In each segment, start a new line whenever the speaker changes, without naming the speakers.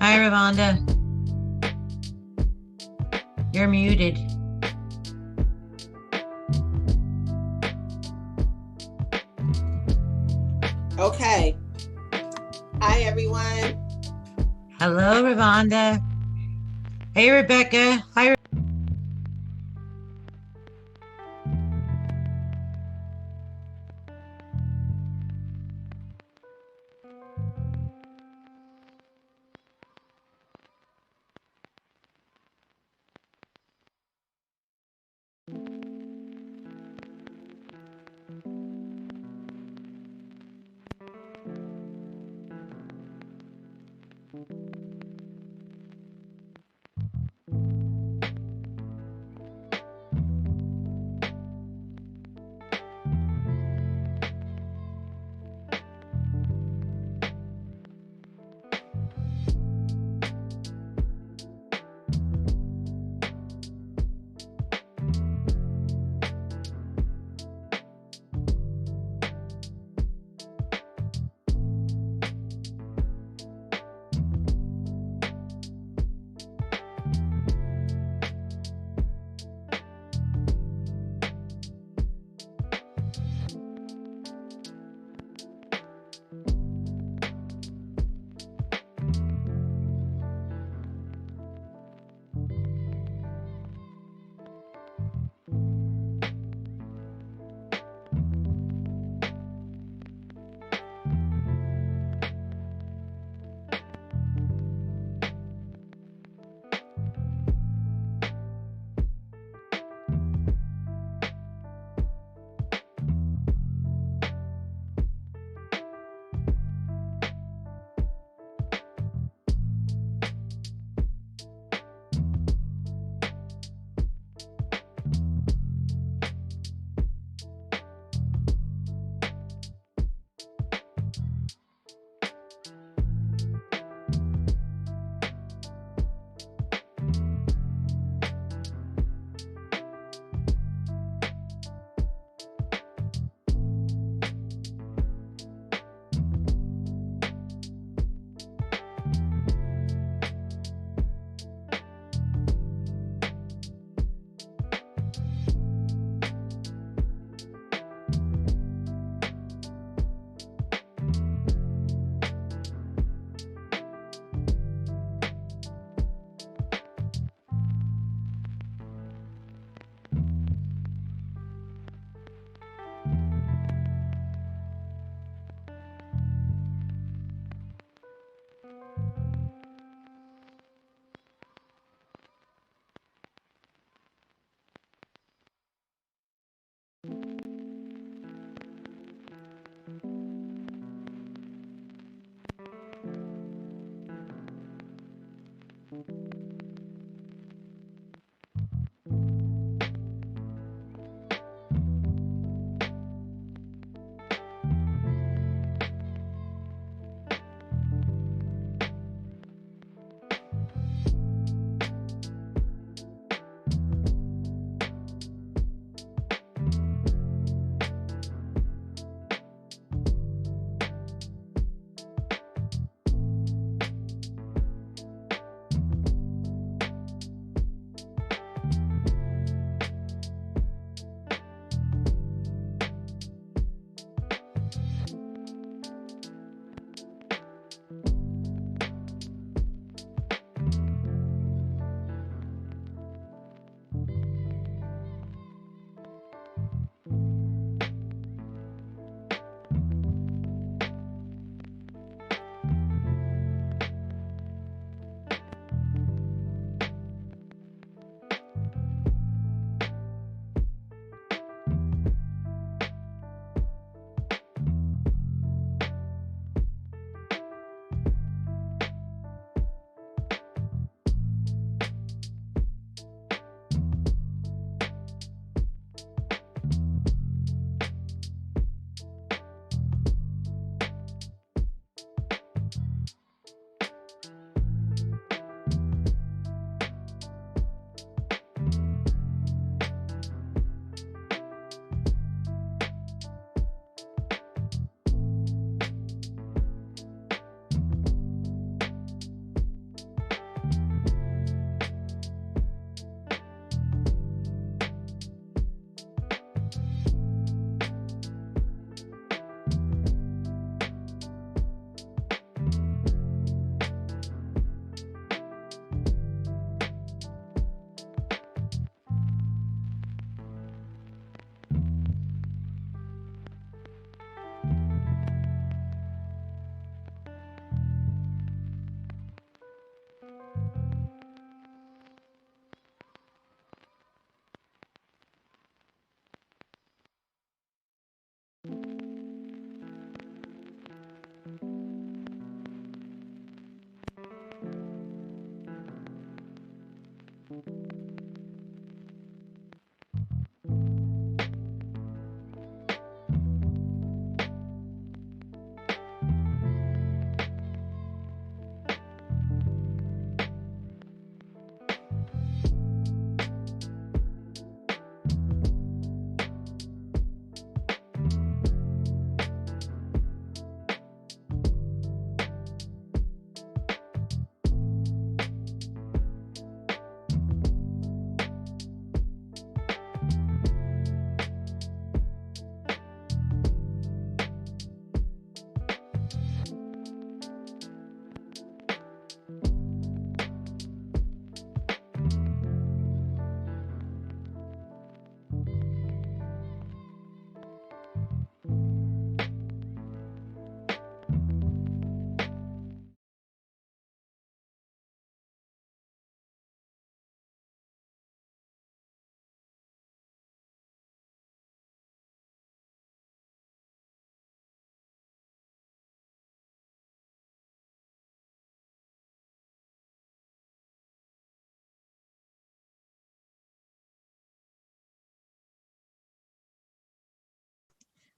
Hi, Ravonda. You're muted.
Okay. Hi, everyone.
Hello, Ravonda. Hey, Rebecca. Hi.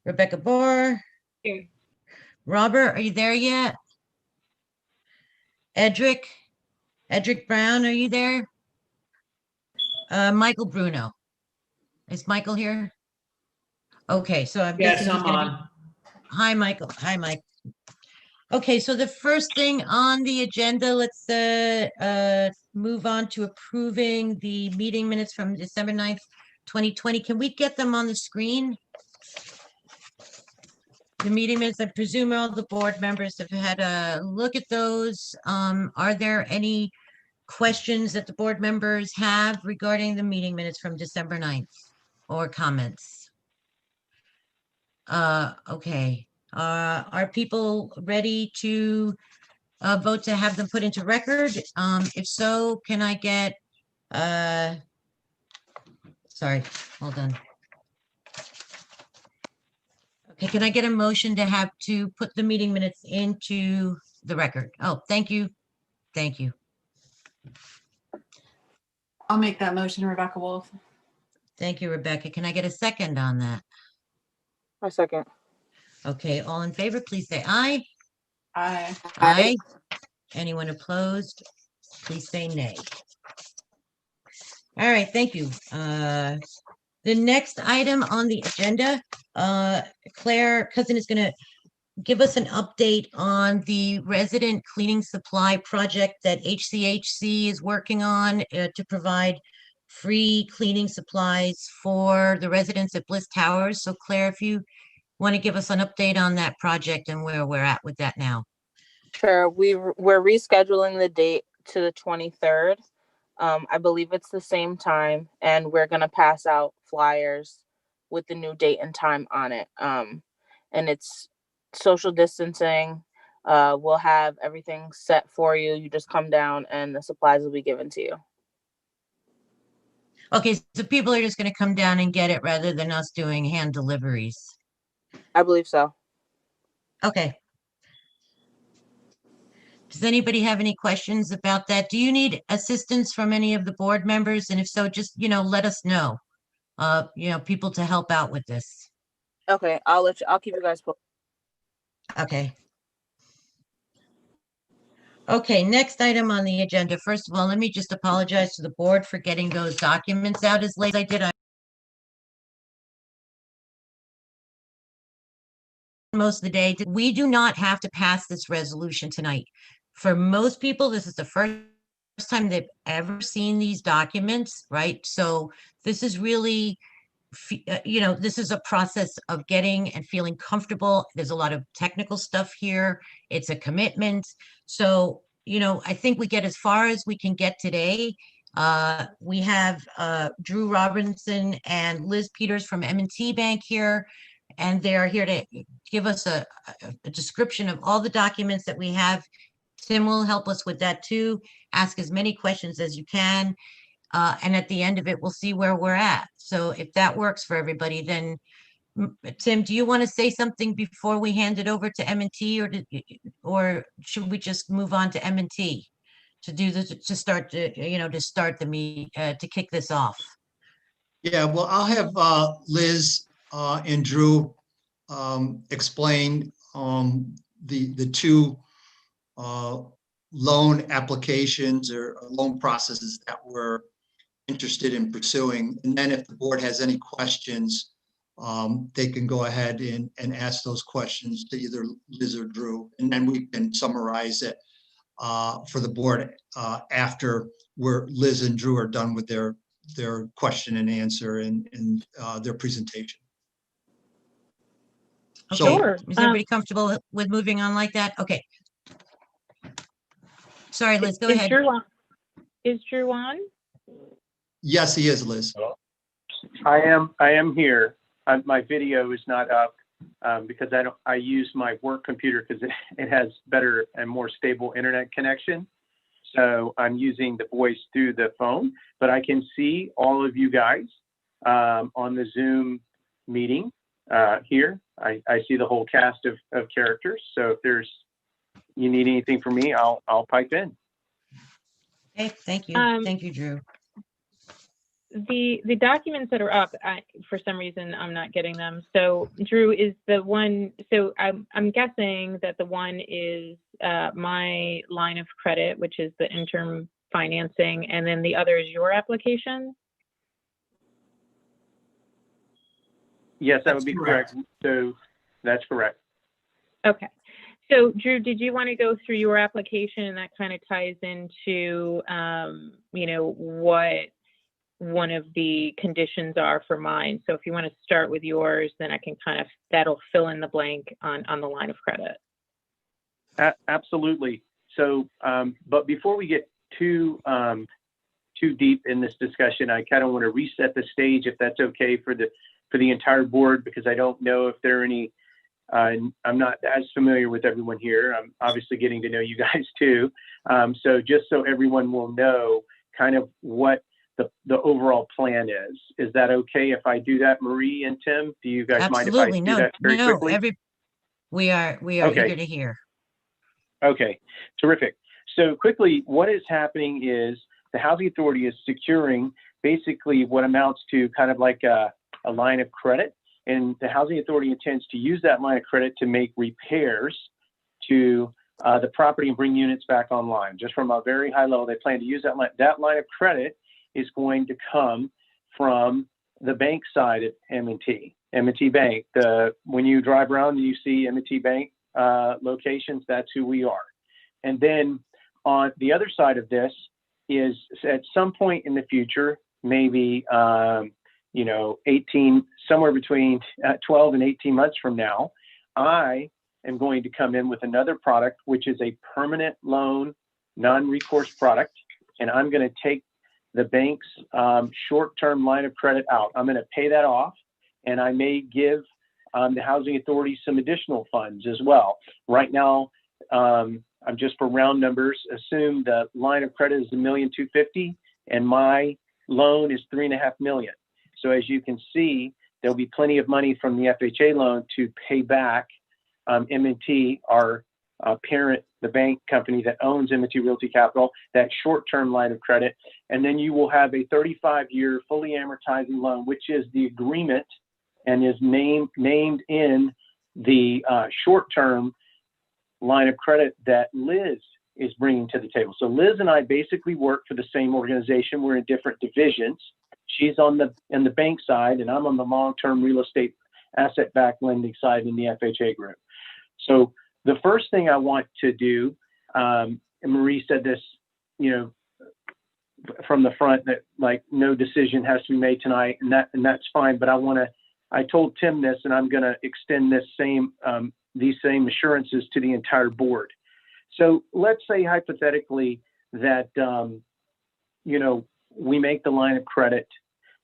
Rebecca Barr.
Here.
Robert, are you there yet? Edric Brown, are you there? Michael Bruno. Is Michael here? Okay, so I'm
Yes,
guessing he's
I'm
gonna be.
on.
Hi, Michael. Hi, Mike. Okay, so the first thing on the agenda, let's move on to approving the meeting minutes from December 9th, 2020. Can we get them on the screen? The meeting minutes, I presume all the board members have had a look at those. Are there any questions that the board members have regarding the meeting minutes from December 9th or comments? Okay. Are people ready to vote to have them put into record? If so, can I get, sorry, hold on. Okay, can I get a motion to put the meeting minutes into the record? Oh, thank you. Thank you.
I'll make that motion, Rebecca Wolf.
Thank you, Rebecca. Can I get a second on that?
A second.
Okay, all in favor, please say aye.
Aye.
Aye. Anyone opposed? Please say nay. All right, thank you. The next item on the agenda, Claire Cousin is going to give us an update on the resident cleaning supply project that HCHC is working on to provide free cleaning supplies for the residents at Bliss Towers. So Claire, if you want to give us an update on that project and where we're at with that now.
Sure. We're rescheduling the date to the 23rd. I believe it's the same time, and we're gonna pass out flyers with the new date and time on it. And it's social distancing. We'll have everything set for you. You just come down, and the supplies will be given to you.
Okay, so people are just going to come down and get it rather than us doing hand deliveries.
I believe so.
Okay. Does anybody have any questions about that? Do you need assistance from any of the board members? And if so, just, let us know. People to help out with this.
Okay, I'll keep you guys posted.
Okay. Okay, next item on the agenda. First of all, let me just apologize to the board for getting those documents out as late as I did. Most of the day. We do not have to pass this resolution tonight. For most people, this is the first time they've ever seen these documents, right? So this is really, this is a process of getting and feeling comfortable. There's a lot of technical stuff here. It's a commitment. So, I think we get as far as we can get today. We have Drew Robinson and Liz Peters from M&T Bank here, and they're here to give us a description of all the documents that we have. Tim will help us with that too. Ask as many questions as you can. And at the end of it, we'll see where we're at. So if that works for everybody, then Tim, do you want to say something before we hand it over to M&T, or should we just move on to M&T? to do this, to start, to start the meet, to kick this off?
Yeah, well, I'll have Liz and Drew explain the two loan applications or loan processes that we're interested in pursuing. And then if the board has any questions, they can go ahead and ask those questions to either Liz or Drew, and then we can summarize it for the board after Liz and Drew are done with their question and answer and their presentation.
Okay,
Sure.
is everybody comfortable with moving on like that? Okay. Sorry, Liz, go ahead.
Is Drew on?
Yes, he is, Liz.
I am here. My video is not up because I use my work computer because it has better and more stable internet connection. So I'm using the voice through the phone, but I can see all of you guys on the Zoom meeting here. I see the whole cast of characters. So if you need anything from me, I'll pipe in.
Okay, thank you. Thank you, Drew.
The documents that are up, for some reason, I'm not getting them. So Drew, is the one, so I'm guessing that the one is my line of credit, which is the interim financing, and then the other is your application?
Yes, that would be correct. So that's correct.
Okay. So Drew, did you want to go through your application, and that kind of ties into, what one of the conditions are for mine? So if you want to start with yours, then I can that'll fill in the blank on the line of credit.
Absolutely. So, but before we get too deep in this discussion, I kind of want to reset the stage, if that's okay, for the entire board, because I don't know if there are any. I'm not as familiar with everyone here. I'm obviously getting to know you guys too. So just so everyone will know kind of what the overall plan is. Is that okay if I do that, Marie and Tim? Do you guys mind if I do that very quickly?
We are
okay.
Eager to hear.
Okay, terrific. So quickly, what is happening is the Housing Authority is securing basically what amounts to kind of like a line of credit. And the Housing Authority intends to use that line of credit to make repairs to the property and bring units back online. Just from a very high level, they plan to use that line. That line of credit is going to come from the bank side of M&T Bank. When you drive around and you see M&T Bank locations, that's who we are. And then on the other side of this is at some point in the future, maybe 18, somewhere between 12 and 18 months from now, I am going to come in with another product, which is a permanent loan, non-recourse product. And I'm going to take the bank's short-term line of credit out. I'm going to pay that off, and I may give the Housing Authority some additional funds as well. Right now, I'm just for round numbers, assume the line of credit is $1,250,000 and my loan is $3.5 million. So as you can see, there'll be plenty of money from the FHA loan to pay back M&T, our parent, the bank company that owns M&T Realty Capital, that short-term line of credit. And then you will have a 35-year fully amortizing loan, which is the agreement and is named in the short-term line of credit that Liz is bringing to the table. So Liz and I basically work for the same organization. We're in different divisions. She's on the bank side, and I'm on the long-term real estate asset-backed lending side in the FHA group. So the first thing I want to do, and Marie said this, from the front, that like no decision has to be made tonight, and that's fine. But I told Tim this, and I'm going to extend these same assurances to the entire board. So let's say hypothetically that we make the line of credit,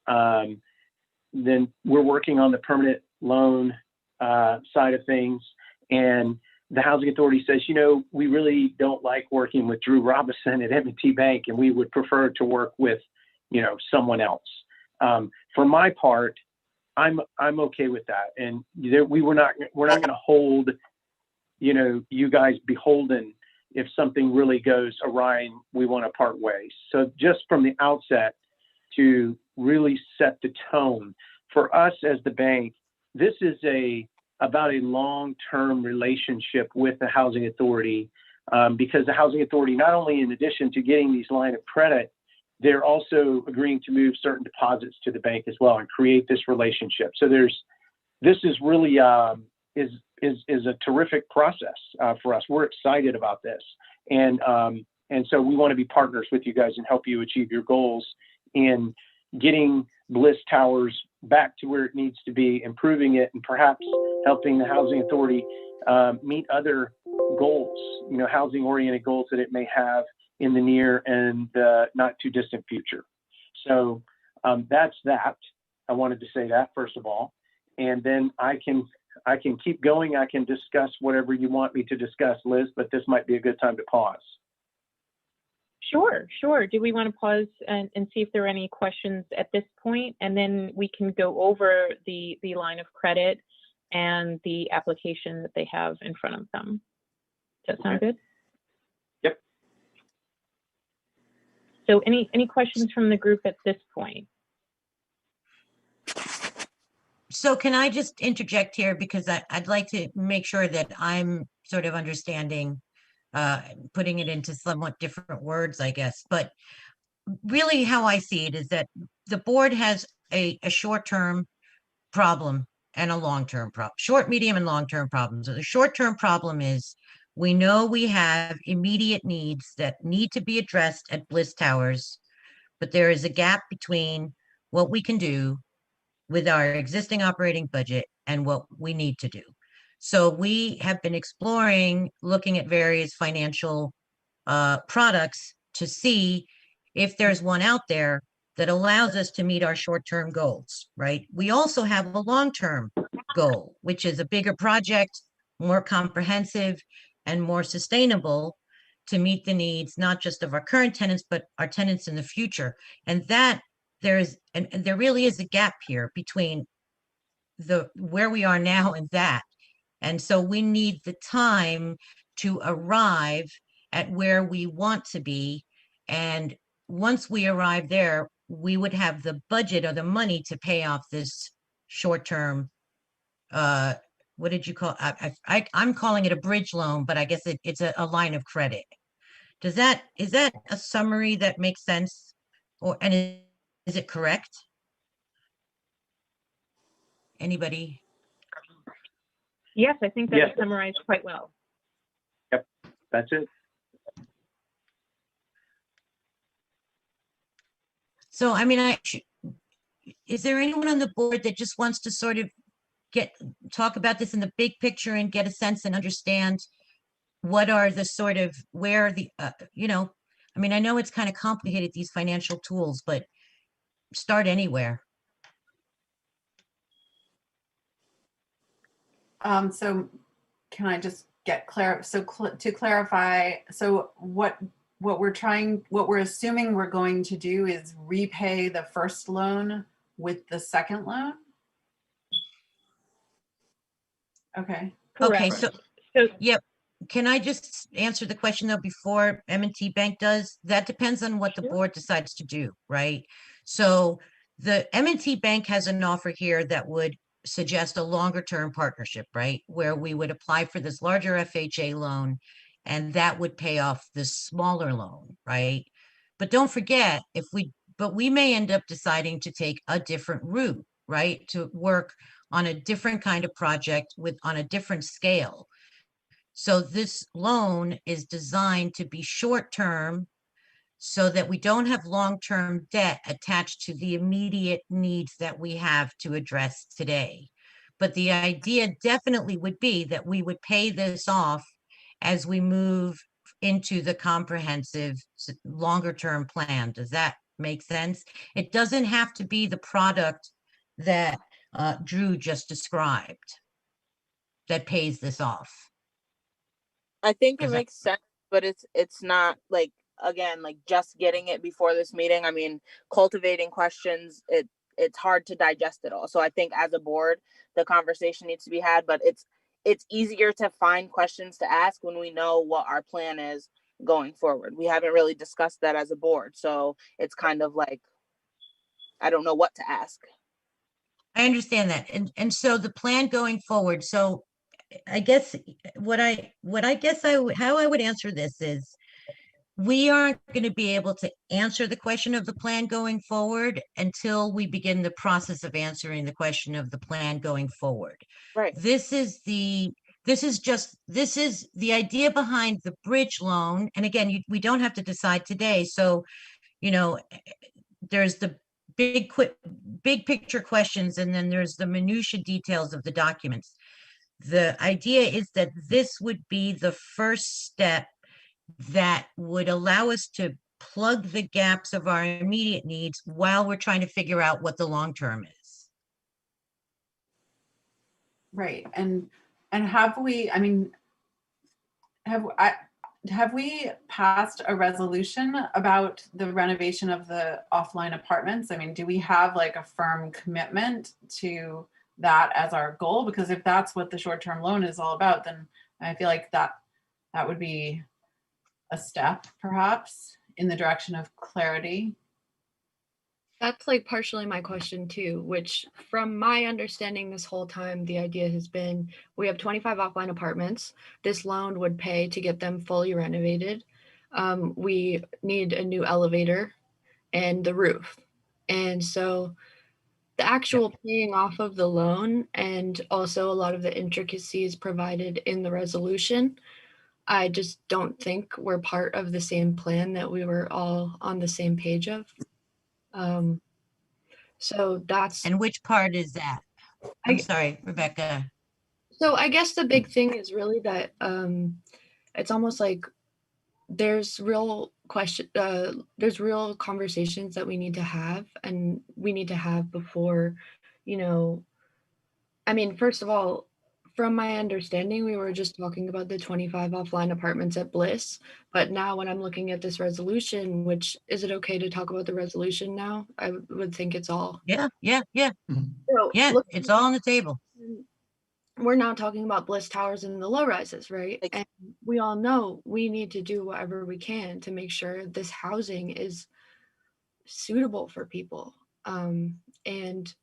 then we're working on the permanent loan side of things, and the Housing Authority says, we really don't like working with Drew Robinson at M&T Bank, and we would prefer to work with, someone else. For my part, I'm okay with that, and we're not going to hold, you guys beholden if something really goes awry and we want to part ways. So just from the outset, to really set the tone for us as the bank, this is about a long-term relationship with the housing authority, because the housing authority, not only in addition to getting these line of credit, they're also agreeing to move certain deposits to the bank as well and create this relationship. So this is really is a terrific process for us. We're excited about this, and so we want to be partners with you guys and help you achieve your goals in getting Bliss Towers back to where it needs to be, improving it, and perhaps helping the housing authority meet other goals, housing-oriented goals that it may have in the near and not too distant future. So that's that. I wanted to say that first of all, and then I can keep going. I can discuss whatever you want me to discuss, Liz, but this might be a good time to pause.
Sure. Do we want to pause and see if there are any questions at this point? And then we can go over the line of credit and the application that they have in front of them. Does that sound good?
Yep.
So any questions from the group at this point?
So can I just interject here, because I'd like to make sure that I'm sort of understanding, putting it into somewhat different words, I guess. But really how I see it is that the board has a short-term problem and a long-term problem, short, medium, and long-term problems. So the short-term problem is we know we have immediate needs that need to be addressed at Bliss Towers, but there is a gap between what we can do with our existing operating budget and what we need to do. So we have been exploring, looking at various financial products to see if there's one out there that allows us to meet our short-term goals, right? We also have a long-term goal, which is a bigger project, more comprehensive, and more sustainable to meet the needs, not just of our current tenants, but our tenants in the future. And that there really is a gap here between where we are now and that. And so we need the time to arrive at where we want to be. And once we arrive there, we would have the budget or the money to pay off this short-term, what did you call, I'm calling it a bridge loan, but I guess it's a line of credit. Is that a summary that makes sense? And is it correct? Anybody?
Yes, I think that
Yes.
is summarized quite well.
Yep, that's it.
So, I mean, is there anyone on the board that just wants to sort of talk about this in the big picture and get a sense and understand what are the sort of, where the, I mean, I know it's kind of complicated, these financial tools, but start anywhere.
So can I just get clear? So to clarify, so what we're assuming we're going to do is repay the first loan with the second loan? Okay.
Okay,
Correct.
so yep. Can I just answer the question though before M&T Bank does? That depends on what the board decides to do, right? So the M&T Bank has an offer here that would suggest a longer term partnership, right? Where we would apply for this larger FHA loan and that would pay off this smaller loan, right? But don't forget, but we may end up deciding to take a different route, right? To work on a different kind of project on a different scale. So this loan is designed to be short-term so that we don't have long-term debt attached to the immediate needs that we have to address today. But the idea definitely would be that we would pay this off as we move into the comprehensive longer-term plan. Does that make sense? It doesn't have to be the product that Drew just described that pays this off.
I think it makes sense, but it's not like, again, like just getting it before this meeting. I mean, cultivating questions, it's hard to digest it all. So I think as a board, the conversation needs to be had, but it's easier to find questions to ask when we know what our plan is going forward. We haven't really discussed that as a board, so it's kind of like, I don't know what to ask.
I understand that. And so the plan going forward, so I guess how I would answer this is, we aren't going to be able to answer the question of the plan going forward until we begin the process of answering the question of the plan going forward.
Right.
This is the idea behind the bridge loan. And again, we don't have to decide today. So, there's the big picture questions, and then there's the minutia details of the documents. The idea is that this would be the first step that would allow us to plug the gaps of our immediate needs while we're trying to figure out what the long term is.
Right. And have we, I mean, have we passed a resolution about the renovation of the offline apartments? I mean, do we have like a firm commitment to that as our goal? Because if that's what the short-term loan is all about, then I feel like that would be a step perhaps in the direction of clarity.
That's like partially my question too, which from my understanding this whole time, the idea has been, we have 25 offline apartments. This loan would pay to get them fully renovated. We need a new elevator and the roof. And so the actual paying off of the loan and also a lot of the intricacies provided in the resolution, I just don't think we're part of the same plan that we were all on the same page of. So that's.
And which part is that? I'm sorry, Rebecca.
So I guess the big thing is really that it's almost like there's real conversations that we need to have, and we need to have before, I mean, first of all, from my understanding, we were just talking about the 25 offline apartments at Bliss. But now when I'm looking at this resolution, which, is it okay to talk about the resolution now? I would think it's all.
Yeah.
So
Yeah, it's all on the table.
We're now talking about Bliss Towers and the low rises, right? And we all know we need to do whatever we can to make sure this housing is suitable for people. And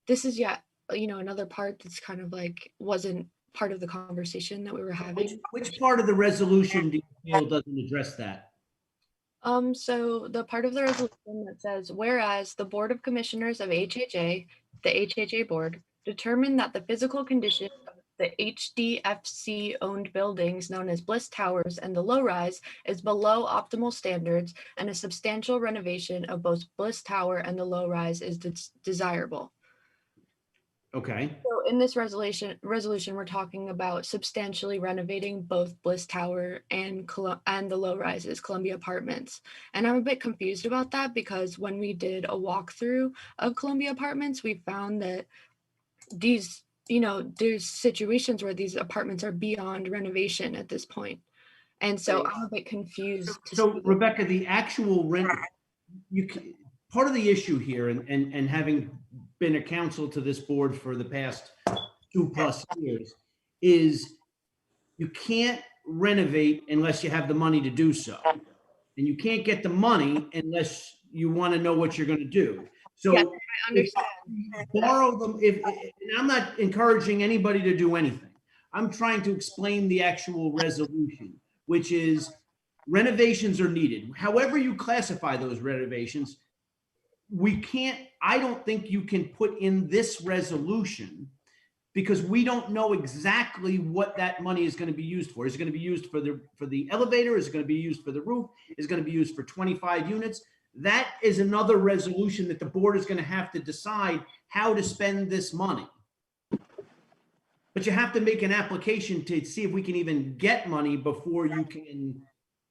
this is yet, another part that's kind of like wasn't part of the conversation that we were having.
Which part of the resolution do you feel doesn't address that?
So the part of the resolution that says, whereas the Board of Commissioners of HHA, the HHA board, determined that the physical condition of the HDFC-owned buildings known as Bliss Towers and the low rise is below optimal standards, and a substantial renovation of both Bliss Tower and the low rise is desirable.
Okay.
So in this resolution, we're talking about substantially renovating both Bliss Tower and the low rises, Columbia Apartments. And I'm a bit confused about that because when we did a walkthrough of Columbia Apartments, we found that these, there's situations where these apartments are beyond renovation at this point. And so I'm a bit confused.
So Rebecca, the actual rent, part of the issue here, and having been a counsel to this board for the past 2+ years, is you can't renovate unless you have the money to do so. And you can't get the money unless you want to know what you're going to do. So
yes, I understand.
Borrow them. And I'm not encouraging anybody to do anything. I'm trying to explain the actual resolution, which is renovations are needed. However you classify those renovations, I don't think you can put in this resolution because we don't know exactly what that money is going to be used for. Is it going to be used for the elevator? Is it going to be used for the roof? Is it going to be used for 25 units? That is another resolution that the board is going to have to decide how to spend this money. But you have to make an application to see if we can even get money before you can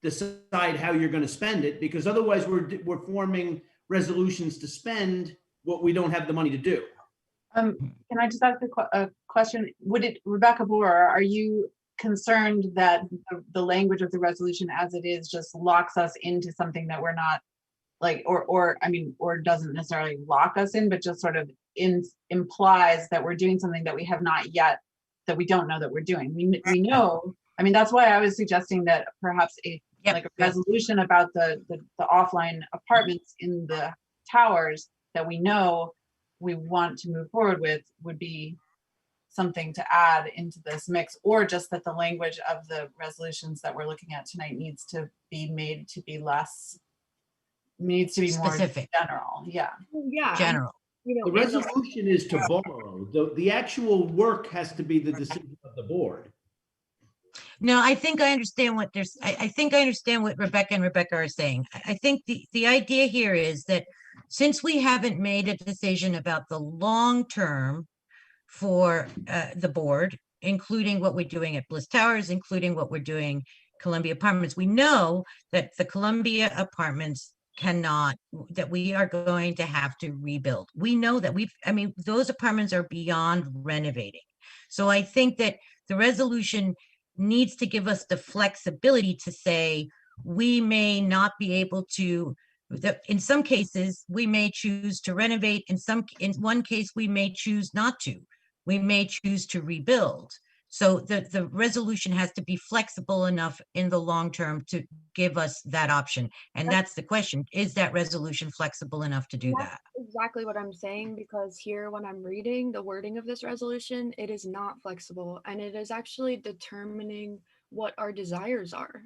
decide how you're going to spend it, because otherwise we're forming resolutions to spend what we don't have the money to do.
Can I just ask a question? Rebecca Boer, are you concerned that the language of the resolution as it is just locks us into something that we're not like, or doesn't necessarily lock us in, but just sort of implies that we're doing something that we have not yet that we don't know that we're doing. We know, I mean, that's why I was suggesting that perhaps like a resolution about the offline apartments in the towers that we know we want to move forward with would be something to add into this mix, or just that the language of the resolutions that we're looking at tonight needs to be made to be more
Specific.
general. Yeah.
Yeah.
General.
You know,
The resolution is to borrow. The actual work has to be the decision of the board.
No, I think I understand what there's, I think I understand what Rebecca and Rebecca are saying. I think the idea here is that since we haven't made a decision about the long term for the board, including what we're doing at Bliss Towers, including what we're doing Columbia Apartments, we know that the Columbia Apartments that we are going to have to rebuild. We know that I mean, those apartments are beyond renovating. So I think that the resolution needs to give us the flexibility to say, we may not be able to, in some cases, we may choose to renovate. In one case, we may choose not to. We may choose to rebuild. So the resolution has to be flexible enough in the long term to give us that option. And that's the question. Is that resolution flexible enough to do that?
Exactly what I'm saying, because here when I'm reading the wording of this resolution, it is not flexible, and it is actually determining what our desires are,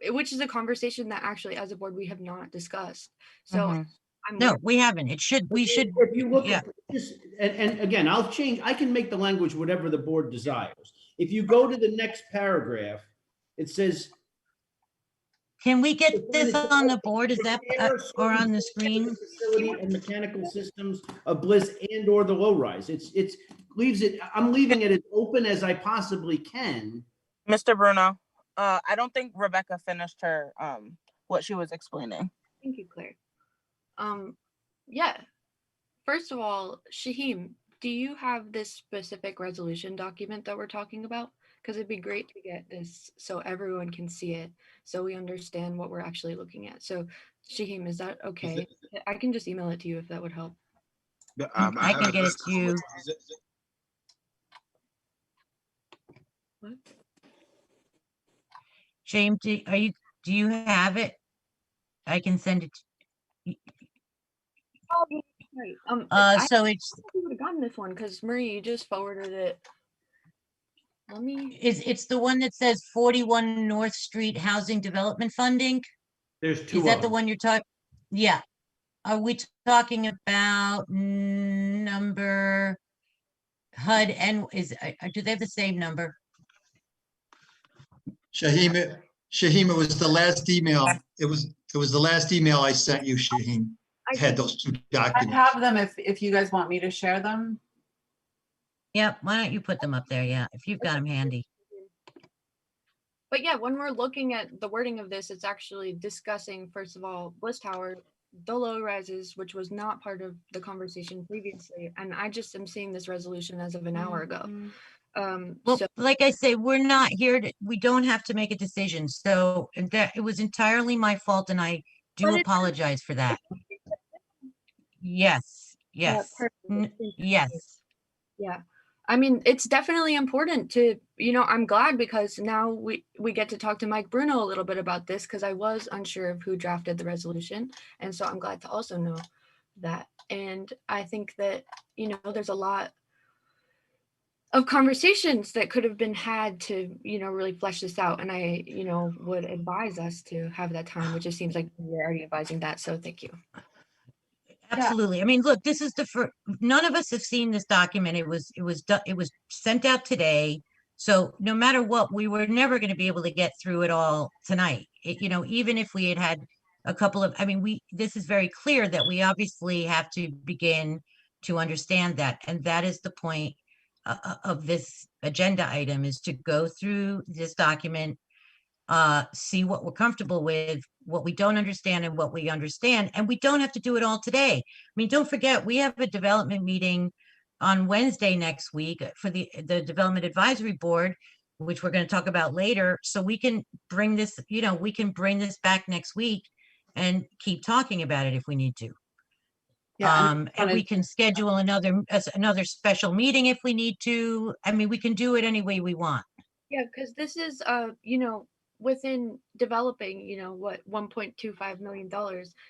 which is a conversation that actually as a board we have not discussed. So
No, we haven't. We should.
If you look at this, and again, I can make the language whatever the board desires. If you go to the next paragraph, it says,
can we get this on the board? Is that, or on the screen?
Facility and mechanical systems of Bliss and or the low rise. I'm leaving it as open as I possibly can.
Mr. Bruno, I don't think Rebecca finished her, what she was explaining.
Thank you, Claire. Yeah. First of all, Shaheem, do you have this specific resolution document that we're talking about? Because it'd be great to get this so everyone can see it, so we understand what we're actually looking at. So, Shaheem, is that okay? I can just email it to you if that would help.
I can get it to you.
What?
James, do you have it? I can send it.
Oh, right.
So it's.
We would have gotten this one because Marie, you just forwarded it. Let me.
It's the one that says 41 North Street Housing Development Funding.
There's two.
Is that the one you're talking? Yeah. Are we talking about number HUD and do they have the same number?
Shaheem, it was the last email. It was the last email I sent you, Shaheem. Had those two documents.
I have them if you guys want me to share them.
Yep. Why don't you put them up there? Yeah, if you've got them handy.
But yeah, when we're looking at the wording of this, it's actually discussing, first of all, Bliss Tower, the low rises, which was not part of the conversation previously. And I just am seeing this resolution as of an hour ago.
Well, like I say, we're not here we don't have to make a decision. So that it was entirely my fault, and I do apologize for that. Yes. Yes. Yes.
Yeah. I mean, it's definitely important to, I'm glad because now we get to talk to Mike Bruno a little bit about this, because I was unsure of who drafted the resolution. And so I'm glad to also know that. And I think that, there's a lot of conversations that could have been had to, really flesh this out. And I, would advise us to have that time, which it seems like we're already advising that. So thank you.
Absolutely. I mean, look, this is the first, none of us have seen this document. It was sent out today. So no matter what, we were never going to be able to get through it all tonight. Even if we had a couple of, this is very clear that we obviously have to begin to understand that. And that is the point of this agenda item, is to go through this document, see what we're comfortable with, what we don't understand and what we understand. And we don't have to do it all today. Don't forget, we have a development meeting on Wednesday next week for the Development Advisory Board, which we're going to talk about later. So we can bring this, we can bring this back next week and keep talking about it if we need to.
Yeah,
And we can schedule another special meeting if we need to. I mean, we can do it any way we want.
Yeah, because this is, you know, within developing, you know, what, $1.25 million,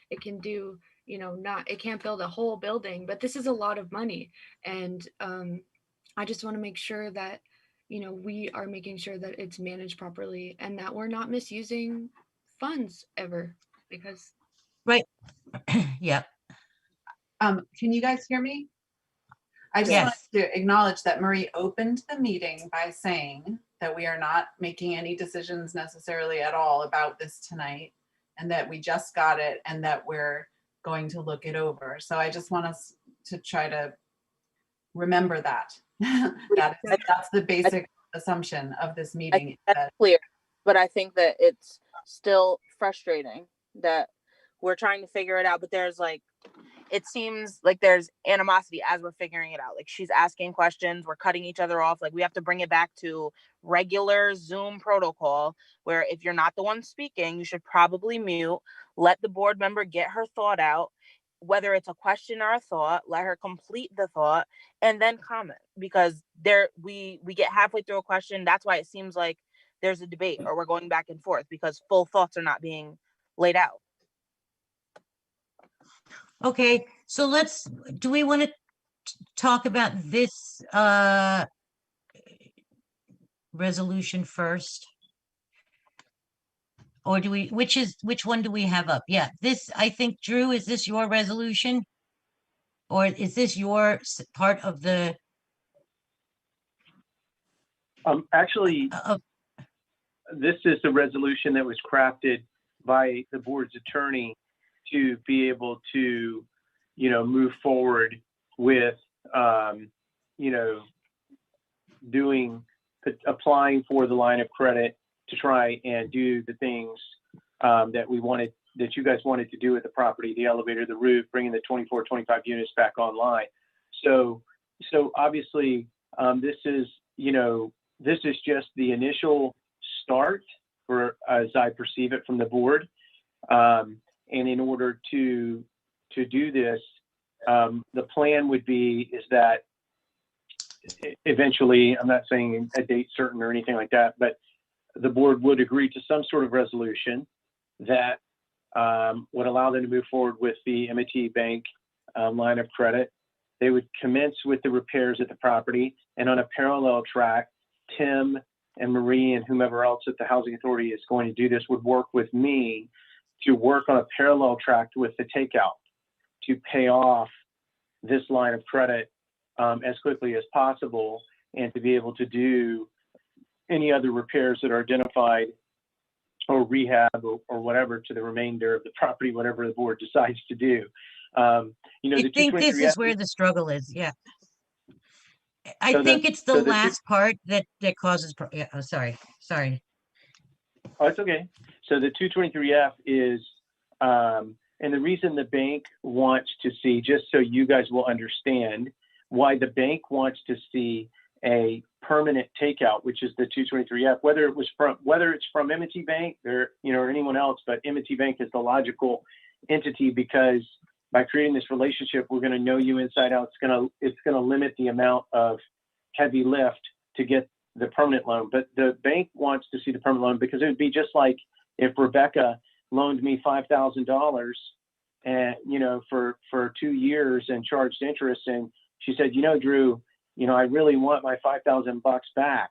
it can do, you know, not, it can't build a whole building, but this is a lot of money. And I just want to make sure that, you know, we are making sure that it's managed properly and that we're not misusing funds ever, because
Right. Yep.
Can you guys hear me? I just wanted
Yes.
to acknowledge that Marie opened the meeting by saying that we are not making any decisions necessarily at all about this tonight, and that we just got it and that we're going to look it over. So I just want us to try to remember that. That's the basic assumption of this meeting.
That's clear, but I think that it's still frustrating that we're trying to figure it out, but there's like, it seems like there's animosity as we're figuring it out. Like she's asking questions, we're cutting each other off. Like we have to bring it back to regular Zoom protocol where if you're not the one speaking, you should probably mute, let the board member get her thought out, whether it's a question or a thought, let her complete the thought and then comment, because we get halfway through a question. That's why it seems like there's a debate or we're going back and forth because full thoughts are not being laid out.
Okay, so do we want to talk about this resolution first? Or which one do we have up? Yeah, this, I think, Drew, is this your resolution? Or is this your part of the?
Actually,
Uh,
this is the resolution that was crafted by the board's attorney to be able to, you know, move forward with, you know, applying for the line of credit to try and do the things that you guys wanted to do with the property, the elevator, the roof, bringing the 24, 25 units back online. So obviously, this is just the initial start for, as I perceive it from the board. And in order to do this, the plan is that eventually, I'm not saying a date certain or anything like that, but the board would agree to some sort of resolution that would allow them to move forward with the M&T Bank line of credit. They would commence with the repairs at the property, and on a parallel track, Tim and Marie and whomever else at the Housing Authority is going to do this would work with me to work on a parallel track with the takeout to pay off this line of credit as quickly as possible, and to be able to do any other repairs that are identified or rehab or whatever to the remainder of the property, whatever the board decides to do. You know,
I think this is where the struggle is. Yeah. I think it's the last part that causes, yeah, oh, sorry.
Oh, it's okay. So the 223F is, and the reason the bank wants to see, just so you guys will understand why the bank wants to see a permanent takeout, which is the 223F, whether it's from M&T Bank or, you know, or anyone else, but M&T Bank is the logical entity, because by creating this relationship, we're going to know you inside out. It's going to limit the amount of heavy lift to get the permanent loan. But the bank wants to see the permanent loan because it would be just like if Rebecca loaned me $5,000 and, you know, for 2 years and charged interest. And she said, you know, Drew, you know, I really want my $5,000 back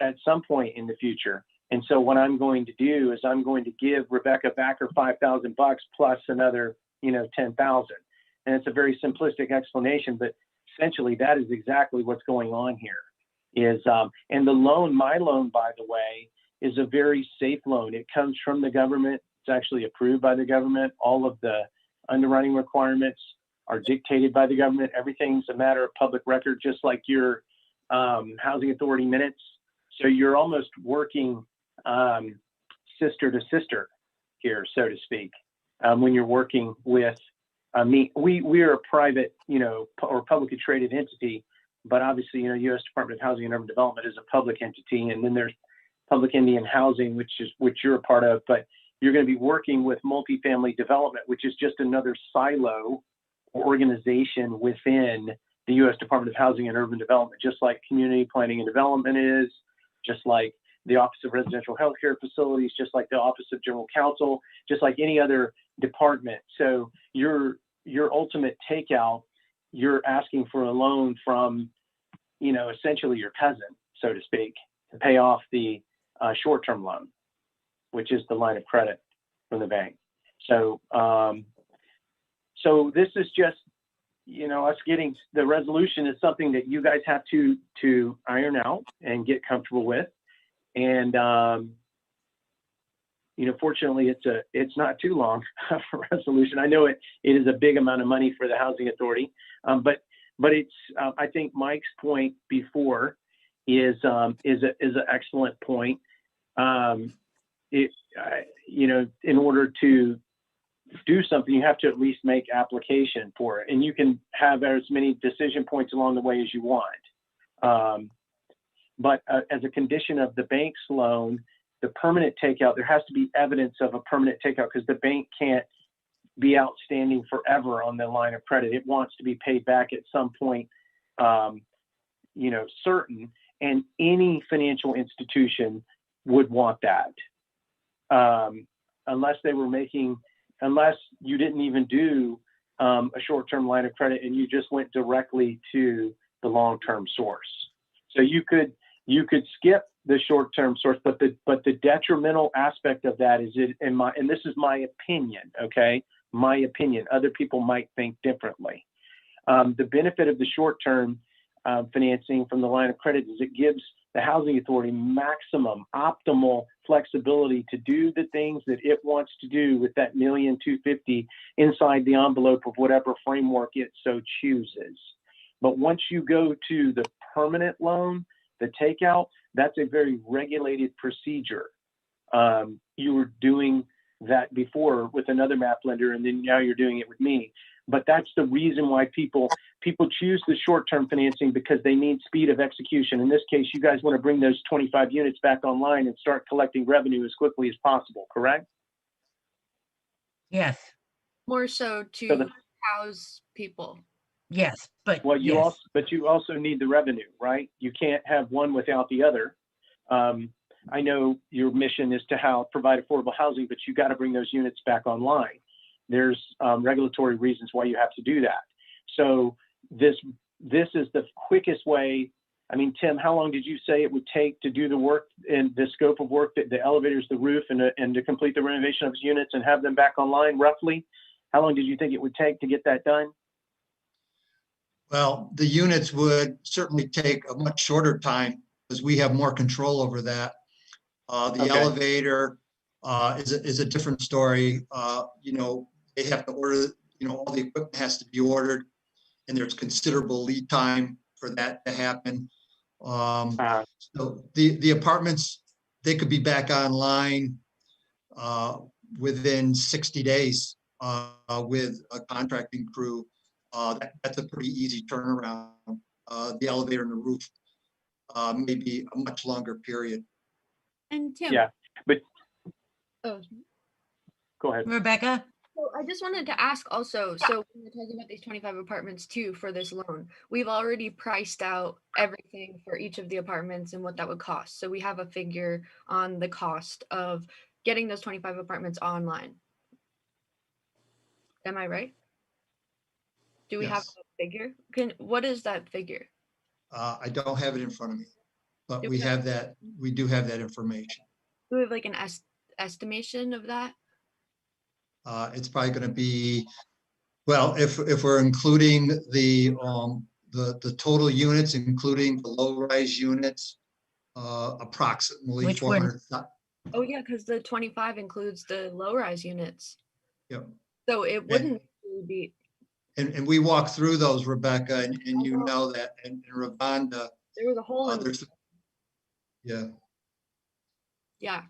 at some point in the future. And so what I'm going to do is I'm going to give Rebecca back her $5,000 plus another, you know, 10,000. And it's a very simplistic explanation, but essentially that is exactly what's going on here. And the loan, my loan, by the way, is a very safe loan. It comes from the government. It's actually approved by the government. All of the underwriting requirements are dictated by the government. Everything's a matter of public record, just like your housing authority minutes. So you're almost working sister to sister here, so to speak, when you're working with me. We're a private, you know, or publicly traded entity, but obviously, you know, U.S. Department of Housing and Urban Development is a public entity, and then there's Public Indian Housing, which you're a part of, but you're going to be working with multifamily development, which is just another silo or organization within the U.S. Department of Housing and Urban Development, just like Community Planning and Development is, just like the Office of Residential Healthcare Facilities, just like the Office of General Counsel, just like any other department. So your ultimate takeout, you're asking for a loan from, essentially your cousin, so to speak, to pay off the short-term loan, which is the line of credit from the bank. So, so this is just, us getting the resolution is something that you guys have to iron out and get comfortable with. And, fortunately, it's not too long of a resolution. I know it is a big amount of money for the Housing Authority, but it's, I think Mike's point before is an excellent point. In order to do something, you have to at least make application for it, and you can have as many decision points along the way as you want. But as a condition of the bank's loan, the permanent takeout, there has to be evidence of a permanent takeout, because the bank can't be outstanding forever on the line of credit. It wants to be paid back at some point, certain, and any financial institution would want that. Unless you didn't even do a short-term line of credit and you just went directly to the long-term source. So you could skip the short-term source, but the detrimental aspect of that is and this is my opinion, okay? My opinion. Other people might think differently. The benefit of the short-term financing from the line of credit is it gives the Housing Authority maximum, optimal flexibility to do the things that it wants to do with that $1,250,000 inside the envelope of whatever framework it so chooses. But once you go to the permanent loan, the takeout, that's a very regulated procedure. You were doing that before with another map lender, and then now you're doing it with me. But that's the reason why people choose the short-term financing, because they need speed of execution. In this case, you guys want to bring those 25 units back online and start collecting revenue as quickly as possible, correct?
Yes,
More so
So
to house people.
yes, but
well, you
yes.
you also need the revenue, right? You can't have one without the other. I know your mission is to provide affordable housing, but you got to bring those units back online. There's regulatory reasons why you have to do that. So this is the quickest way. I mean, Tim, how long did you say it would take to do the work and the scope of work, the elevators, the roof, and to complete the renovation of units and have them back online roughly? How long did you think it would take to get that done?
Well, the units would certainly take a much shorter time because we have more control over that. The
Okay.
elevator is a different story. They have to order, all the equipment has to be ordered, and there's considerable lead time for that to happen. So the apartments, they could be back online within 60 days with a contracting crew. That's a pretty easy turnaround. The elevator and the roof maybe a much longer period.
And Tim,
Yeah, but
oh,
go ahead.
Rebecca?
so I just wanted to ask also, so when we're talking about these 25 apartments too for this loan, we've already priced out everything for each of the apartments and what that would cost. So we have a figure on the cost of getting those 25 apartments online. Am I right? Do we have
Yes.
a figure? What is that figure?
I don't have it in front of me, but
Do
we
we
have that. We do have that information.
Do we have like an estimation of that?
It's probably going to be, well, if we're including the total units, including the low-rise units, approximately
Which one?
400.
Oh yeah, because the 25 includes the low-rise units.
Yep.
So it wouldn't really be.
And we walk through those, Rebecca, and you know that, and Ravonda.
There was a hole in.
Yeah.
Yeah.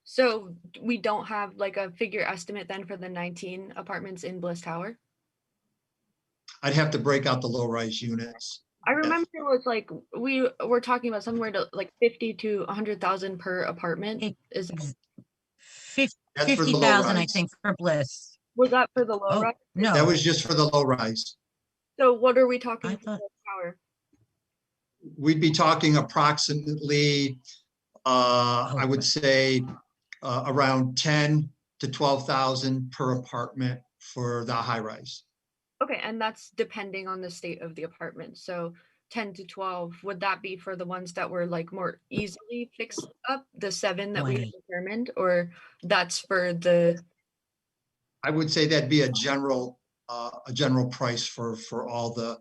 So we don't have like a figure estimate then for the 19 apartments in Bliss Tower?
I'd have to break out the low-rise units.
I remember it was like we were talking about somewhere to like 50 to 100,000 per apartment. Is
That's for the
50,000, I
low-rise.
think, for Bliss.
Was that for the low
Oh,
rise?
no.
That was just for the low rise.
So what are we talking
I
for
thought,
the tower?
We'd be talking approximately, I would say, around 10 to 12,000 per apartment for the high rise.
Okay, and that's depending on the state of the apartment. So 10 to 12, would that be for the ones that were like more easily fixed up, the 7 that we
20.
determined, or that's for the,
I would say that'd be a general price for all the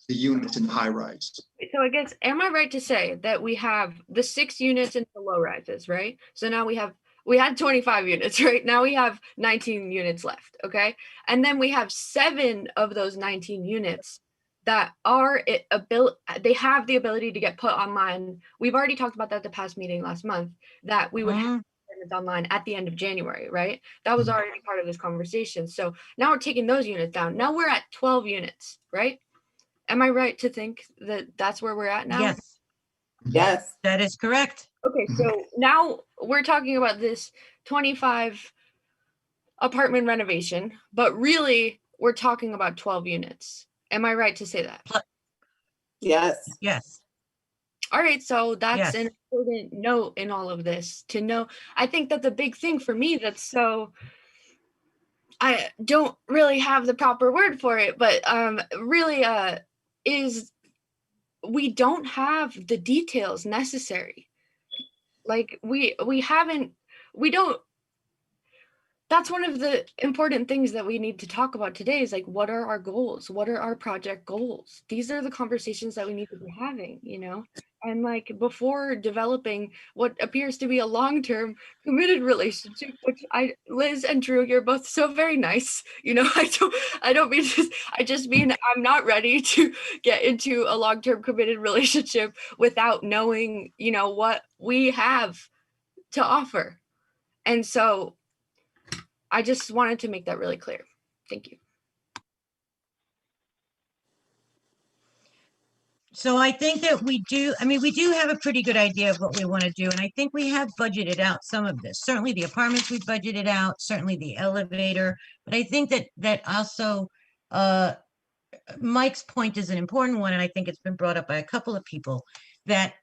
units in the high rise.
so I guess, am I right to say that we have the 6 units in the low rises, right? So now we had 25 units, right? Now we have 19 units left, okay? And then we have 7 of those 19 units that are they have the ability to get put online. We've already talked about that at the past meeting last month, that we would have units online at the end of January, right? That was already part of this conversation. So now we're taking those units down. Now we're at 12 units, right? Am I right to think that that's where we're at now?
Yes,
Yes.
that is correct.
Okay, so now we're talking about this 25 apartment renovation, but really we're talking about 12 units. Am I right to say that?
Yes.
Yes,
All right, so that's
yes.
an important note in all of this to know. I think that the big thing for me I don't really have the proper word for it, but really is we don't have the details necessary. Like we don't. That's one of the important things that we need to talk about today is like, what are our goals? What are our project goals? These are the conversations that we need to be having, you know? And like before developing what appears to be a long-term committed relationship, which Liz and Drew, you're both so very nice. You know, I don't mean to, I just mean I'm not ready to get into a long-term committed relationship without knowing, you know, what we have to offer. And so I just wanted to make that really clear. Thank you.
So I think that we do have a pretty good idea of what we want to do. And I think we have budgeted out some of this. Certainly the apartments we budgeted out, certainly the elevator. But I think that also Mike's point is an important one. And I think it's been brought up by a couple of people that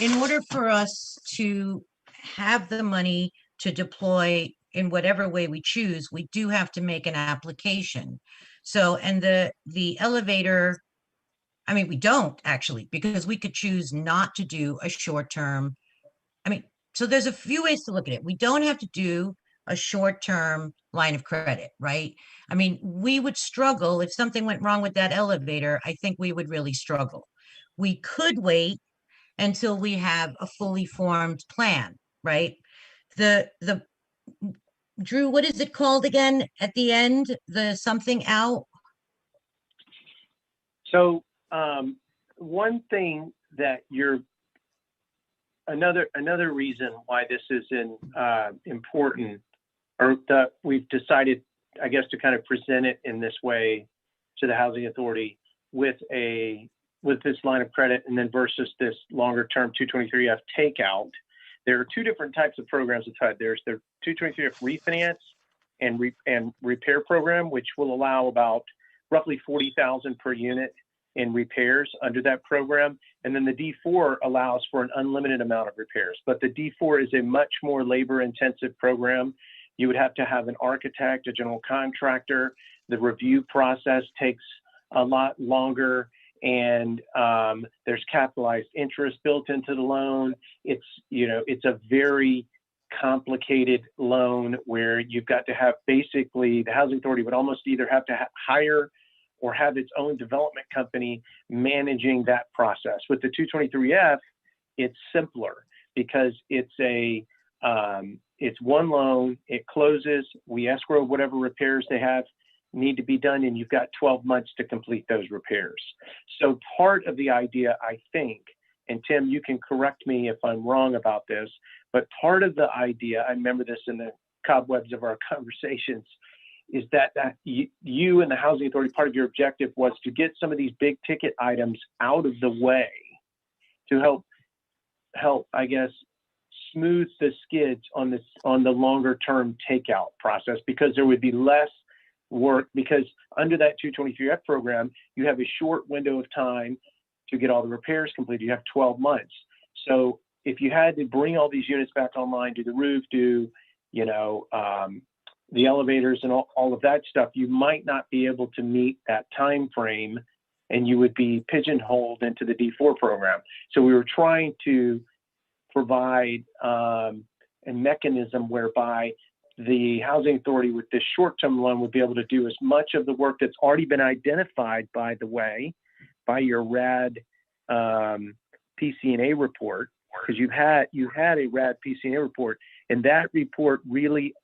in order for us to have the money to deploy in whatever way we choose, we do have to make an application. So, and the elevator, I mean, we don't actually, because we could choose not to do a short term. I mean, so there's a few ways to look at it. We don't have to do a short term line of credit, right? I mean, we would struggle if something went wrong with that elevator. I think we would really struggle. We could wait until we have a fully formed plan, right? The Drew, what is it called again at the end? The something out?
So one thing that another reason why this is important, or that we've decided, I guess, to kind of present it in this way to the Housing Authority with this line of credit, and then versus this longer term 223F takeout. There are two different types of programs with HUD. There's the 223F refinance and repair program, which will allow about roughly 40,000 per unit in repairs under that program. And then the D4 allows for an unlimited amount of repairs. But the D4 is a much more labor intensive program. You would have to have an architect, a general contractor. The review process takes a lot longer, and there's capitalized interest built into the loan. It's a very complicated loan where you've got to have, basically the Housing Authority would almost either have to hire or have its own development company managing that process. With the 223F, it's simpler because it's one loan, it closes, we escrow whatever repairs they need to be done, and you've got 12 months to complete those repairs. So part of the idea, I think, and Tim, you can correct me if I'm wrong about this, but part of the idea, I remember this in the cobwebs of our conversations, is that you and the Housing Authority, part of your objective was to get some of these big ticket items out of the way to help, I guess, smooth the skids on the longer term takeout process, because there would be less work, because under that 223F program, you have a short window of time to get all the repairs completed. You have 12 months. So if you had to bring all these units back online, do the roof, do, you know, the elevators and all of that stuff, you might not be able to meet that time frame, and you would be pigeonholed into the D4 program. So we were trying to provide a mechanism whereby the housing authority with this short-term loan would be able to do as much of the work that's already been identified, by the way, by your RAD PCNA report, because you had a RAD PCNA report, and that report really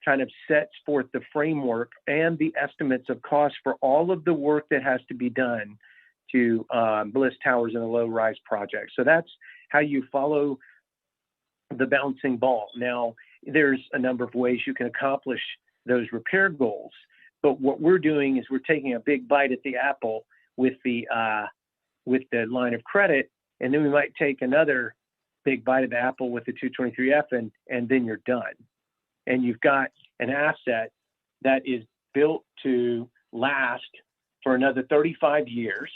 kind of sets forth the framework and the estimates of cost for all of the work that has to be done to Bliss Towers and the low-rise project. So that's how you follow the bouncing ball. Now, there's a number of ways you can accomplish those repair goals, but what we're doing is we're taking a big bite at the apple with the line of credit, and then we might take another big bite of the apple with the 223F, and then you're done. And you've got an asset that is built to last for another 35 years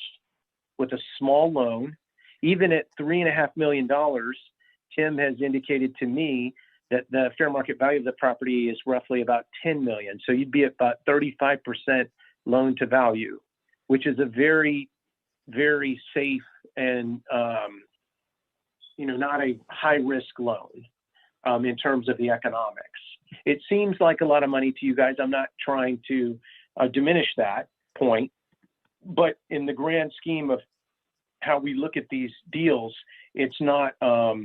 with a small loan. Even at $3.5 million, Tim has indicated to me that the fair market value of the property is roughly about 10 million. So you'd be at about 35% loan to value, which is a very, very safe and, not a high risk loan in terms of the economics. It seems like a lot of money to you guys. I'm not trying to diminish that point, but in the grand scheme of how we look at these deals, it's not a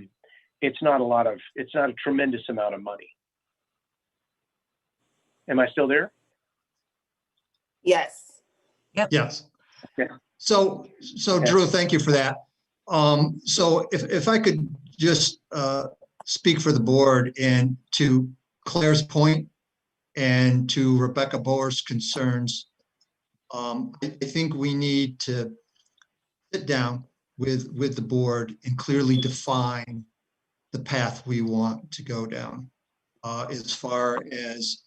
tremendous amount of money. Am I still there?
Yes.
Yes.
Okay.
So Drew, thank you for that. So if I could just speak for the board, and to Claire's point and to Rebecca Boer's concerns, I think we need to sit down with the board and clearly define the path we want to go down as far as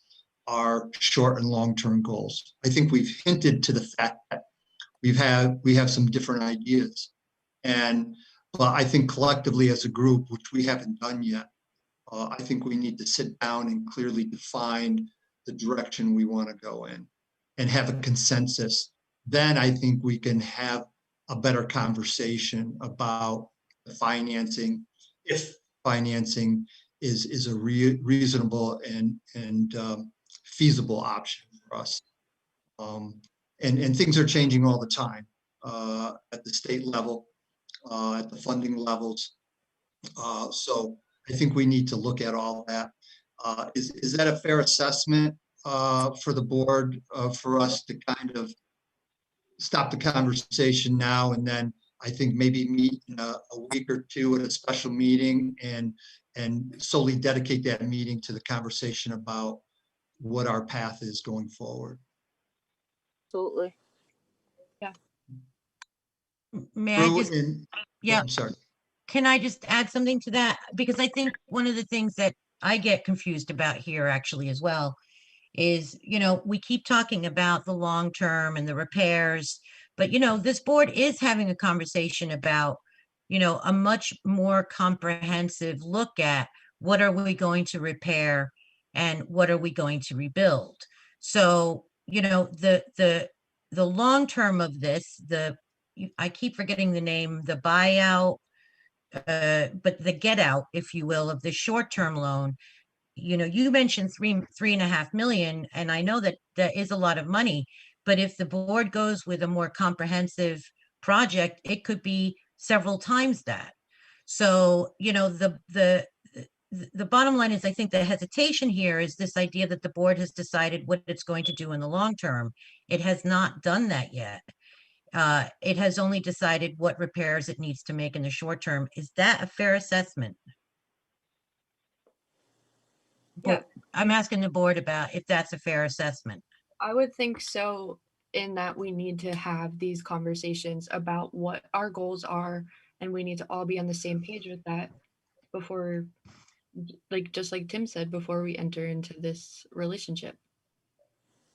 our short and long-term goals. I think we've hinted to the fact that we have some different ideas, but I think collectively as a group, which we haven't done yet, I think we need to sit down and clearly define the direction we want to go in and have a consensus. Then I think we can have a better conversation about the financing, if financing is a reasonable and feasible option for us. And things are changing all the time at the state level, at the funding levels. So I think we need to look at all that. Is that a fair assessment for the board, for us to kind of stop the conversation now, and then I think maybe meet in a week or two at a special meeting and solely dedicate that meeting to the conversation about what our path is going forward?
Absolutely.
May I
Drew,
just,
yeah, I'm sorry.
can I just add something to that? Because I think one of the things that I get confused about here actually as well is, we keep talking about the long term and the repairs, but this board is having a conversation about, a much more comprehensive look at what are we going to repair and what are we going to rebuild. So, the long term of this, I keep forgetting the name, the buyout, but the get out, if you will, of the short term loan. You mentioned 3.5 million, and I know that that is a lot of money, but if the board goes with a more comprehensive project, it could be several times that. So, the bottom line is, I think the hesitation here is this idea that the board has decided what it's going to do in the long term. It has not done that yet. It has only decided what repairs it needs to make in the short term. Is that a fair assessment?
Yeah.
I'm asking the board about if that's a fair assessment.
I would think so, in that we need to have these conversations about what our goals are, and we need to all be on the same page with that before, just like Tim said, before we enter into this relationship.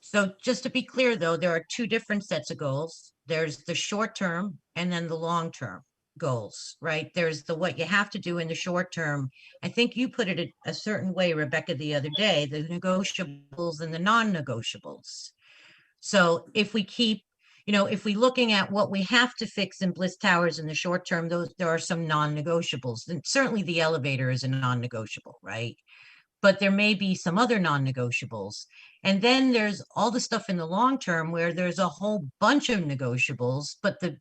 So just to be clear, though, there are two different sets of goals. There's the short term and then the long term goals, right? There's the what you have to do in the short term. I think you put it a certain way, Rebecca, the other day, the negotiables and the non-negotiables. So if we keep, if we looking at what we have to fix in Bliss Towers in the short term, there are some non-negotiables. And certainly the elevator is a non-negotiable, right? But there may be some other non-negotiables. And then there's all the stuff in the long term where there's a whole bunch of negotiables, but the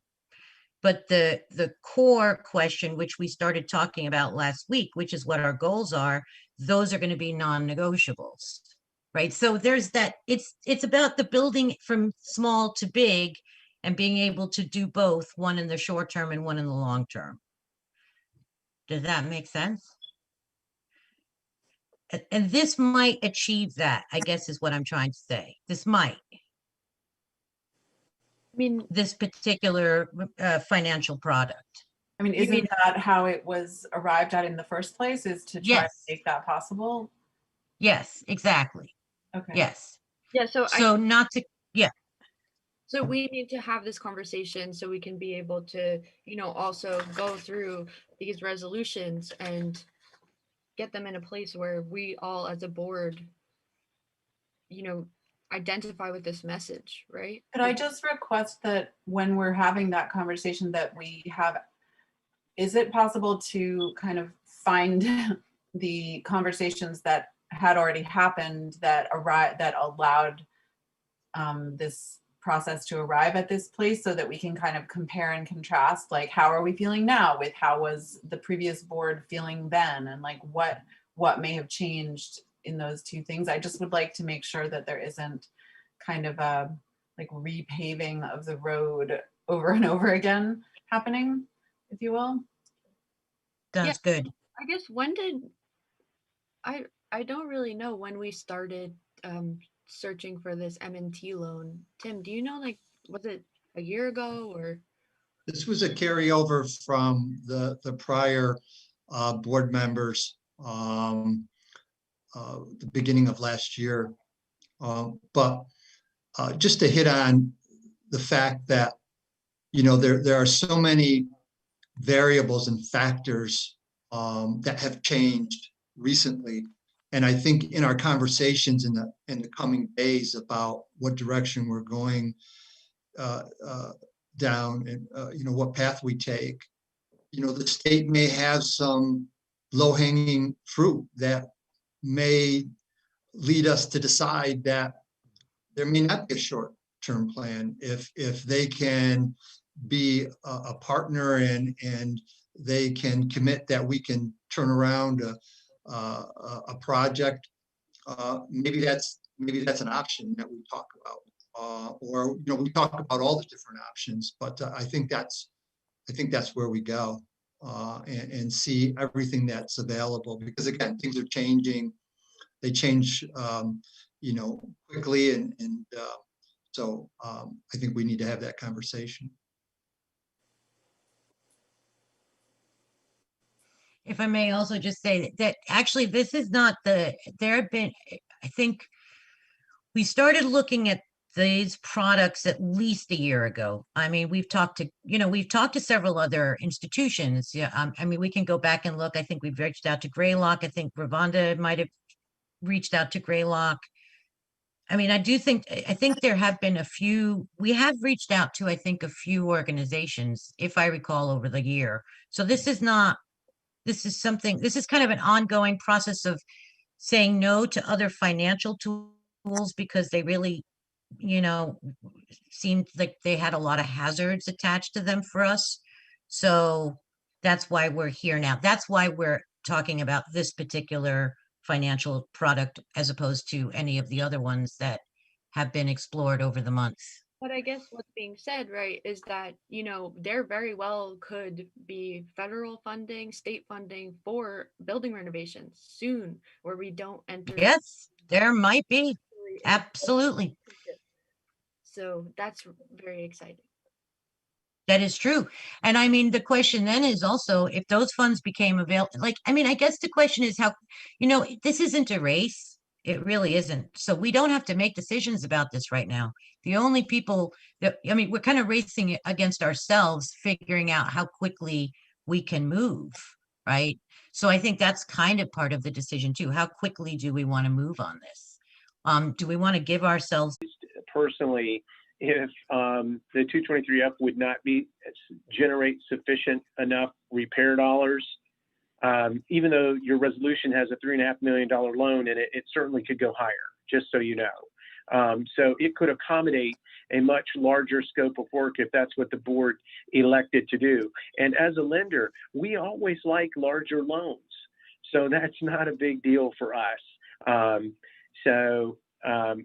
core question, which we started talking about last week, which is what our goals are, those are going to be non-negotiables, right? So there's that, it's about the building from small to big and being able to do both, one in the short term and one in the long term. Does that make sense? And this might achieve that, I guess is what I'm trying to say. This might,
I mean,
this particular financial product.
I mean, isn't that how it was arrived at in the first place, is to try to
Yes.
make that possible?
Yes, exactly.
Okay.
Yes.
yeah,
So not to, yeah,
so we need to have this conversation so we can be able to, also go through these resolutions and get them in a place where we all as a board, identify with this message, right?
Could I just request that when we're having that conversation that we have, is it possible to kind of find the conversations that had already happened that allowed this process to arrive at this place, so that we can kind of compare and contrast, like, how are we feeling now with how was the previous board feeling then, and like what may have changed in those two things? I just would like to make sure that there isn't kind of a like repaving of the road over and over again happening, if you will.
sounds good.
I guess when did I don't really know when we started searching for this M&T loan. Tim, do you know, like, was it a year ago or?
This was a carryover from the prior board members, the beginning of last year. But just to hit on the fact that, there are so many variables and factors that have changed recently. And I think in our conversations in the coming days about what direction we're going down and what path we take, the state may have some low-hanging fruit that may lead us to decide that there may not be a short-term plan if they can be a partner and they can commit that we can turn around a project. Maybe that's an option that we talk about, or we talk about all the different options. But I think that's where we go and see everything that's available, because again, things are changing. They change, quickly, and so I think we need to have that conversation.
If I may also just say that actually this is not there have been, I think we started looking at these products at least a year ago. I mean, we've talked to several other institutions. Yeah. I mean, we can go back and look. I think we've reached out to Greylock. I think Ravonda might have reached out to Greylock. I mean, I think there have been we have reached out to, I think, a few organizations, if I recall, over the year. So this is kind of an ongoing process of saying no to other financial tools because they really, seemed like they had a lot of hazards attached to them for us. So that's why we're here now. That's why we're talking about this particular financial product as opposed to any of the other ones that have been explored over the months.
But I guess what's being said, right, is that, there very well could be federal funding, state funding for building renovations soon, where we don't enter.
Yes, there might be. Absolutely.
So that's very exciting.
That is true. And I mean, the question then is also if those funds became available, I guess the question is how, this isn't a race. It really isn't. So we don't have to make decisions about this right now. The only people that, I mean, we're kind of racing it against ourselves, figuring out how quickly we can move, right? So I think that's kind of part of the decision too. How quickly do we want to move on this? Do we want to give ourselves,
Personally, if the 223F would not generate sufficient enough repair dollars, even though your resolution has a $3.5 million loan in it, it certainly could go higher, just so you know. So it could accommodate a much larger scope of work if that's what the board elected to do. And as a lender, we always like larger loans. So that's not a big deal for us.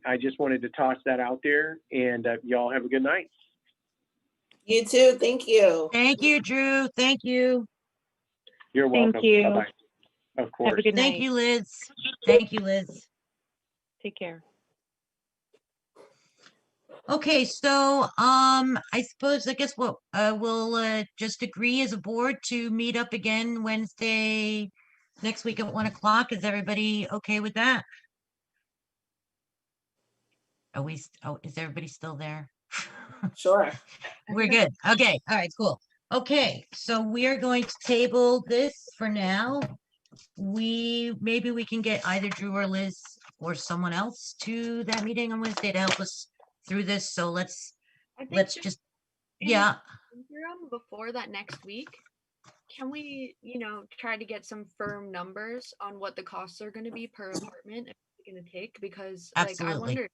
I just wanted to toss that out there, and y'all have a good night.
You too. Thank you.
thank you, Drew. Thank you.
You're welcome.
Thank you.
Bye-bye. Of course.
Have a good
Thank
night.
you, Liz. Thank you, Liz.
Take care.
Okay, so I suppose I guess we'll just agree as a board to meet up again Wednesday next week at 1 o'clock. Is everybody okay with that? Oh, is everybody still there?
Sure.
We're good. Okay, all right, cool. Okay, so we are going to table this for now. Maybe we can get either Drew or Liz or someone else to that meeting on Wednesday to help us through this. So let's
I think
just,
in
yeah,
interim before that next week, can we, try to get some firm numbers on what the costs are going to be per apartment and what it's going to take? Because I
absolutely.
wonder if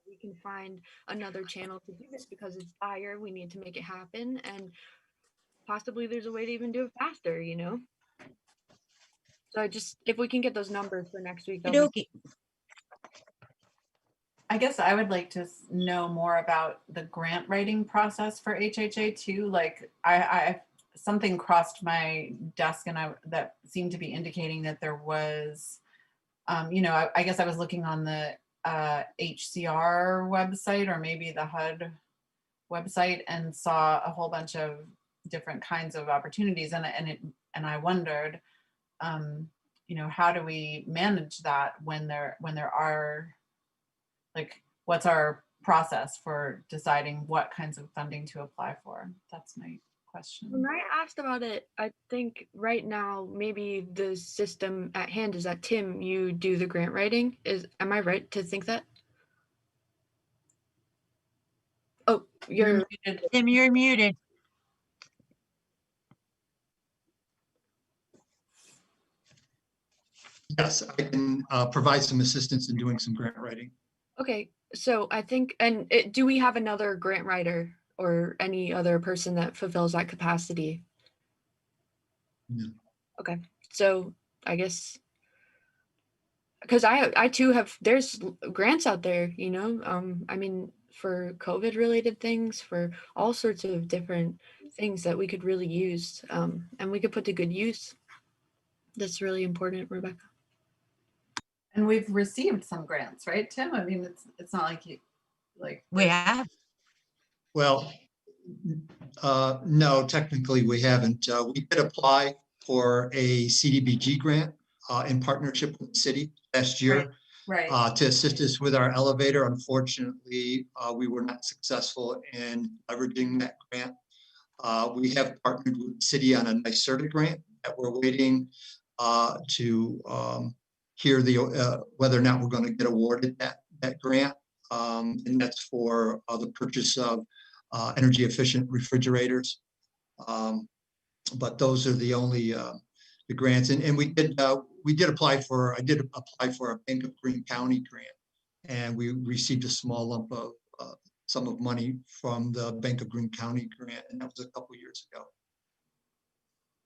we can find another channel to do this because it's dire. We need to make it happen, and possibly there's a way to even do it faster. So if we can get those numbers for next week, that'll be.
Okey-dokey.
I guess I would like to know more about the grant writing process for HHA too. Like I something crossed my desk and that seemed to be indicating that there was, I guess I was looking on the HCR website or maybe the HUD website and saw a whole bunch of different kinds of opportunities. And I wondered, how do we manage that when there are, like, what's our process for deciding what kinds of funding to apply for? That's my question.
When I asked about it, I think right now maybe the system at hand is that Tim, you do the grant writing. Am I right to think that? Oh, you're
muted.
Tim, you're muted.
Yes, I can provide some assistance in doing some grant writing.
okay. So I think, do we have another grant writer or any other person that fulfills that capacity?
No.
Okay, so I guess because I too there's grants out there, I mean, for COVID related things, for all sorts of different things that we could really use, and we could put to good use. That's really important, Rebecca.
And we've received some grants, right, Tim? I mean, it's not like
We have.
Well, no, technically we haven't. We did apply for a CDBG grant in partnership with the city last year.
Right.
To assist us with our elevator. Unfortunately, we were not successful in leveraging that grant. We have partnered with the city on a NYSERDA grant that we're waiting to hear whether or not we're going to get awarded that grant. And that's for the purchase of energy efficient refrigerators. But those are the only the grants. And I did apply for a Bank of Greene County grant, and we received a small lump of sum of money from the Bank of Greene County grant, and that was a couple years ago.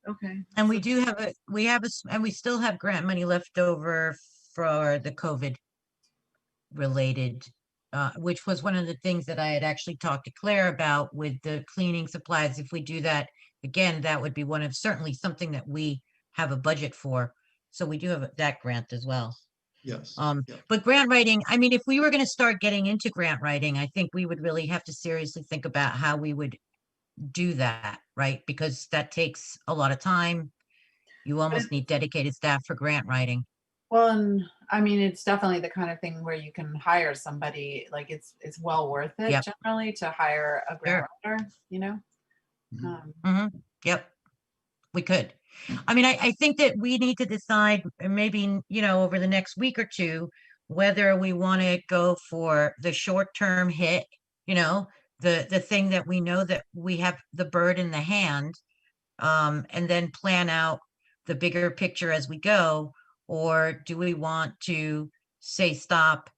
Okay.
And we still have grant money left over for the COVID related, which was one of the things that I had actually talked to Claire about with the cleaning supplies. If we do that again, that would be certainly something that we have a budget for. So we do have that grant as well.
Yes.
But grant writing, I mean, if we were going to start getting into grant writing, I think we would really have to seriously think about how we would do that, right? Because that takes a lot of time. You almost need dedicated staff for grant writing.
Well, and I mean, it's definitely the kind of thing where you can hire somebody, like it's well worth it
Yep.
generally to hire a grant
Sure.
writer, you know?
Mhm.
Yep, we could. I mean, I think that we need to decide maybe, over the next week or two, whether we want to go for the short-term hit, the thing that we know that we have the bird in the hand, and then plan out the bigger picture as we go, or do we want to say stop,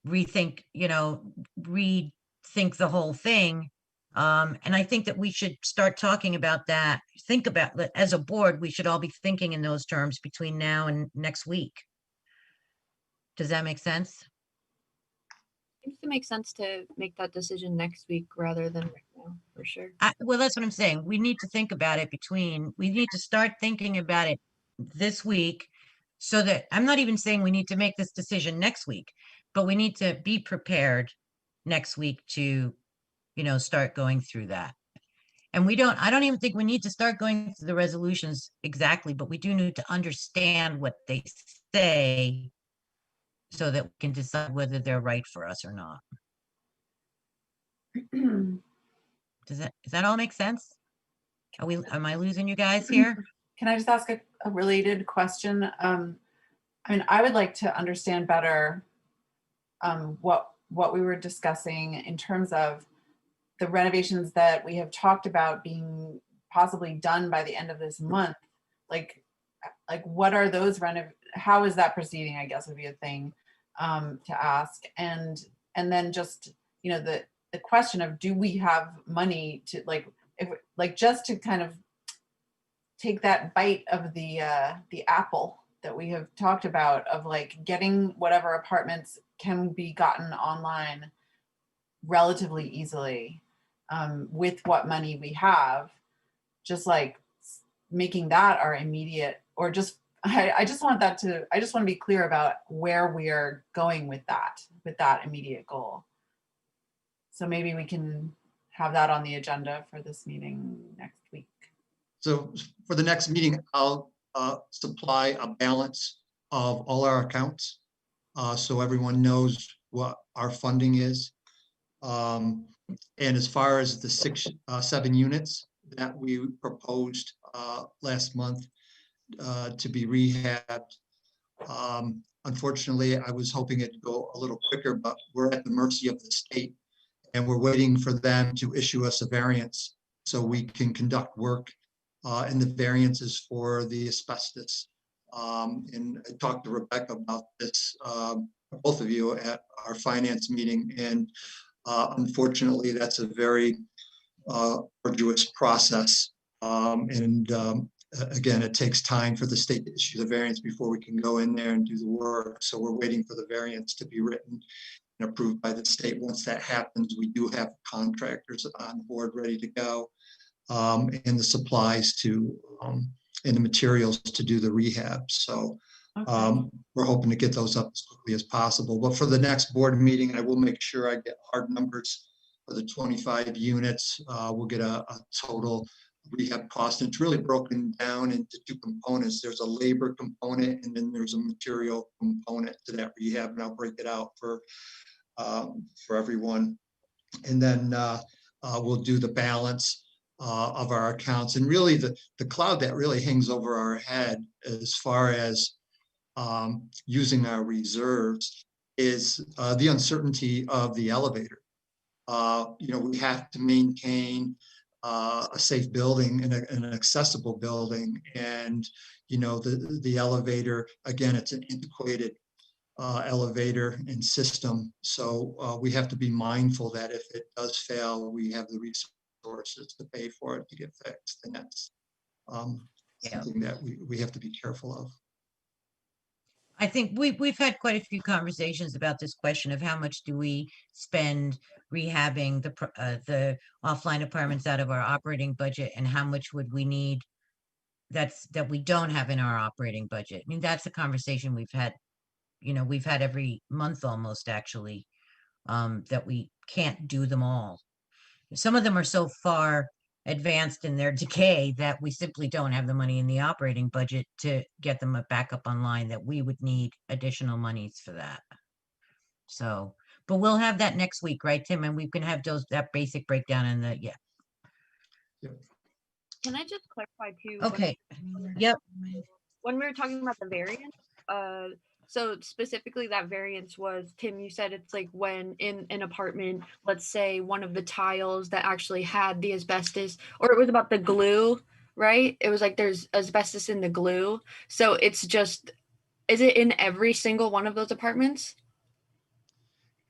rethink, rethink the whole thing? And I think that we should start talking about that. Think about that as a board, we should all be thinking in those terms between now and next week. Does that make sense?
Seems to make sense to make that decision next week rather than right now, for sure.
Well, that's what I'm saying. We need to think about it we need to start thinking about it this week, so that I'm not even saying we need to make this decision next week, but we need to be prepared next week to, start going through that. And I don't even think we need to start going through the resolutions exactly, but we do need to understand what they say so that we can decide whether they're right for us or not. Does that all make sense? Am I losing you guys here?
Can I just ask a related question? I mean, I would like to understand better what we were discussing in terms of the renovations that we have talked about being possibly done by the end of this month. Like what are those how is that proceeding, I guess would be a thing to ask. And then just, the question of, do we have money to just to kind of take that bite of the apple that we have talked about of getting whatever apartments can be gotten online relatively easily with what money we have, just making that our immediate, or just I just want to be clear about where we are going with that immediate goal. So maybe we can have that on the agenda for this meeting next week.
So for the next meeting, I'll supply a balance of all our accounts, so everyone knows what our funding is. And as far as the 7 units that we proposed last month to be rehabbed, unfortunately, I was hoping it'd go a little quicker, but we're at the mercy of the state, and we're waiting for them to issue us a variance so we can conduct work. And the variances for the asbestos. And I talked to Rebecca about this, both of you, at our finance meeting. And unfortunately, that's a very arduous process. Again, it takes time for the state to issue the variance before we can go in there and do the work. So we're waiting for the variance to be written and approved by the state. Once that happens, we do have contractors on board ready to go. And the supplies and the materials to do the rehab. So we're hoping to get those up as quickly as possible. But for the next board meeting, I will make sure I get hard numbers for the 25 units. We'll get a total rehab cost. And it's really broken down into 2 components. There's a labor component, and then there's a material component to that rehab. And I'll break it out for everyone. And then we'll do the balance of our accounts. And really the cloud that really hangs over our head as far as using our reserves is the uncertainty of the elevator. We have to maintain a safe building and an accessible building. And, the elevator, again, it's an antiquated elevator and system. So we have to be mindful that if it does fail, we have the resources to pay for it to get fixed. And that's something that we have to be careful of.
I think we've had quite a few conversations about this question of how much do we spend rehabbing the offline apartments out of our operating budget, and how much would we need that we don't have in our operating budget. I mean, that's a conversation we've had every month almost, actually, that we can't do them all. Some of them are so far advanced in their decay that we simply don't have the money in the operating budget to get them back up online, that we would need additional monies for that. So, but we'll have that next week, right, Tim? And we can have that basic breakdown in the, yeah.
Can I just clarify too?
Okay. Yep.
When we were talking about the variance, so specifically that variance was, Tim, you said it's like when in an apartment, let's say one of the tiles that actually had the asbestos, or it was about the glue, right? It was like there's asbestos in the glue. So it's just, is it in every single one of those apartments?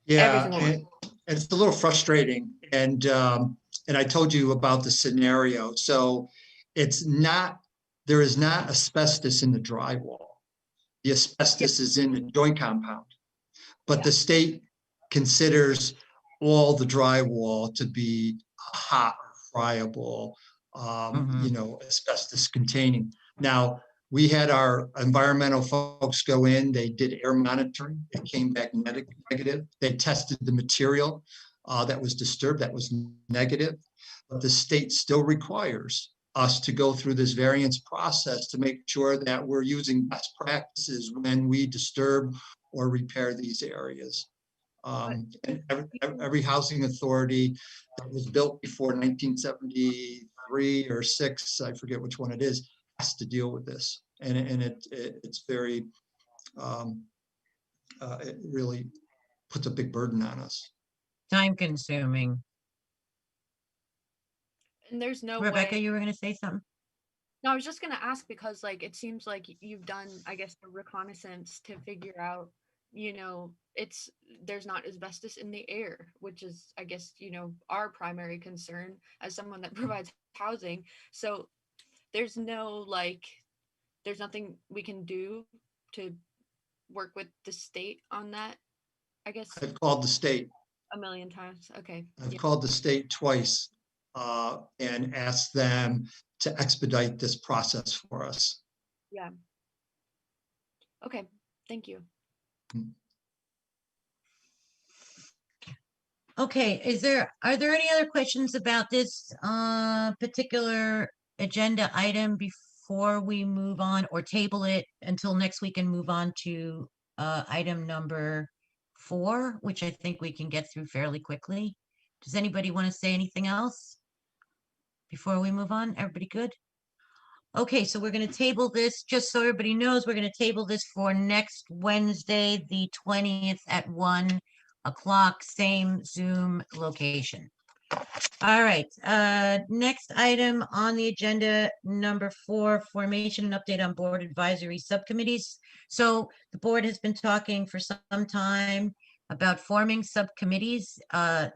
Yeah,
single one.
and it's a little frustrating. And I told you about the scenario. So there is not asbestos in the drywall. The asbestos is in the joint compound, but the state considers all the drywall to be hot or friable, asbestos containing. Now, we had our environmental folks go in, they did air monitoring, it came back negative. They tested the material that was disturbed, that was negative, but the state still requires us to go through this variance process to make sure that we're using best practices when we disturb or repair these areas. And every housing authority that was built before 1973 or 6, I forget which one it is, has to deal with this. And it's very, it really puts a big burden on us.
Time consuming.
And there's no
Rebecca,
way.
you were going to say something?
No, I was just gonna ask because like it seems like you've done, I guess, a reconnaissance to figure out, there's not asbestos in the air, which is, I guess, our primary concern as someone that provides housing. So there's there's nothing we can do to work with the state on that, I guess.
I've called the state.
A million times. Okay.
I've called the state twice and asked them to expedite this process for us.
Yeah. Okay. Thank you.
Okay, are there any other questions about this particular agenda item before we move on, or table it until next week and move on to item number 4, which I think we can get through fairly quickly? Does anybody want to say anything else before we move on? Everybody good? Okay, so we're going to table this, just so everybody knows, we're going to table this for next Wednesday, the 20th at 1 o'clock, same Zoom location. All right, next item on the agenda, number 4, formation and update on board advisory subcommittees. So the board has been talking for some time about forming subcommittees.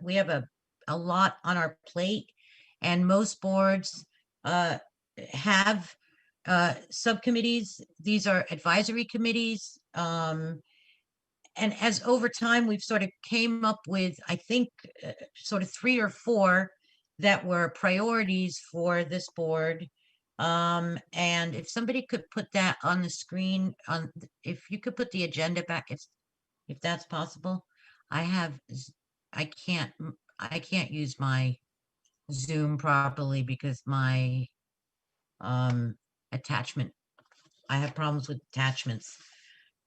We have a lot on our plate, and most boards have subcommittees. These are advisory committees. And as over time, we've sort of came up with, I think, sort of 3 or 4 that were priorities for this board. And if somebody could put that on the screen, if you could put the agenda back, if that's possible. I can't use my Zoom properly because my attachment, I have problems with attachments.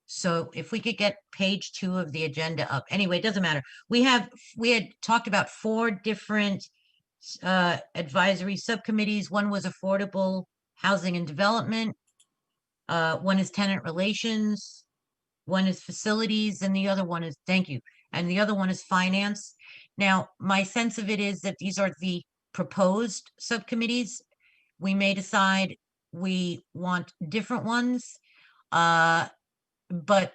So if we could get page 2 of the agenda up. Anyway, it doesn't matter. We had talked about 4 different advisory subcommittees. One was affordable housing and development. One is tenant relations. One is facilities, and the other one is, thank you. And the other one is finance. Now, my sense of it is that these are the proposed subcommittees. We may decide we want different ones. But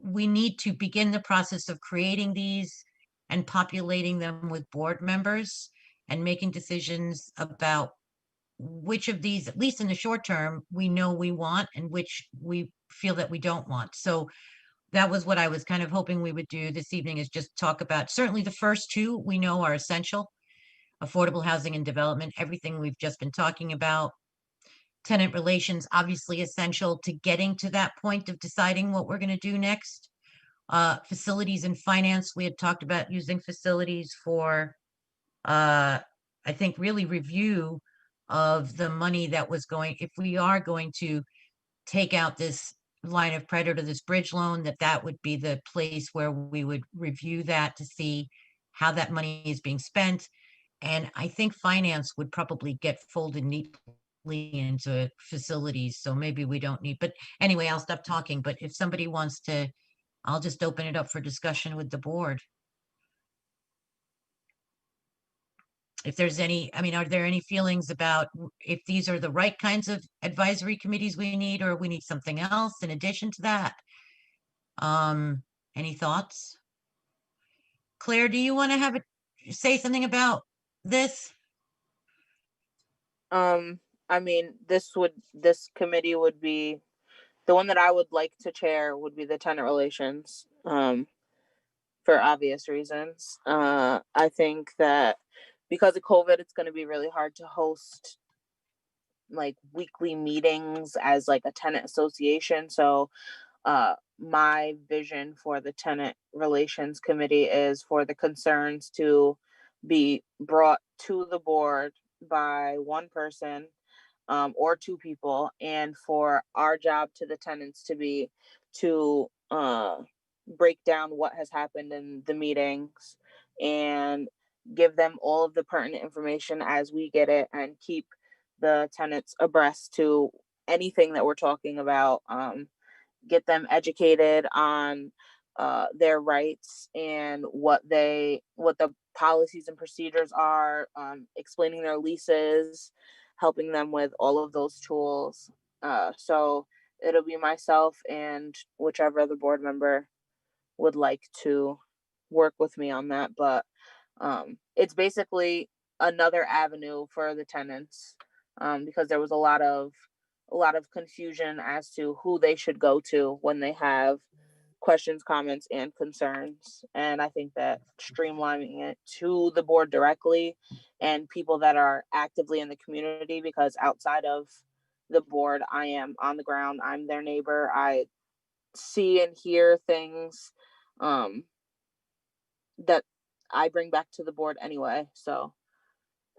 we need to begin the process of creating these and populating them with board members and making decisions about which of these, at least in the short term, we know we want and which we feel that we don't want. So that was what I was kind of hoping we would do this evening, is just talk about, certainly the first 2 we know are essential: affordable housing and development, everything we've just been talking about. Tenant relations, obviously essential to getting to that point of deciding what we're going to do next. Facilities and finance, we had talked about using facilities for I think, really review of the money that was going, if we are going to take out this line of credit or this bridge loan, that would be the place where we would review that to see how that money is being spent. And I think finance would probably get folded neatly into facilities, so maybe we don't need, but anyway, I'll stop talking. But if somebody wants to, I'll just open it up for discussion with the board. If there's any, I mean, are there any feelings about if these are the right kinds of advisory committees we need, or we need something else in addition to that? Any thoughts? Claire, do you want to have say something about this?
I mean, this committee would be the one that I would like to chair would be the tenant relations, for obvious reasons. I think that because of COVID, it's going to be really hard to host like weekly meetings as like a tenant association. So my vision for the tenant relations committee is for the concerns to be brought to the board by one person, or two people, and for our job to the tenants to be to break down what has happened in the meetings and give them all of the pertinent information as we get it, and keep the tenants abreast to anything that we're talking about, get them educated on their rights and what the policies and procedures are, explaining their leases, helping them with all of those tools. So it'll be myself and whichever other board member would like to work with me on that. But it's basically another avenue for the tenants, because there was a lot of confusion as to who they should go to when they have questions, comments, and concerns. And I think that streamlining it to the board directly and people that are actively in the community, because outside of the board, I am on the ground, I'm their neighbor, I see and hear things that I bring back to the board anyway. So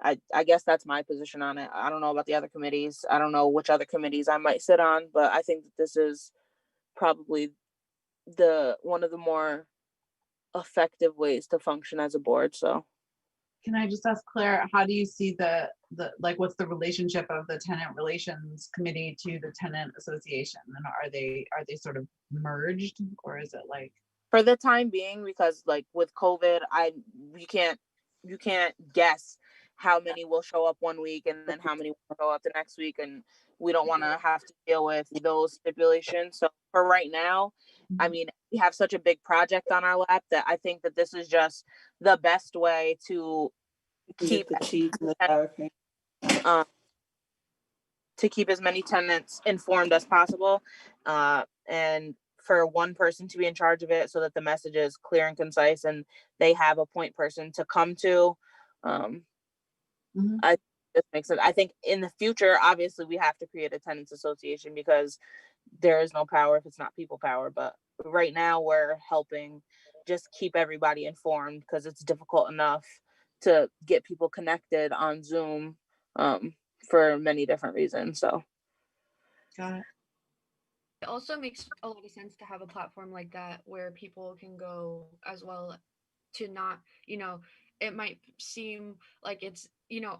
I guess that's my position on it. I don't know about the other committees. I don't know which other committees I might sit on, but I think that this is probably one of the more effective ways to function as a board. So
Can I just ask Claire, how do you see the like, what's the relationship of the tenant relations committee to the tenant association? And are they sort of merged, or is it like?
for the time being, because like with COVID, you can't guess how many will show up one week and then how many will show up the next week, and we don't want to have to deal with those stipulations. So for right now, I mean, we have such a big project on our lap that I think that this is just the best way to keep
the chiefs and the fire king.
to keep as many tenants informed as possible, and for one person to be in charge of it so that the message is clear and concise and they have a point person to come to. I this makes sense. I think in the future, obviously, we have to create a tenants association because there is no power if it's not people power. But right now, we're helping just keep everybody informed because it's difficult enough to get people connected on Zoom, for many different reasons. So,
Got it.
It also makes a lot of sense to have a platform like that where people can go as well, to not, it might seem like it's,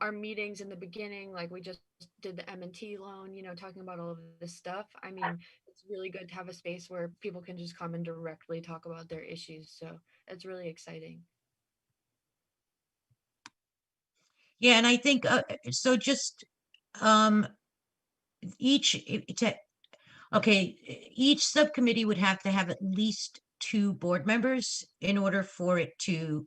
our meetings in the beginning, like we just did the M&T loan, talking about all of this stuff. I mean, it's really good to have a space where people can just come and directly talk about their issues. So it's really exciting.
Yeah, and I think so. Just each each subcommittee would have to have at least 2 board members in order for it to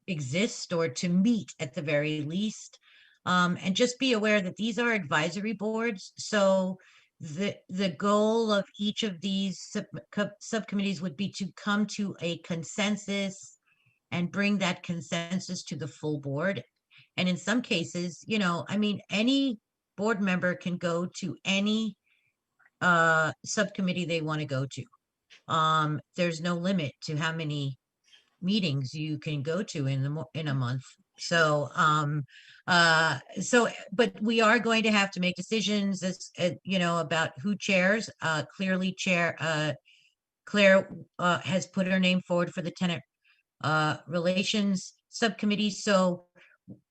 exist or to meet at the very least. And just be aware that these are advisory boards. So the goal of each of these subcommittees would be to come to a consensus and bring that consensus to the full board. And in some cases, I mean, any board member can go to any subcommittee they want to go to. There's no limit to how many meetings you can go to in a month. So, but we are going to have to make decisions as, you know, about who chairs. Clearly Claire, has put her name forward for the tenant, relations subcommittee. So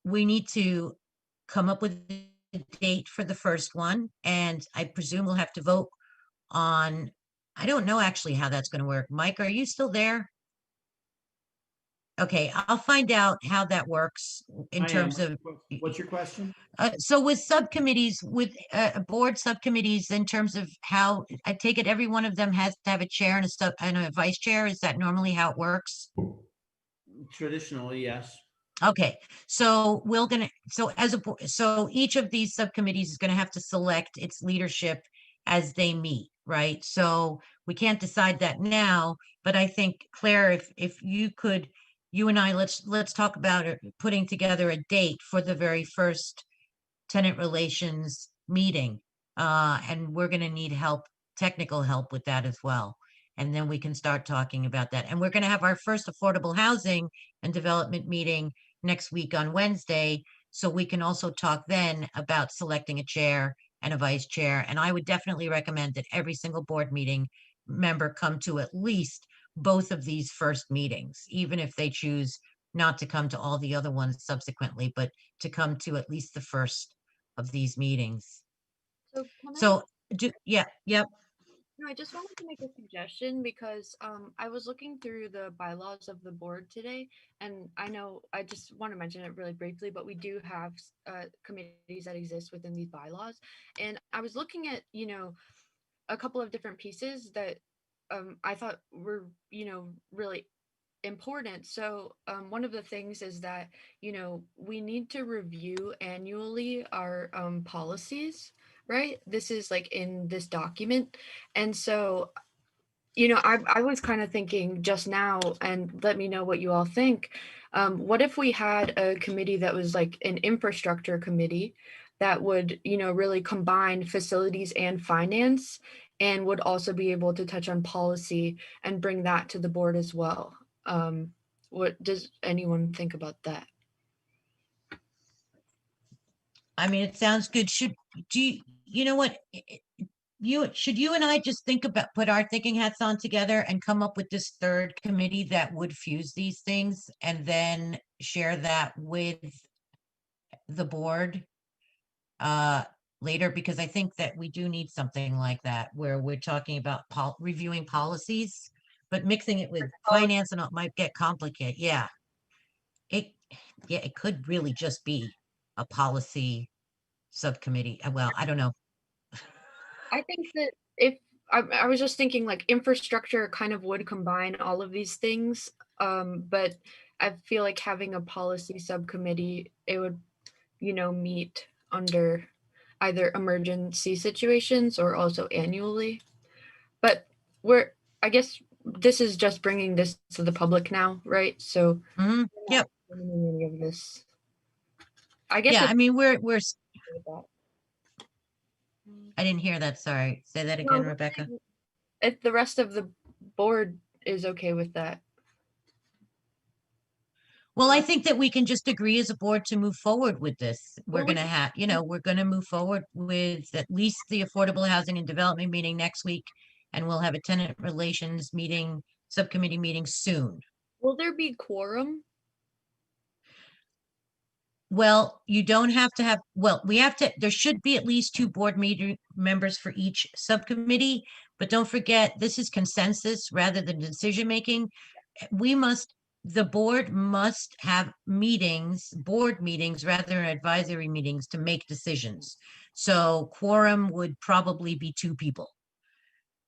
we need to come up with a date for the first one. And I presume we'll have to vote on, I don't know actually how that's going to work. Mike, are you still there? Okay, I'll find out how that works in
I am.
terms of,
What's your question?
so with subcommittees, with board subcommittees, in terms of how, I take it every one of them has to have a chair and a sub and a vice chair. Is that normally how it works?
Traditionally, yes.
Okay, so so each of these subcommittees is gonna have to select its leadership as they meet, right? So we can't decide that now, but I think Claire, if you could, you and I, let's talk about putting together a date for the very first tenant relations meeting. And we're gonna need help, technical help with that as well. And then we can start talking about that. And we're gonna have our first affordable housing and development meeting next week on Wednesday. So we can also talk then about selecting a chair and a vice chair. And I would definitely recommend that every single board meeting member come to at least both of these first meetings, even if they choose not to come to all the other ones subsequently, but to come to at least the first of these meetings.
So can I
So, yeah, yep.
No, I just wanted to make a suggestion because I was looking through the bylaws of the board today, and I know I just want to mention it really briefly, but we do have committees that exist within these bylaws, and I was looking at a couple of different pieces that I thought were really important. So one of the things is that we need to review annually our policies, right? This is like in this document, and so I was kind of thinking just now, and let me know what you all think. What if we had a committee that was like an infrastructure committee that would really combine facilities and finance, and would also be able to touch on policy and bring that to the board as well? What does anyone think about that?
I mean, it sounds good. You know what? You and I just think about, put our thinking hats on together and come up with this third committee that would fuse these things and then share that with the board later, because I think that we do need something like that where we're talking about reviewing policies, but mixing it with finance and it might get complicated. Yeah. It, yeah, it could really just be a policy subcommittee. Well, I don't know.
I think that if I was just thinking like infrastructure kind of would combine all of these things, but I feel like having a policy subcommittee, it would, meet under either emergency situations or also annually. But I guess this is just bringing this to the public now, right? So
Mhm.
we're not
Yep.
doing any of this. I guess
Yeah,
it's
I mean, we're,
with that.
I didn't hear that. Sorry. Say that
No,
again,
I'm just
Rebecca.
saying if the rest of the board is okay with that.
Well, I think that we can just agree as a board to move forward with this. We're
Well, we
gonna have, we're gonna move forward with at least the Affordable Housing and Development meeting next week. And we'll have a tenant relations meeting, subcommittee meeting soon.
Will there be quorum?
Well, you don't have to have, well, there should be at least two board meeting members for each subcommittee. But don't forget, this is consensus rather than decision making. The board must have board meetings rather than advisory meetings to make decisions. So quorum would probably be two people.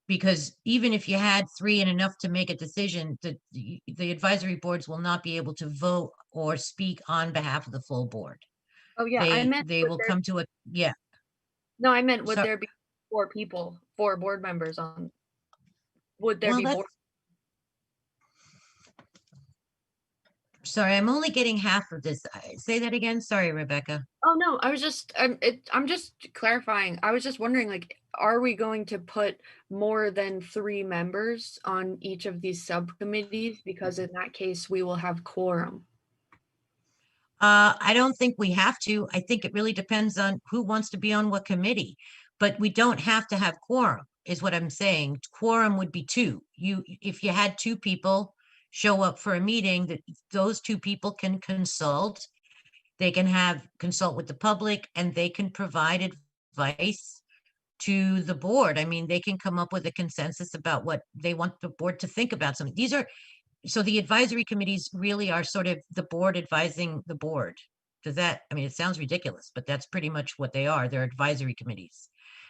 Because even if you had three and enough to make a decision, the advisory boards will not be able to vote or speak on behalf of the full board.
Oh yeah, I meant
They will come to yeah.
no, I meant would
So,
there be four board members on? Would there
well,
be
that's, sorry, I'm only getting half of this. Say that again. Sorry, Rebecca.
Oh no, I was just I'm just clarifying. I was just wondering like are we going to put more than 3 members on each of these subcommittees, because in that case we will have quorum.
I don't think we have to. I think it really depends on who wants to be on what committee. But we don't have to have quorum, is what I'm saying. Quorum would be two. If you had two people show up for a meeting, that those two people can consult. They can consult with the public, and they can provide advice to the board. I mean, they can come up with a consensus about what they want the board to think about something. So the advisory committees really are sort of the board advising the board. I mean, it sounds ridiculous, but that's pretty much what they are. They're advisory committees.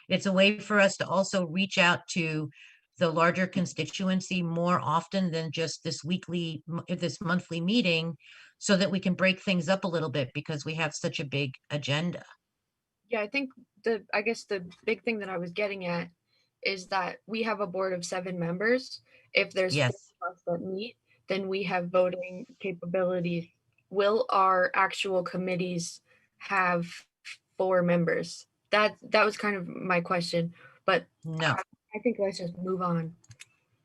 It's a way for us to also reach out to the larger constituency more often than just this monthly meeting, so that we can break things up a little bit because we have such a big agenda.
Yeah, I think I guess the big thing that I was getting at is that we have a board of 7 members. If there's 4
Yes.
of us that meet, then we have voting capabilities. Will our actual committees have 4 members? That was kind of my question, but
No.
I think let's just move on.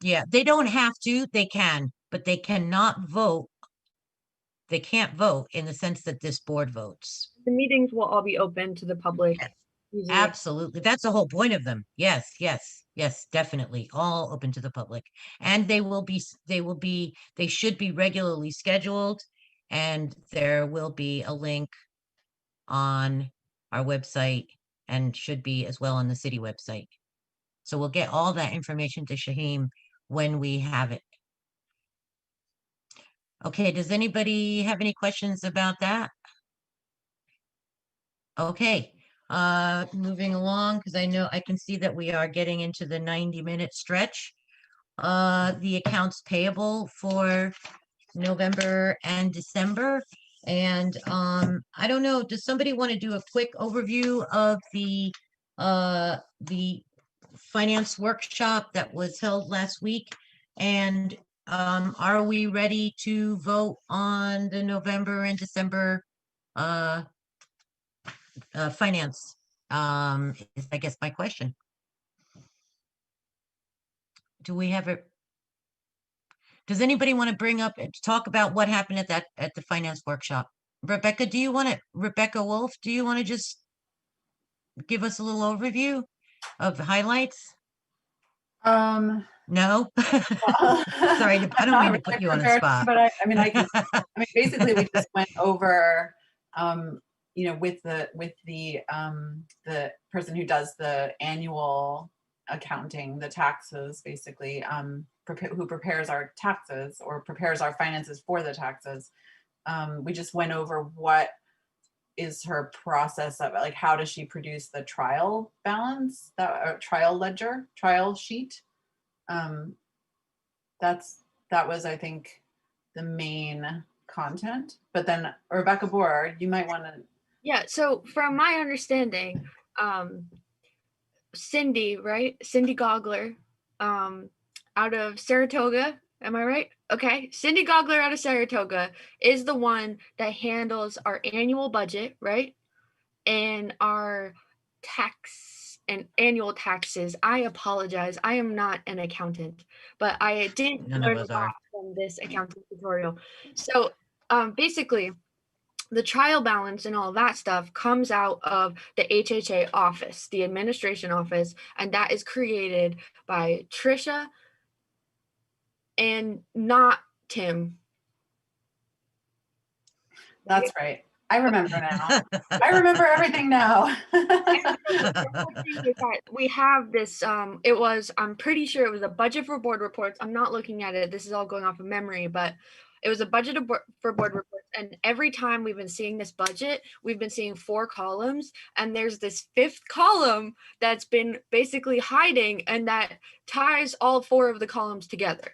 Yeah, they don't have to, they can, but they cannot vote. They can't vote in the sense that this board votes.
The meetings will all be open to the public.
Yes.
Easily.
Absolutely. That's the whole point of them. Yes, yes, yes, definitely. All open to the public. And they should be regularly scheduled. And there will be a link on our website, and should be as well on the city website. So we'll get all that information to Shaheem when we have it. Okay, does anybody have any questions about that? Okay, moving along, because I can see that we are getting into the 90-minute stretch. The accounts payable for November and December. And I don't know, does somebody want to do a quick overview of the finance workshop that was held last week? And are we ready to vote on the November and December finance? Is I guess my question. Do we have it? Does anybody want to bring up and talk about what happened at the finance workshop? Rebecca Wolf, do you want to just give us a little overview of the highlights? No? Sorry, I don't mean to put you on the spot.
But I mean, basically we just went over, with the person who does the annual accounting, the taxes, basically, who prepares our taxes or prepares our finances for the taxes. We just went over what is her process of, like, how does she produce the trial balance, trial sheet. That was, I think, the main content. But then Rebecca Boer, you might want to.
Yeah, so from my understanding, Cindy Gogler, out of Saratoga, am I right? Okay, Cindy Gogler out of Saratoga is the one that handles our annual budget, right? And our tax and annual taxes. I apologize, I am not an accountant, but I did
None
learn
of us
a lot
are.
from this accounting tutorial. So basically, the trial balance and all that stuff comes out of the HHA office, the administration office, and that is created by Trisha and not Tim.
That's right. I remember now. I remember everything now.
We have this, I'm pretty sure it was a budget for board reports. I'm not looking at it. This is all going off of memory, but it was a budget for board reports. And every time we've been seeing this budget, we've been seeing 4 columns, and there's this 5th column that's been basically hiding, and that ties all 4 of the columns together.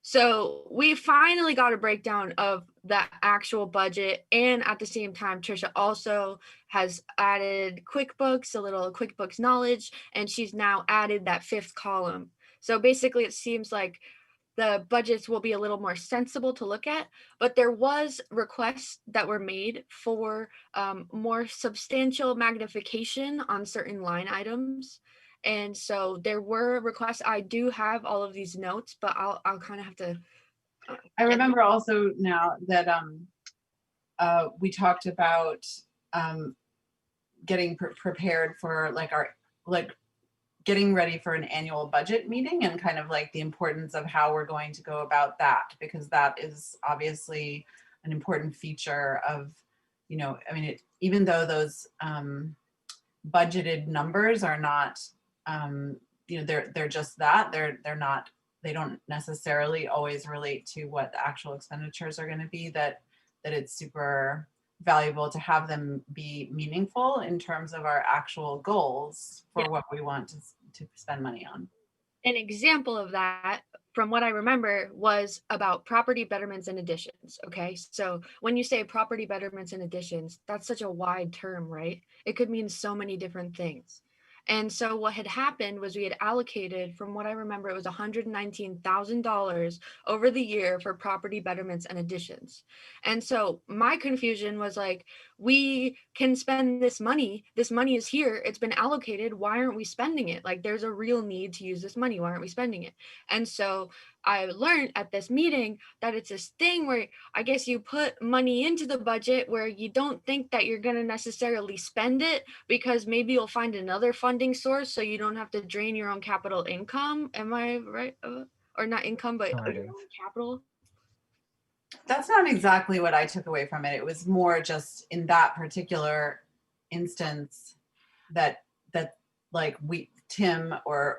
So we finally got a breakdown of the actual budget, and at the same time, Trisha also has added QuickBooks, a little QuickBooks knowledge, and she's now added that 5th column. So basically, it seems like the budgets will be a little more sensible to look at, but there was requests that were made for more substantial magnification on certain line items. And so there were requests. I do have all of these notes, but I'll kind of have to.
I remember also now that we talked about getting prepared for like getting ready for an annual budget meeting and kind of like the importance of how we're going to go about that, because that is obviously an important feature of, you know, I mean, even though those budgeted numbers are not, you know, they're just that, they're not, they don't necessarily always relate to what the actual expenditures are going to be, that it's super valuable to have them be meaningful in terms of our actual goals for what we want to spend money on.
An example of that, from what I remember, was about property betterments and additions. Okay, so when you say property betterments and additions, that's such a wide term, right? It could mean so many different things. And so what had happened was we had allocated, from what I remember, it was $119,000 over the year for property betterments and additions. And so my confusion was like, we can spend this money is here, it's been allocated, why aren't we spending it? Like, there's a real need to use this money, why aren't we spending it? And so I learned at this meeting that it's this thing where I guess you put money into the budget where you don't think that you're going to necessarily spend it, because maybe you'll find another funding source so you don't have to drain your own capital income. Am I right? Or not income, but your own capital.
That's not exactly what I took away from it. It was more just in that particular instance that like Tim or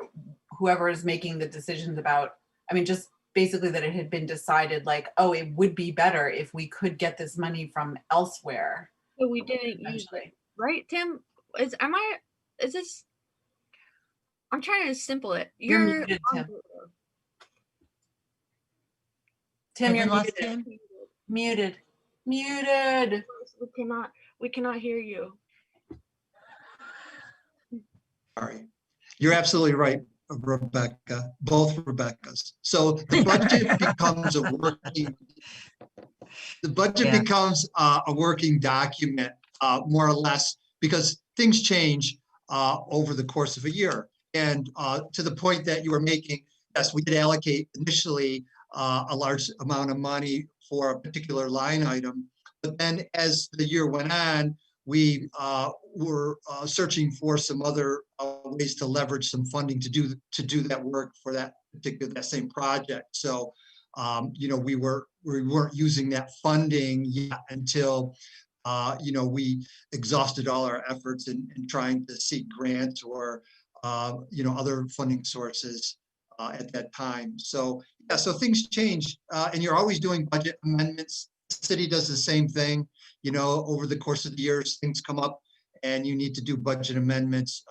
whoever is making the decisions about, I mean, just basically that it had been decided like, oh, it would be better if we could get this money from elsewhere.
So we didn't use it, right, Tim? Is this? I'm trying to simple it.
You're muted, Tim. Tim, you're
lost
muted.
Tim?
Muted. Muted.
We cannot hear you.
Sorry. You're absolutely right, Rebecca, both Rebeccas. So the budget becomes a working document, more or less, because things change over the course of a year. And to the point that you were making, yes, we did allocate initially a large amount of money for a particular line item. But then as the year went on, we were searching for some other ways to leverage some funding to do that work for that same project. So, you know, we weren't using that funding yet until, you know, we exhausted all our efforts in trying to seek grants or, you know, other funding sources at that time. So, yeah, so things change, and you're always doing budget amendments. The city does the same thing. You know, over the course of the years, things come up and you need to do budget amendments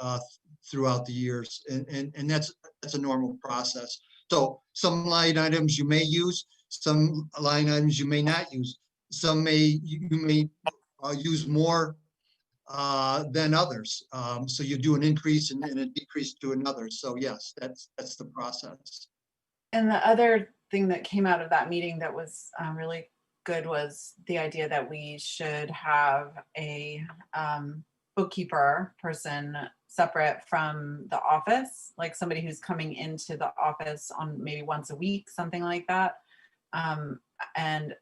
throughout the years. And that's a normal process. So some line items you may use, some line items you may not use. Some you may use more than others. So you do an increase and a decrease to another. So yes, that's the process.
And the other thing that came out of that meeting that was really good was the idea that we should have a bookkeeper person separate from the office, like somebody who's coming into the office on maybe once a week, something like that. And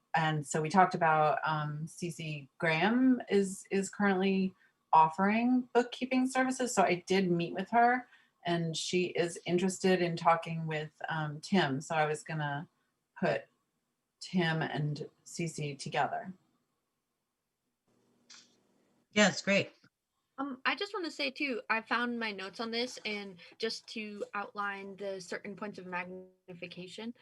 so we talked about CC Graham is currently offering bookkeeping services. So I did meet with her and she is interested in talking with Tim. So I was gonna put Tim and Cece together.
Yeah, it's great.
I just want to say too, I found my notes on this, and just to outline the certain points of magnification.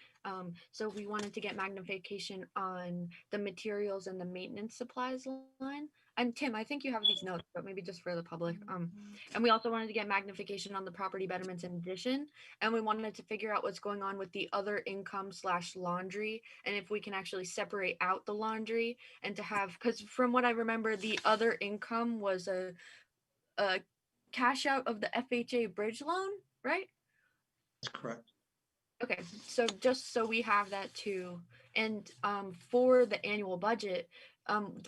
So we wanted to get magnification on the materials and the maintenance supplies line. And Tim, I think you have these notes, but maybe just for the public. And we also wanted to get magnification on the property betterments in addition. And we wanted to figure out what's going on with the other income / laundry, and if we can actually separate out the laundry and to have, because from what I remember, the other income was a cash out of the FHA bridge loan, right?
That's correct.
Okay, so just so we have that too. And for the annual budget,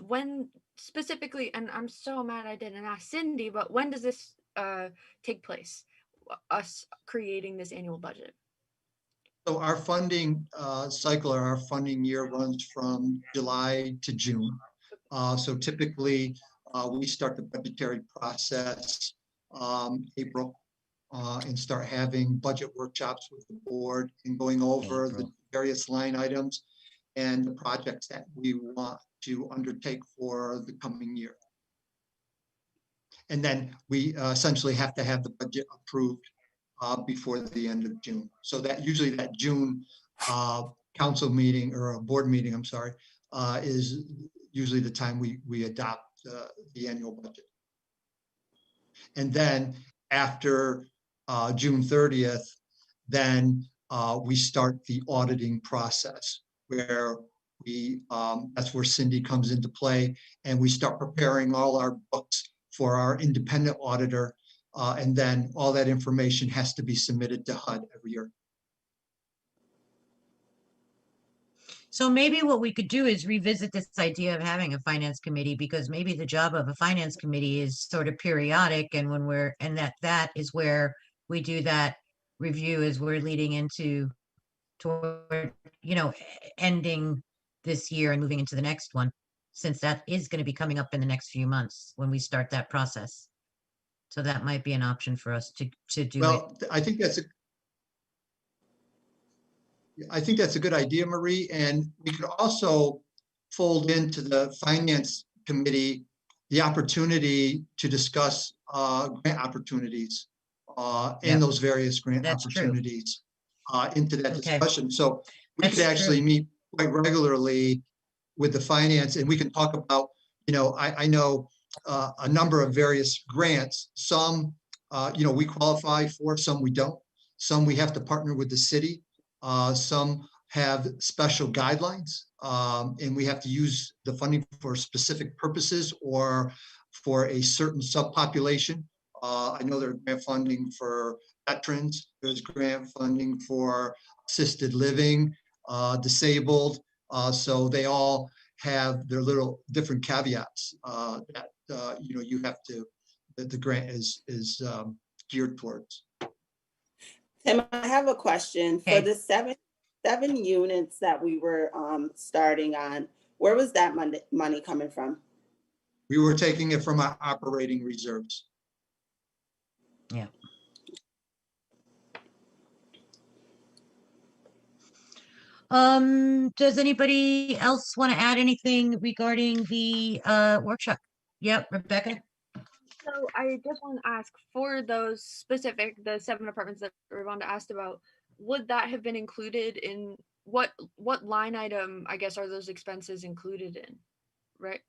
when specifically, and I'm so mad I didn't ask Cindy, but when does this take place? Us creating this annual budget?
So our funding cycle or our funding year runs from July to June. So typically, we start the budgetary process April and start having budget workshops with the board and going over the
April.
various line items and the projects that we want to undertake for the coming year. And then we essentially have to have the budget approved before the end of June. So that usually that June council meeting or a board meeting, I'm sorry, is usually the time we adopt the annual budget. And then after June 30th, then we start the auditing process where that's where Cindy comes into play, and we start preparing all our books for our independent auditor. And then all that information has to be submitted to HUD every year.
So maybe what we could do is revisit this idea of having a finance committee, because maybe the job of a finance committee is sort of periodic, and when that is where we do that review as we're leading into toward, ending this year and moving into the next one, since that is going to be coming up in the next few months when we start that process. So that might be an option for us to do it.
Well, I think that's a good idea, Marie. And we could also fold into the finance committee the opportunity to discuss grant opportunities
Yep.
and those various grant
That's true.
opportunities into that
Okay.
discussion. So we
That's
could actually
true.
meet quite regularly with the finance, and we can talk about, I know a number of various grants. Some, we qualify for, some we don't. Some we have to partner with the city. Some have special guidelines, and we have to use the funding for specific purposes or for a certain subpopulation. I know there's grant funding for veterans. There's grant funding for assisted living, disabled. So they all have their little different caveats that you have to, that the grant is geared towards.
Tim, I have a question. For
Okay.
the seven units that we were starting on, where was that money coming from?
We were taking it from our operating reserves.
Yeah. Does anybody else want to add anything regarding the workshop? Yep, Rebecca?
So I just want to ask, for those specific, the 7 apartments that Ravonda asked about, would that have been included in what line item, I guess, are those expenses included in, right?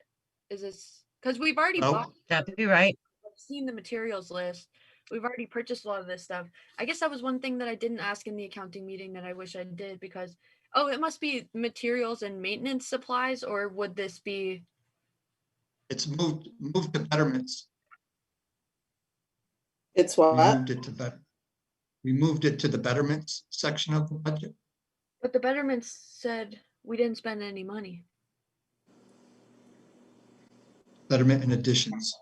Is this, because we've already
Well,
bought,
That'd be right.
I've seen the materials list. We've already purchased a lot of this stuff. I guess that was one thing that I didn't ask in the accounting meeting that I wish I did, because, oh, it must be materials and maintenance supplies, or would this be?
it's moved to betterments.
It's
We
what?
moved it to we moved it to the betterments section of the budget.
But the betterments said we didn't spend any money.
Betterment and additions.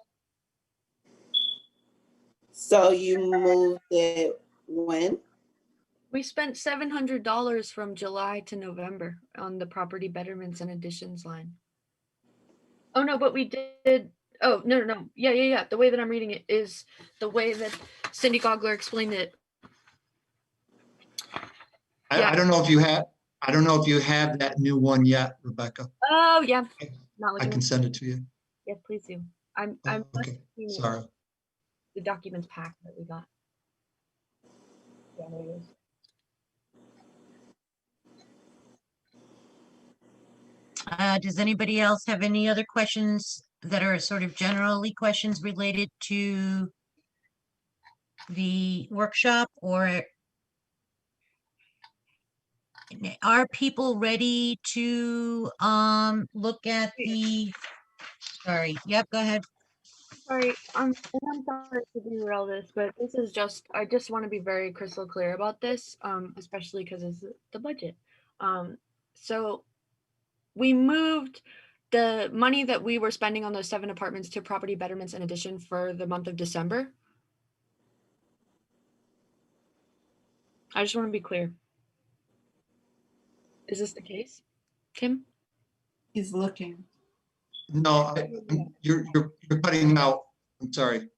So you moved it when?
We spent $700 from July to November on the property betterments and additions line. Oh no, but we did. Oh no. Yeah. The way that I'm reading it is the way that Cindy Gogler explained it. Yeah.
I don't know if you have that new one yet, Rebecca.
Oh yeah. Not
I
looking
can
at-
send it to you.
Yes, please do. I'm
Oh, okay,
seeing it,
sorry.
the documents pack that we got. Yeah, there it is.
Does anybody else have any other questions that are sort of generally questions related to the workshop, or are people ready to look at the, sorry, yep, go ahead.
Sorry, and I'm sorry to derail this, but this is just, I just want to be very crystal clear about this, especially because it's the budget. So we moved the money that we were spending on those 7 apartments to property betterments in addition for the month of December. I just want to be clear. Is this the case, Tim?
He's looking.
No, you're cutting out. I'm sorry.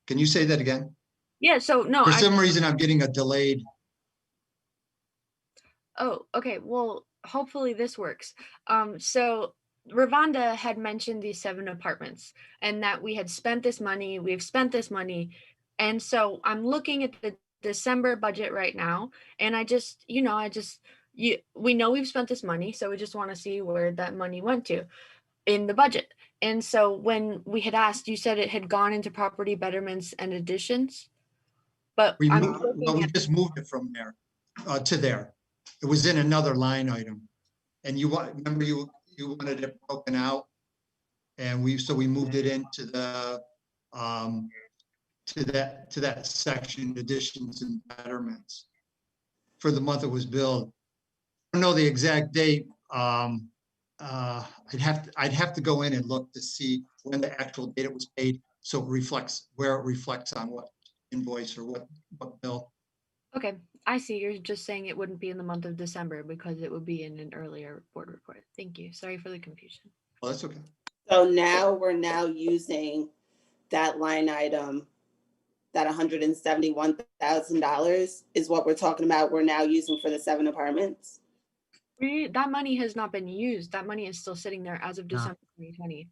Can you say that again?
Yeah, so no,
For some reason, I'm getting a delayed.
oh, okay. Well, hopefully this works. So Ravonda had mentioned these 7 apartments and that we had spent this money, we've spent this money. And so I'm looking at the December budget right now, and we know we've spent this money, so we just want to see where that money went to in the budget. And so when we had asked, you said it had gone into property betterments and additions, but
We
I'm
moved, well,
looking
we
at,
just moved it from there to there. It was in another line item. And remember you wanted it broken out? And so we moved it into the, to that section, additions and betterments for the month it was billed. I don't know the exact date. I'd have to go in and look to see when the actual date it was paid. So it reflects where it reflects on what invoice or what bill.
okay, I see. You're just saying it wouldn't be in the month of December because it would be in an earlier board report. Thank you. Sorry for the confusion.
Well, that's okay.
So now we're now using that line item, that $171,000 is what we're talking about. We're now using for the 7 apartments.
That money has not been used. That money is still sitting there as of
No.
December 2020.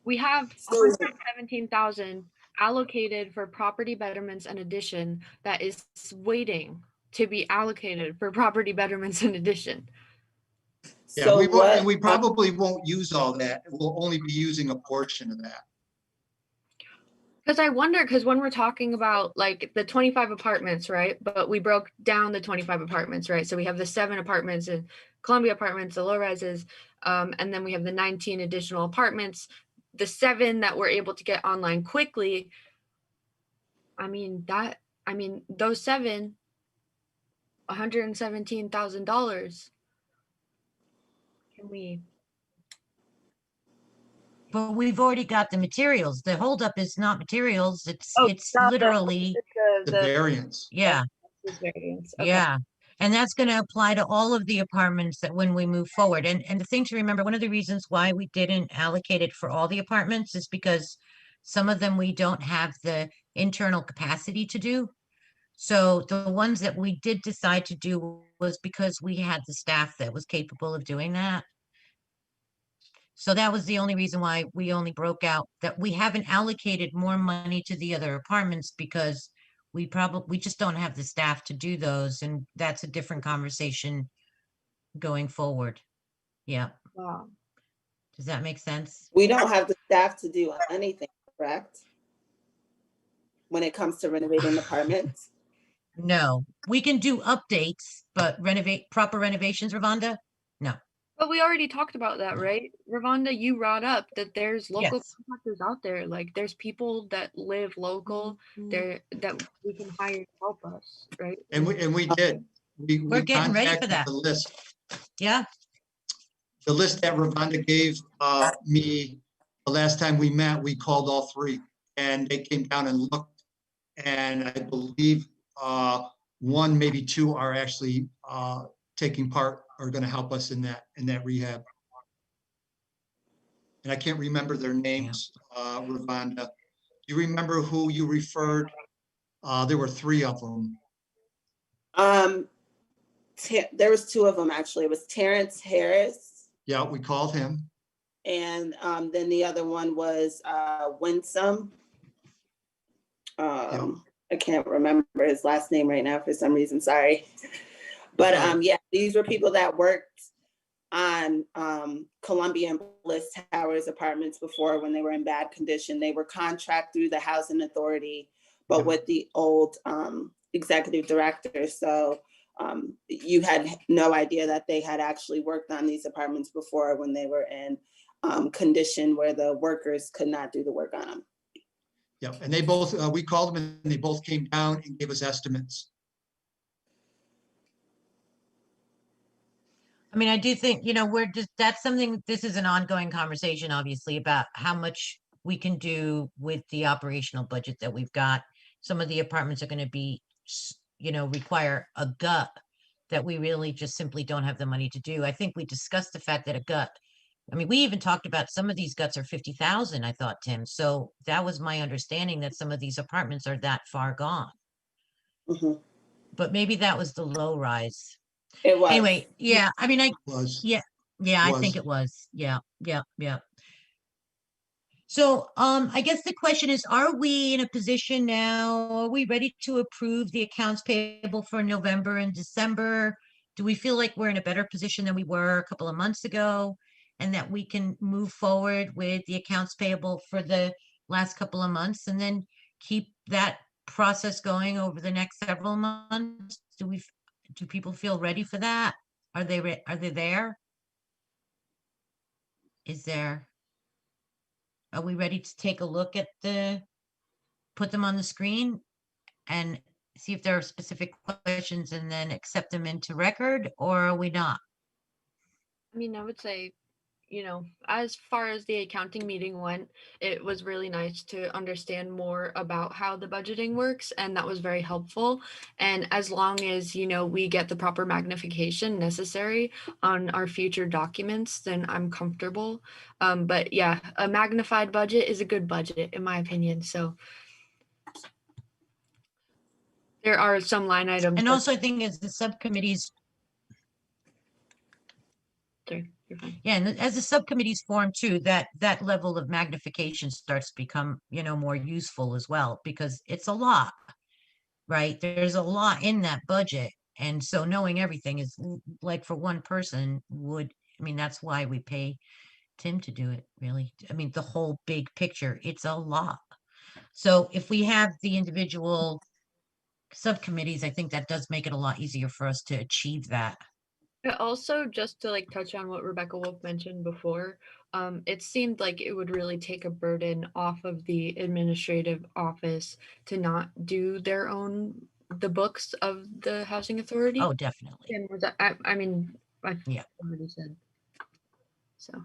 We have
So-
117,000 allocated for property betterments and addition that is waiting to be allocated for property betterments and addition.
Yeah,
So
we won't, and we
what,
probably won't use all that. We'll only be using a portion of that.
Because I wonder, because when we're talking about like the 25 apartments, right? But we broke down the 25 apartments, right? So we have the 7 apartments in Columbia Apartments, the low rises, and then we have the 19 additional apartments, the 7 that we're able to get online quickly. Those 7, $117,000. Can we?
But we've already got the materials. The holdup is not materials. It's
not
literally,
The variance.
yeah,
variance.
yeah. And that's going to apply to all of the apartments that when we move forward. And the thing to remember, one of the reasons why we didn't allocate it for all the apartments is because some of them we don't have the internal capacity to do. So the ones that we did decide to do was because we had the staff that was capable of doing that. So that was the only reason why we only broke out that we haven't allocated more money to the other apartments because we just don't have the staff to do those. And that's a different conversation going forward. Yeah.
Wow.
Does that make sense?
we don't have the staff to do anything, correct? When it comes to renovating apartments?
No, we can do updates, but proper renovations, Ravonda? No.
But we already talked about that, right? Ravonda, you brought up that there's local
Yes.
contractors out there. Like there's people that live local there that we can hire to help us, right?
And we did.
We're getting ready for
contacted
that.
The list.
Yeah.
The list that Ravonda gave me the last time we met, we called all 3 and they came down and looked. And I believe 1, maybe 2 are actually taking part, are going to help us in that rehab. And I can't remember their names, Ravonda. Do you remember who you referred? There were 3 of them.
There was 2 of them, actually. It was Terrence Harris.
Yeah, we called him.
And then the other one was Winsome. I can't remember his last name right now for some reason, sorry. But yeah, these were people that worked on Columbia and Bliss Towers apartments before when they were in bad condition. They were contract through the housing authority, but with the old executive director. So you had no idea that they had actually worked on these apartments before when they were in condition where the workers could not do the work on them.
Yeah, and they both, we called them and they both came down and gave us estimates.
I mean, I do think, that's something, this is an ongoing conversation, obviously, about how much we can do with the operational budget that we've got. Some of the apartments are going to be, require a gut that we really just simply don't have the money to do. I think we discussed the fact that a gut I mean, we even talked about some of these guts are 50,000, I thought, Tim. So that was my understanding that some of these apartments are that far gone.
Mhm.
But maybe that was the low rise.
It was.
Anyway, yeah, I mean,
Was,
yeah, I think
was.
it was. Yeah, yeah, yeah. So, I guess the question is, are we in a position now? Are we ready to approve the accounts payable for November and December? Do we feel like we're in a better position than we were a couple of months ago? And that we can move forward with the accounts payable for the last couple of months and then keep that process going over the next several months? Do people feel ready for that? Are they there? Is there? Are we ready to take a look at put them on the screen and see if there are specific questions and then accept them into record, or are we not?
I mean, I would say, as far as the accounting meeting went, it was really nice to understand more about how the budgeting works, and that was very helpful. And as long as, we get the proper magnification necessary on our future documents, then I'm comfortable. But yeah, a magnified budget is a good budget, in my opinion. So there are some line items.
And also, I think as the subcommittees,
Sorry, you're fine.
yeah, and as the subcommittees form too, that level of magnification starts to become, more useful as well, because it's a lot, right? There's a lot in that budget. And so knowing everything is like for one person I mean, that's why we pay Tim to do it, really. I mean, the whole big picture, it's a lot. So if we have the individual subcommittees, I think that does make it a lot easier for us to achieve that.
Also, just to touch on what Rebecca Wolf mentioned before, it seemed like it would really take a burden off of the administrative office to not do the books of the housing authority.
Oh, definitely.
And was that, I mean, I
Yeah.
already said. So.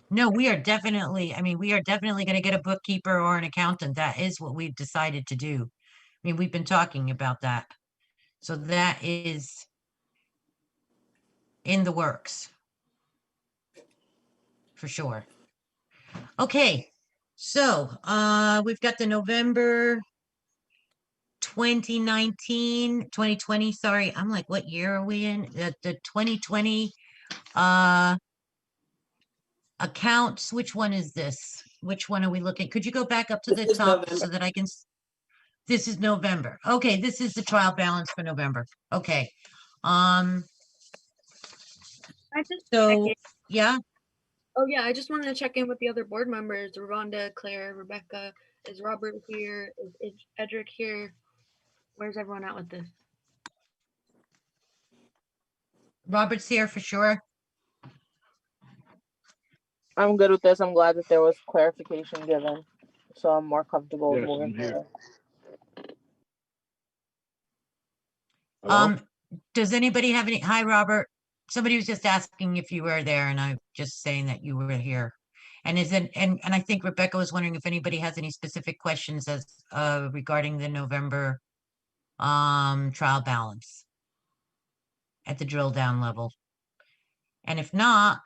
No, we are definitely going to get a bookkeeper or an accountant. That is what we've decided to do. I mean, we've been talking about that. So that is in the works. For sure. Okay. So, we've got the November 2020, sorry. I'm like, what year are we in? The 2020 accounts. Which one is this? Which one are we looking? Could you go back up to the
This is
top
November.
so that I can? This is November. Okay, this is the trial balance for November. Okay.
I just
So yeah.
Oh yeah, I just wanted to check in with the other board members. Rhonda, Claire, Rebecca. Is Robert here? Is Edric here? Where's everyone at with this?
Robert's here for sure.
I'm good with this. I'm glad that there was clarification given, so I'm more comfortable with
Yes,
moving
I'm here.
forward.
Hello?
Does anybody have any? Hi, Robert. Somebody was just asking if you were there, and I'm just saying that you were here. And I think Rebecca was wondering if anybody has any specific questions as regarding the November trial balance at the drill down level. And if not,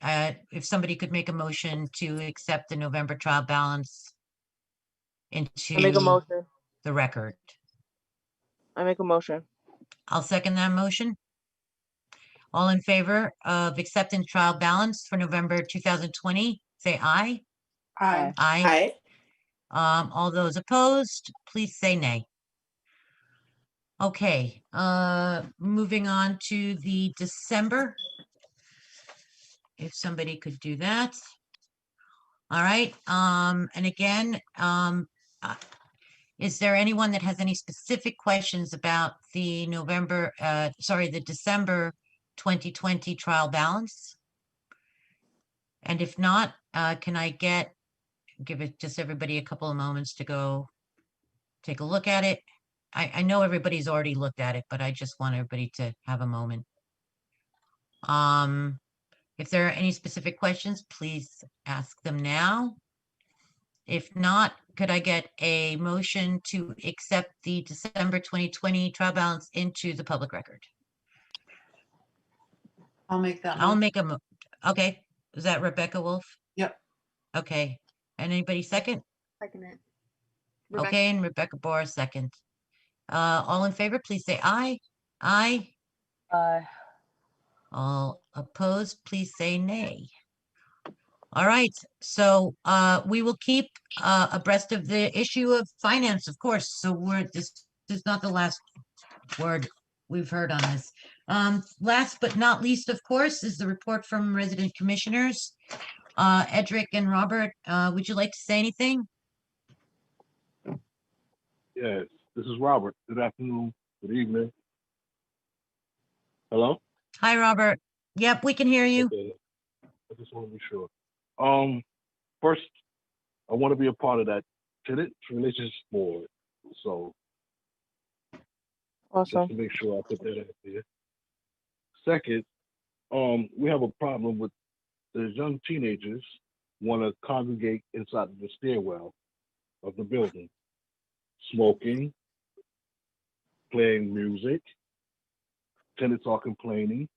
if somebody could make a motion to accept the November trial balance into
I make a motion.
the record.
I make a motion.
I'll second that motion. All in favor of accepting trial balance for November 2020, say aye.
Aye.
Aye.
Hi.
All those opposed, please say nay. Okay, moving on to the December. If somebody could do that. All right, and again, is there anyone that has any specific questions about the the December 2020 trial balance? And if not, can I give it just everybody a couple of moments to go take a look at it? I know everybody's already looked at it, but I just want everybody to have a moment. If there are any specific questions, please ask them now. If not, could I get a motion to accept the December 2020 trial balance into the public record?
I'll make that.
I'll
motion.
make okay. Is that Rebecca Wolf?
Yep.
Okay. And anybody second?
Second it. Rebecca.
Okay, and Rebecca Bora second. All in favor, please say aye. Aye. All opposed, please say nay. All right, so we will keep abreast of the issue of finance, of course. So this is not the last word we've heard on this. Last but not least, of course, is the report from resident commissioners. Edric and Robert, would you like to say anything?
Yes, this is Robert. Good afternoon, good evening. Hello?
Hi, Robert. Yep, we can hear you.
Okay. I just want to be sure. First, I want to be a part of that tenant relations board. So
Awesome.
just to make sure I put that out there. Second, we have a problem with the young teenagers want to congregate inside of the stairwell of the building, smoking, playing music. Tenants are complaining.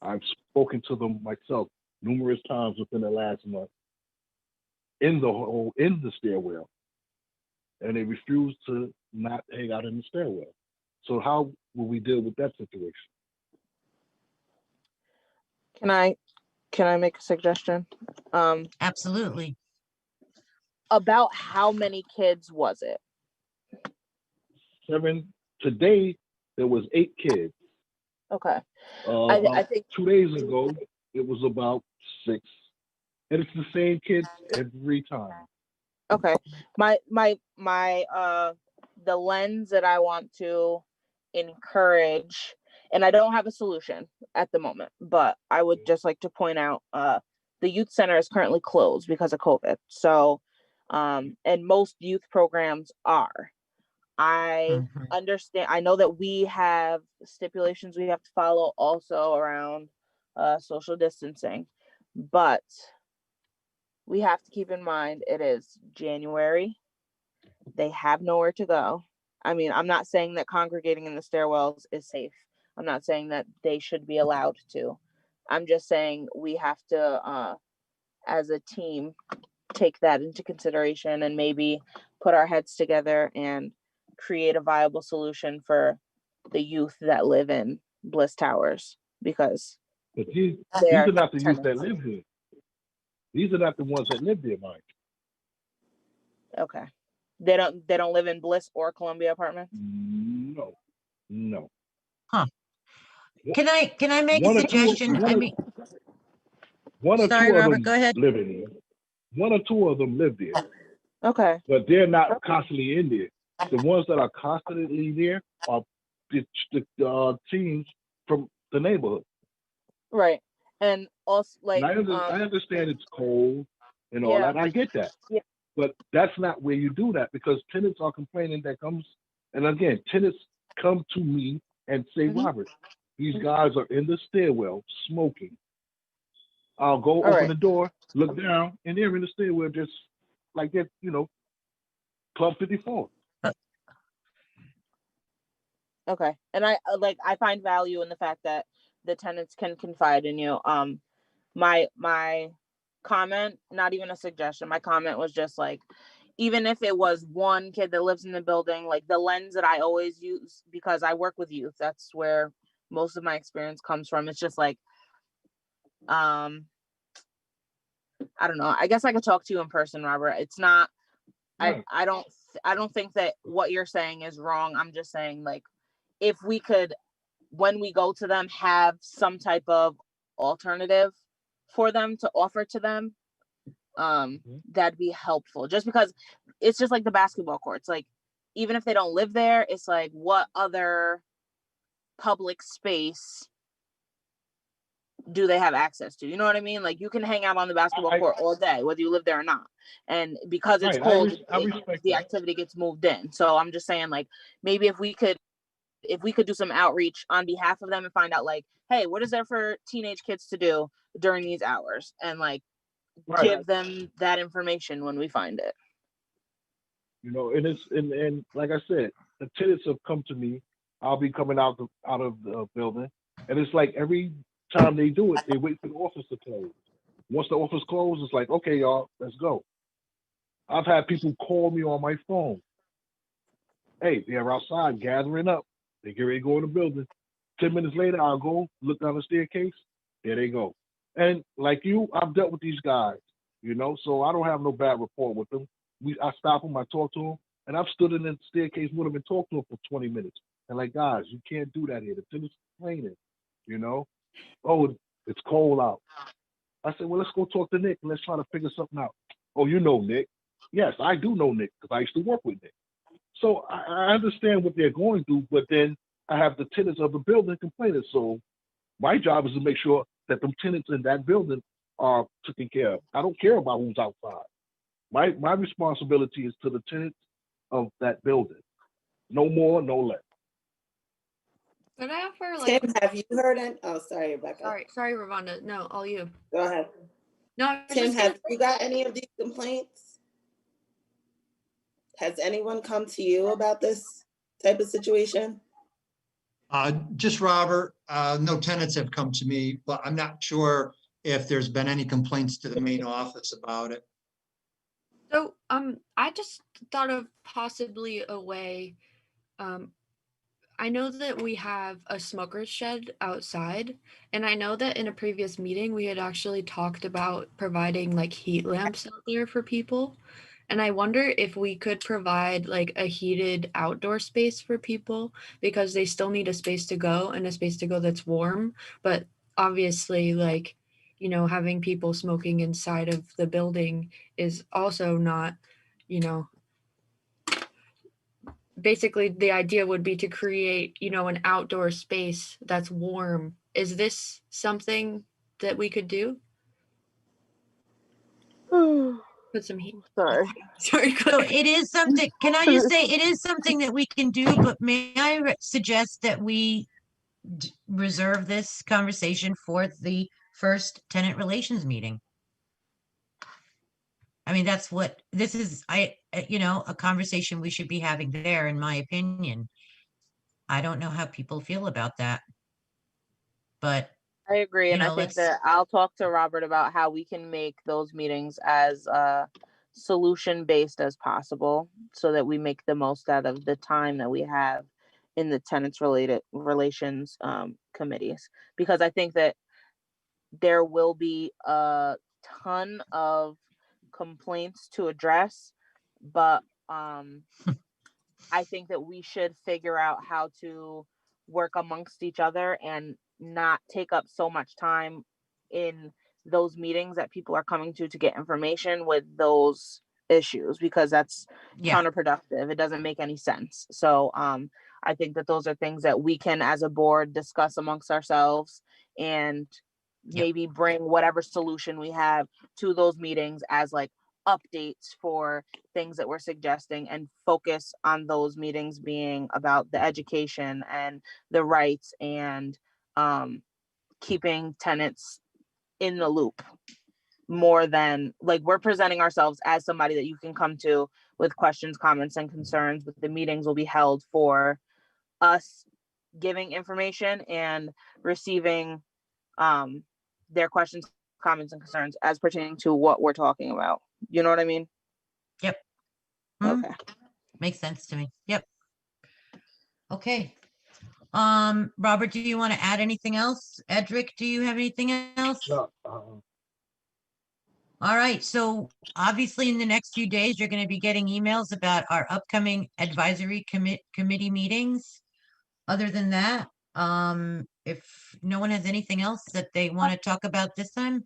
I've spoken to them myself numerous times within the last month in the stairwell, and they refuse to not hang out in the stairwell. So how will we deal with that situation?
Can I make a suggestion?
Absolutely.
About how many kids was it?
7. Today there was 8 kids.
Okay. I
About
think
2 days ago it was about 6, and it's the same kids every time.
okay. My the lens that I want to encourage, and I don't have a solution at the moment, but I would just like to point out the youth center is currently closed because of COVID. So and most youth programs are. I
Mhm.
understand. I know that we have stipulations we have to follow also around social distancing, but we have to keep in mind it is January. They have nowhere to go. I mean, I'm not saying that congregating in the stairwells is safe. I'm not saying that they should be allowed to. I'm just saying we have to, as a team, take that into consideration and maybe put our heads together and create a viable solution for the youth that live in Bliss Towers, because
But these
they are
are not the youth that
tenants.
live here. These are not the ones that live there, Mike.
Okay. They don't live in Bliss or Columbia Apartments?
No, no.
Huh. Can I make a
One or two,
suggestion? I mean,
one or
sorry,
two of
Robert,
them
go ahead.
live in there. One or two of them live there,
Okay.
but they're not constantly in there. The ones that are constantly there are the teens from the neighborhood.
Right. And also
And
like
I understand it's cold and all
yeah.
that. I get that.
Yeah.
But that's not where you do that, because tenants are complaining that comes, and again, tenants come to me and say,
Mhm.
Robert, these guys are in the stairwell smoking. I'll go
All
open
right.
the door, look down, and they're in the stairwell just like that, Club 54.
Okay. And I find value in the fact that the tenants can confide in you. My comment, not even a suggestion, my comment was just like, even if it was one kid that lives in the building, like the lens that I always use, because I work with youth, that's where most of my experience comes from. It's just like, I don't know. I guess I could talk to you in person, Robert. It's not,
Right.
I don't think that what you're saying is wrong. I'm just saying, like, if we could, when we go to them, have some type of alternative for them to offer to them, that'd be helpful. Just because it's just like the basketball courts. Like, even if they don't live there, it's like, what other public space do they have access to? You know what I mean? Like, you can hang out on the basketball court all day, whether you live there or not. And because it's
Right.
cold,
I respect
the
that.
activity gets moved in. So I'm just saying, like, maybe if we could do some outreach on behalf of them and find out, like, hey, what is there for teenage kids to do during these hours, and like
Right.
give them that information when we find it.
And it's and like I said, the tenants have come to me. I'll be coming out of the building, and it's like every time they do it, they wait for the office to close. Once the office closes, it's like, okay, y'all, let's go. I've had people call me on my phone. Hey, they're outside gathering up. They get ready to go in the building. 10 minutes later, I'll go look down the staircase. There they go. And like you, I've dealt with these guys, you know, so I don't have no bad rapport with them. I stop them, I talk to them, and I've stood in the staircase with them and talked to them for 20 minutes. And like, guys, you can't do that here. The tenant's complaining, you know. Oh, it's cold out. I said, well, let's go talk to Nick and let's try to figure something out. Oh, you know Nick. Yes, I do know Nick because I used to work with Nick. So I understand what they're going through, but then I have the tenants of the building complaining. So my job is to make sure that the tenants in that building are taken care of. I don't care about who's outside. My responsibility is to the tenants of that building. No more, no less.
Could I offer like?
Tim, have you heard it? Oh, sorry, Rebecca.
Sorry, Ravonda. No, all you.
Go ahead.
No, I was
Tim,
just gonna
have you got any of these complaints? Has anyone come to you about this type of situation?
Just Robert, no tenants have come to me, but I'm not sure if there's been any complaints to the main office about it.
So, I just thought of possibly a way. I know that we have a smoker's shed outside, and I know that in a previous meeting we had actually talked about providing like heat lamps out there for people. And I wonder if we could provide like a heated outdoor space for people because they still need a space to go and a space to go that's warm. But obviously, like, you know, having people smoking inside of the building is also not, you know, basically the idea would be to create, you know, an outdoor space that's warm. Is this something that we could do? Put some heat.
Sorry.
Sorry.
So it is something, can I just say, it is something that we can do, but may I suggest that we reserve this conversation for the first tenant relations meeting? I mean, that's what, this is, you know, a conversation we should be having there, in my opinion. I don't know how people feel about that. But,
I agree,
you
and I
know,
think
let's,
that I'll talk to Robert about how we can make those meetings as solution based as possible, so that we make the most out of the time that we have in the tenants related relations committees. Because I think that there will be a ton of complaints to address, but I think that we should figure out how to work amongst each other and not take up so much time in those meetings that people are coming to get information with those issues, because that's
yeah,
counterproductive. It doesn't make any sense. So I think that those are things that we can as a board discuss amongst ourselves and
Yep.
maybe bring whatever solution we have to those meetings as like updates for things that we're suggesting, and focus on those meetings being about the education and the rights and keeping tenants in the loop, more than like we're presenting ourselves as somebody that you can come to with questions, comments, and concerns, but the meetings will be held for us giving information and receiving their questions, comments, and concerns as pertaining to what we're talking about. You know what I mean?
yep. Mhm.
Okay.
Makes sense to me. Yep. Okay. Robert, do you want to add anything else? Edric, do you have anything else?
No,
All right, so obviously in the next few days, you're going to be getting emails about our upcoming advisory committee meetings. Other than that, if no one has anything else that they want to talk about this time,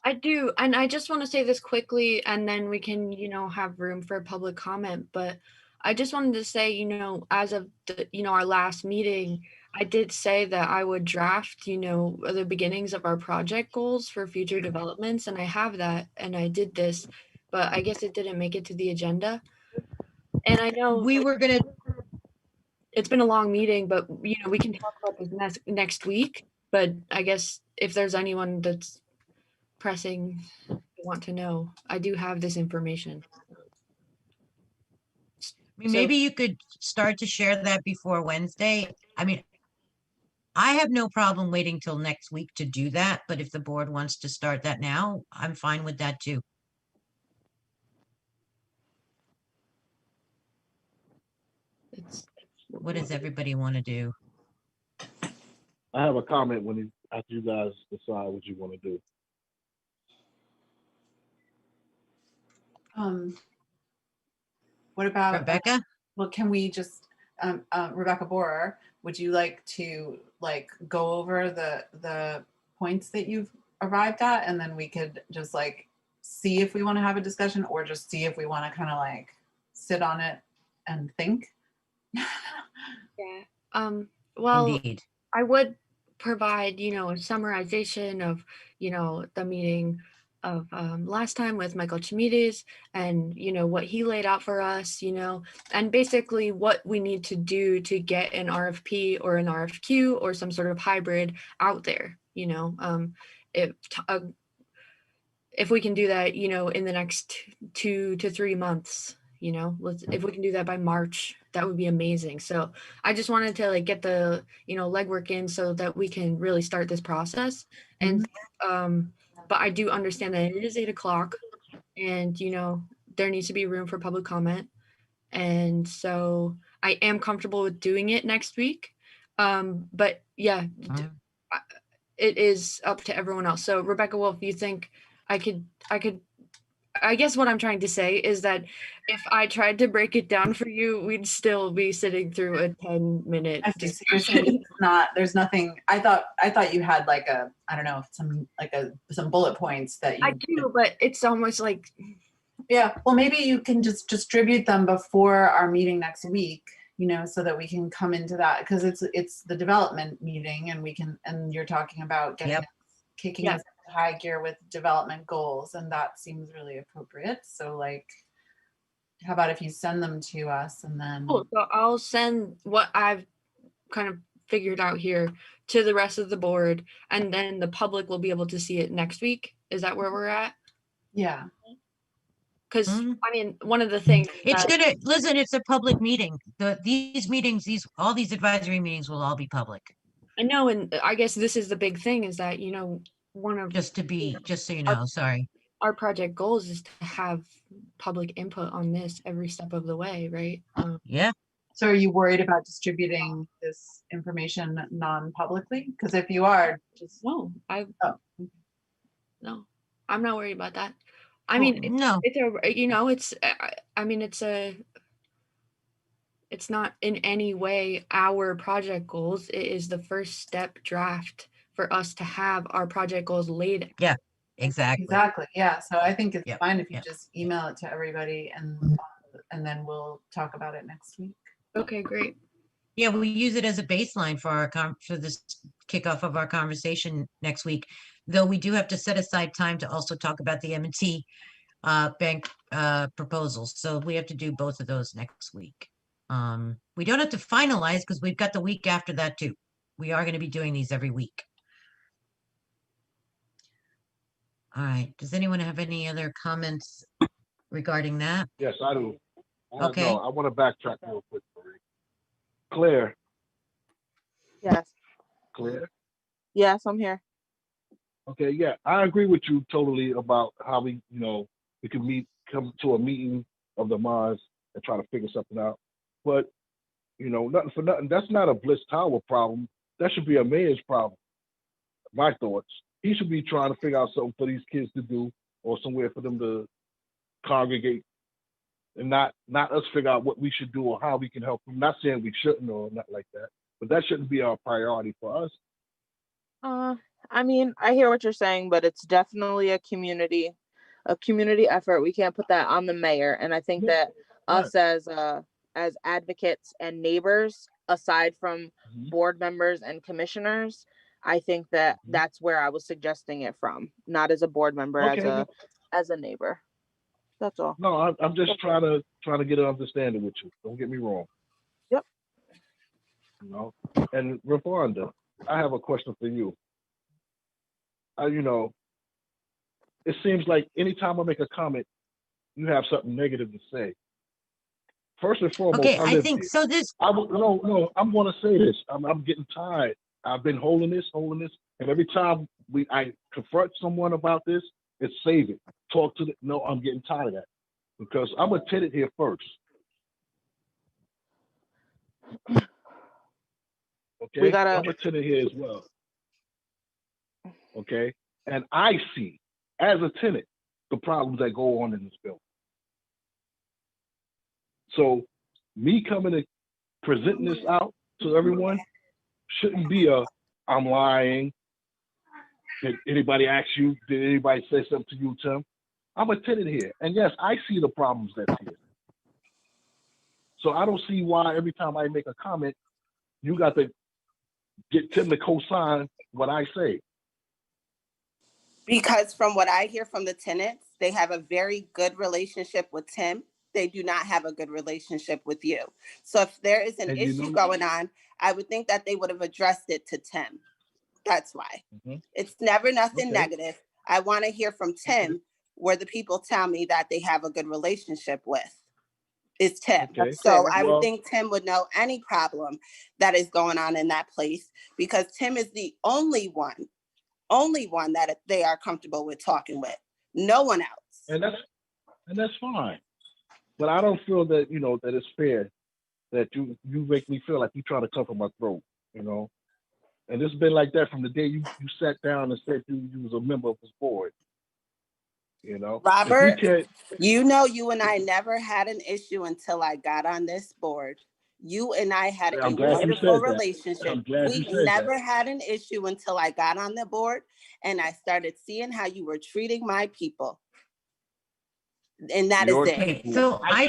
I do, and I just want to say this quickly, and then we can, you know, have room for public comment. But I just wanted to say, you know, as of the, you know, our last meeting, I did say that I would draft, you know, the beginnings of our project goals for future developments, and I have that, and I did this, but I guess it didn't make it to the agenda. And I know
we were going to,
it's been a long meeting, but you know, we can talk about this next week. But I guess if there's anyone that's pressing want to know, I do have this information. So
maybe you could start to share that before Wednesday. I mean, I have no problem waiting till next week to do that, but if the board wants to start that now, I'm fine with that too.
It's
What does everybody want to do?
I have a comment when after you guys decide what you want to do.
What about,
Rebecca?
well, can we just, Rebecca Borer, would you like to like go over the points that you've arrived at, and then we could just like see if we want to have a discussion, or just see if we want to kind of like sit on it and think?
yeah. Well,
Indeed.
I would provide, a summarization of, the meeting of last time with Michael Chimides and, what he laid out for us, and basically what we need to do to get an RFP or an RFQ or some sort of hybrid out there, if, if we can do that, in the next 2 to 3 months, if we can do that by March, that would be amazing. So I just wanted to like get the, legwork in so that we can really start this process. And, but I do understand that it is 8 o'clock and, there needs to be room for public comment. And so I am comfortable with doing it next week. But yeah, it is up to everyone else. So Rebecca Wolf, you think I could, I guess what I'm trying to say is that if I tried to break it down for you, we'd still be sitting through a 10-minute
I see. So you're saying it's not, there's nothing, I thought you had like a, I don't know, some bullet points that you.
I do, but it's almost like,
yeah, well, maybe you can just distribute them before our meeting next week, so that we can come into that, because it's the development meeting, and you're talking about getting kicking us into high gear with development goals, and that seems really appropriate. So like, how about if you send them to us, and then
cool. So I'll send what I've kind of figured out here to the rest of the board, and then the public will be able to see it next week. Is that where we're at?
Yeah.
Because I mean, one of the things
It's listen, it's a public meeting. These meetings, all these advisory meetings will all be public.
I know, and I guess this is the big thing is that, one of
just so you know, sorry.
Our project goals is to have public input on this every step of the way, right?
Yeah.
So are you worried about distributing this information non-publicly? Because if you are, just
no, no, I'm not worried about that. I
Oh,
mean,
no.
It's not in any way our project goals. It is the first step draft for us to have our project goals laid.
Yeah, exactly.
Exactly. Yeah. So I think it's fine if you just email it to everybody, and then we'll talk about it next week.
Okay, great.
Yeah, we use it as a baseline for for this kickoff of our conversation next week. Though we do have to set aside time to also talk about the M&T bank proposals. So we have to do both of those next week. We don't have to finalize because we've got the week after that too. We are going to be doing these every week. All right. Does anyone have any other comments regarding that?
Yes, I do.
Okay.
No, I want to backtrack real quick, Marie. Claire.
Yes.
Claire?
Yes, I'm here.
Okay, yeah, I agree with you totally about how we can come to a meeting of the minds and try to figure something out. But, nothing for nothing. That's not a Bliss Tower problem. That should be a mayor's problem. My thoughts. He should be trying to figure out something for these kids to do, or somewhere for them to congregate, and not us figure out what we should do or how we can help them. I'm not saying we shouldn't or not like that, but that shouldn't be our priority for us.
I mean, I hear what you're saying, but it's definitely a community effort. We can't put that on the mayor. And I think that us as advocates and neighbors, aside from board members and commissioners, I think that that's where I was suggesting it from, not as a board member, as a neighbor. That's all.
No, I'm just trying to get an understanding with you. Don't get me wrong.
Yep.
And Rafonda, I have a question for you. It seems like anytime I make a comment, you have something negative to say. First and foremost,
okay, I think so. I'm
going to say this. I'm getting tired. I've been holding this, and every time I confront someone about this, it's save it. Talk to the, no, I'm getting tired of that because I'm a tenant here first. Okay, I'm a tenant here as well. Okay, and I see as a tenant the problems that go on in this building. So me coming and presenting this out to everyone shouldn't be a I'm lying. Did anybody ask you? Did anybody say something to you, Tim? I'm a tenant here, and yes, I see the problems that's here. So I don't see why every time I make a comment, you got to get Tim to co-sign what I say.
Because from what I hear from the tenants, they have a very good relationship with Tim. They do not have a good relationship with you. So if there is an issue going on, I would think that they would have addressed it to Tim. That's why. It's never nothing negative. I want to hear from Tim where the people tell me that they have a good relationship with. Is Tim. So I would think Tim would know any problem that is going on in that place because Tim is the only one that they are comfortable with talking with. No one else.
And that's fine. But I don't feel that, that it's fair that you make me feel like you trying to cover my throat, And it's been like that from the day you sat down and said you was a member of this board.
Robert, you and I never had an issue until I got on this board. You and I had a wonderful relationship. We never had an issue until I got on the board and I started seeing how you were treating my people. And that is it.
So I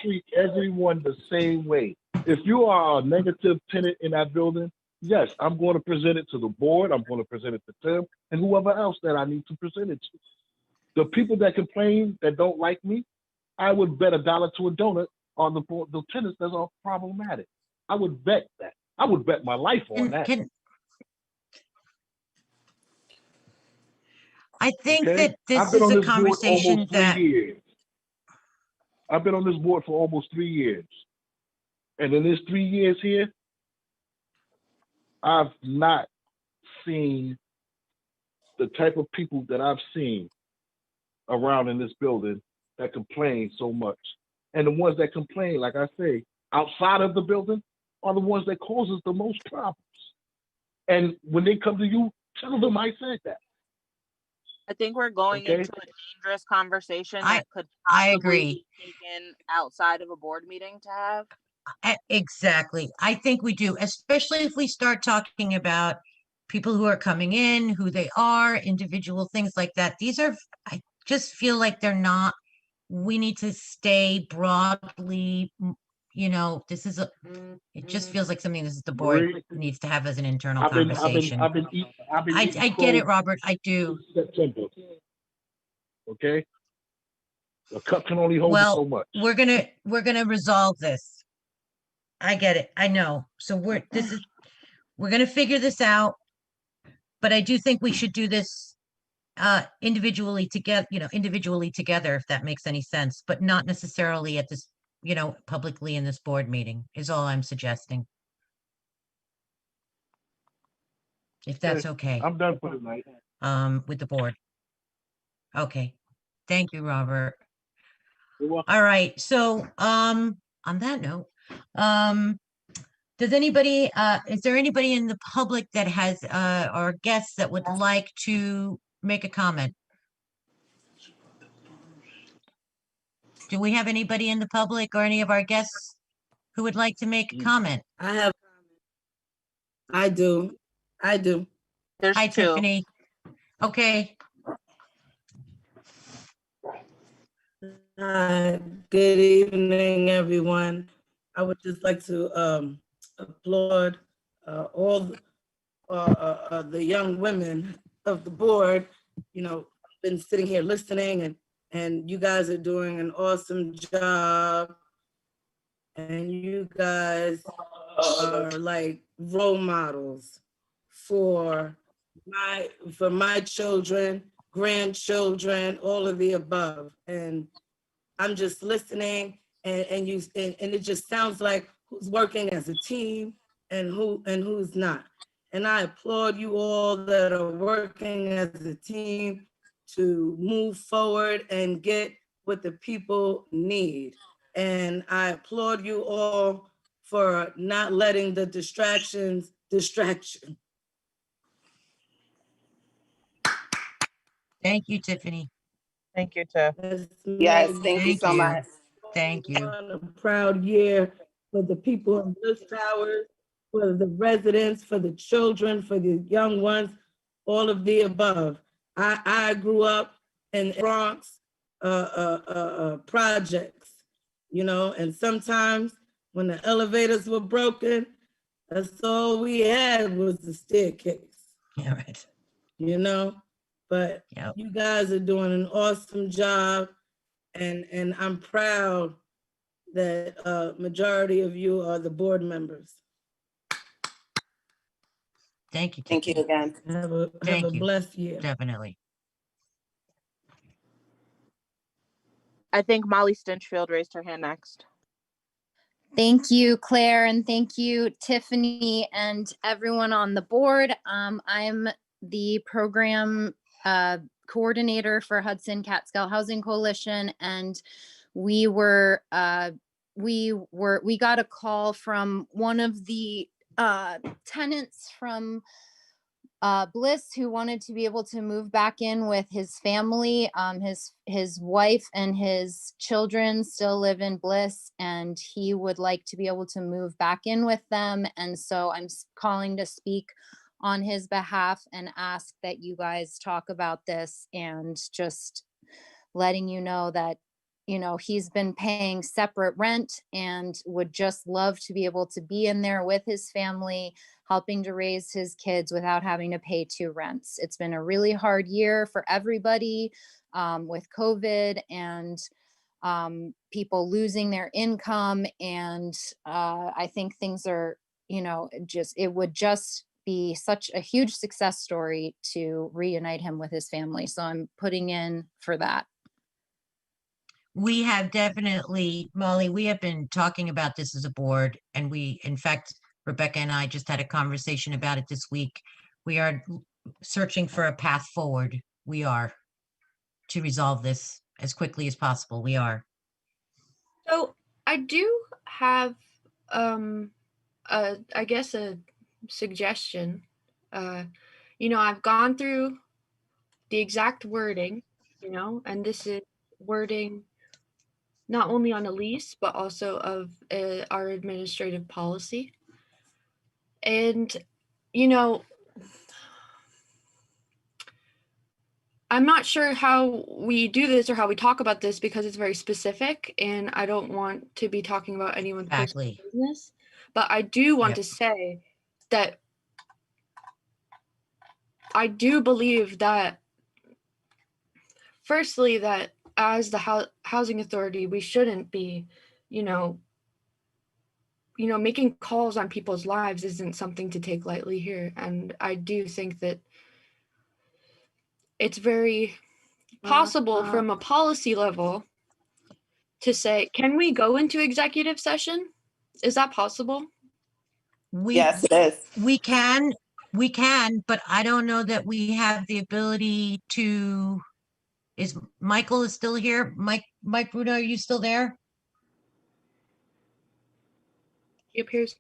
treat everyone the same way. If you are a negative tenant in that building, yes, I'm going to present it to the board. I'm going to present it to Tim and whoever else that I need to present it to. The people that complain that don't like me, I would bet $1 to a donut on the tenants that are problematic. I would bet that. I would bet my life on that.
I think that this is a conversation that
I've been on this board for almost 3 years. And in this 3 years here, I've not seen the type of people that I've seen around in this building that complain so much. And the ones that complain, like I say, outside of the building are the ones that causes the most problems. And when they come to you, tell them I said that.
I think we're going into a dangerous conversation that could possibly be taken outside of a board meeting to have.
Exactly. I think we do, especially if we start talking about people who are coming in, who they are, individual things like that. I just feel like they're not, we need to stay broadly, it just feels like something the board needs to have as an internal conversation. I get it, Robert. I do.
September. Okay. The cup can only hold so much.
We're gonna resolve this. I get it. I know. So we're gonna figure this out. But I do think we should do this individually together, if that makes any sense, but not necessarily at this, publicly in this board meeting is all I'm suggesting. If that's okay.
I'm done for tonight.
With the board. Okay. Thank you, Robert.
You're welcome.
All right. So, on that note, is there anybody in the public that has, or guests that would like to make a comment? Do we have anybody in the public or any of our guests who would like to make a comment?
I do.
Hi, Tiffany. Okay.
Good evening, everyone. I would just like to applaud all the young women of the board. Been sitting here listening, and you guys are doing an awesome job. And you guys are like role models for my children, grandchildren, all of the above. And I'm just listening, and it just sounds like who's working as a team and who's not. And I applaud you all that are working as a team to move forward and get what the people need. And I applaud you all for not letting the distractions distract you.
Thank you, Tiffany.
Thank you, Tiff.
Yes, thank you
Thank
so
you.
much.
Thank you.
A proud year for the people in Bliss Towers, for the residents, for the children, for the young ones, all of the above. I grew up in Bronx projects, you know, and sometimes when the elevators were broken, that's all we had was the staircase.
Yeah, right.
You know, but
Yep.
you guys are doing an awesome job, and I'm proud that majority of you are the board members.
Thank you,
Thank you
Tiffany.
again.
Have a
Thank you.
blessed year.
Definitely.
I think Molly Stinchfield raised her hand next.
Thank you, Claire, and thank you, Tiffany, and everyone on the board. I'm the program coordinator for Hudson Catskill Housing Coalition, and we got a call from one of the tenants from Bliss, who wanted to be able to move back in with his family. His wife and his children still live in Bliss, and he would like to be able to move back in with them. And so I'm calling to speak on his behalf and ask that you guys talk about this, and just letting you know that, you know, he's been paying separate rent and would just love to be able to be in there with his family, helping to raise his kids without having to pay two rents. It's been a really hard year for everybody with COVID and people losing their income. And I think things are, you know, it would just be such a huge success story to reunite him with his family. So I'm putting in for that.
We have definitely, Molly, we have been talking about this as a board, and in fact, Rebecca and I just had a conversation about it this week. We are searching for a path forward. We are, to resolve this as quickly as possible. We are.
So I do have, I guess a suggestion. You know, I've gone through the exact wording, you know, and this is wording not only on a lease, but also of our administrative policy. And, you know, I'm not sure how we do this or how we talk about this because it's very specific, and I don't want to be talking about anyone's personal business. But I do want to say that I do believe that, firstly, that as the housing authority, we shouldn't be, you know, making calls on people's lives isn't something to take lightly here. And I do think that it's very possible from a policy level to say, can we go into executive session? Is that possible?
Yes, it is.
We can, but I don't know that we have the ability to. Michael is still here? Mike Bruno, are you still there?
He appears.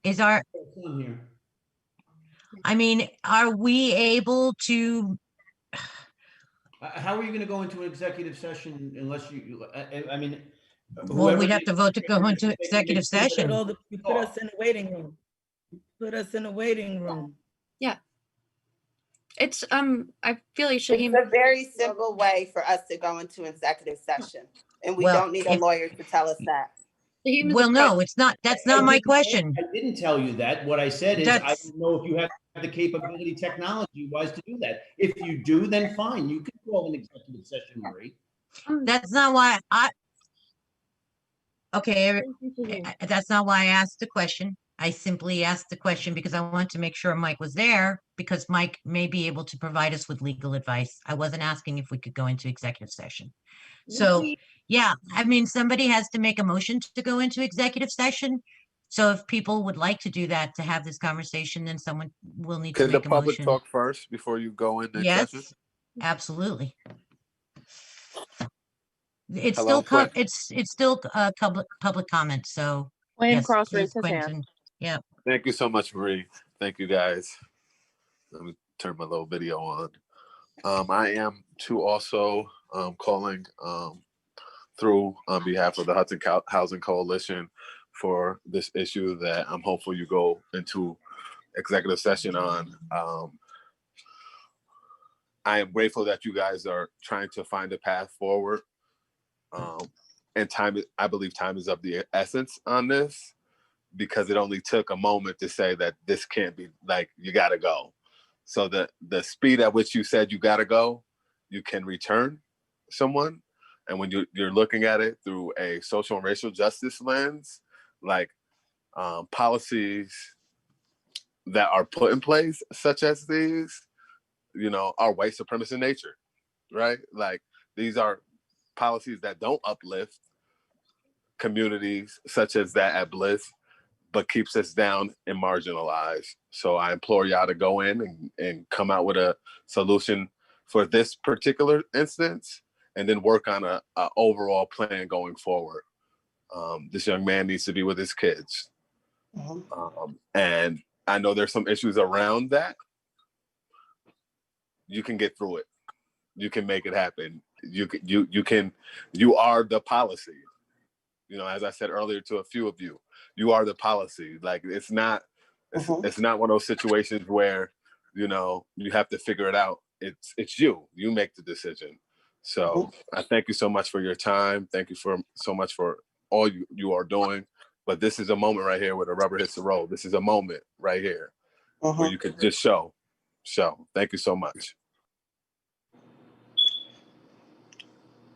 I mean, are we able to?
How are you going to go into an executive session unless I mean,
Well, we'd have to vote to go into executive session.
You put us in a waiting room. Put us in a waiting room.
Yeah. It's I feel like
It's a very simple way for us to go into executive session, and we don't need a lawyer to tell us that.
Well, no, it's not. That's not my question.
I didn't tell you that. What I said is, I don't know if you have the capability technology-wise to do that. If you do, then fine. You can call an executive session, Marie.
That's not why okay, that's not why I asked the question. I simply asked the question because I wanted to make sure Mike was there, because Mike may be able to provide us with legal advice. I wasn't asking if we could go into executive session. So, yeah, I mean, somebody has to make a motion to go into executive session. So if people would like to do that, to have this conversation, then someone will need to
Can the
make a
public
motion.
talk first before you go into session?
Yes, absolutely. It's
Hello,
still it's still public comment, so
Wayne
yes,
Cross
please,
raised his hand.
Quentin. Yeah.
Thank you so much, Marie. Thank you, guys. Let me turn my little video on. I am too also calling through on behalf of the Hudson Housing Coalition for this issue that I'm hopeful you go into executive session on. I am grateful that you guys are trying to find a path forward. And I believe time is of the essence on this, because it only took a moment to say that this can't be, like, you gotta go. So the speed at which you said you gotta go, you can return someone. And when you're looking at it through a social and racial justice lens, like policies that are put in place, such as these, are white supremacist in nature, right? Like, these are policies that don't uplift communities such as that at Bliss, but keeps us down and marginalized. So I implore y'all to go in and come out with a solution for this particular instance, and then work on a overall plan going forward. This young man needs to be with his kids. And I know there's some issues around that. You can get through it. You can make it happen. You are the policy. As I said earlier to a few of you, you are the policy. Like, it's not one of those situations where, you have to figure it out. It's you make the decision. So I thank you so much for your time. Thank you so much for all you are doing. But this is a moment right here where the rubber hits the road. This is a moment right here where you could just show. Thank you so much.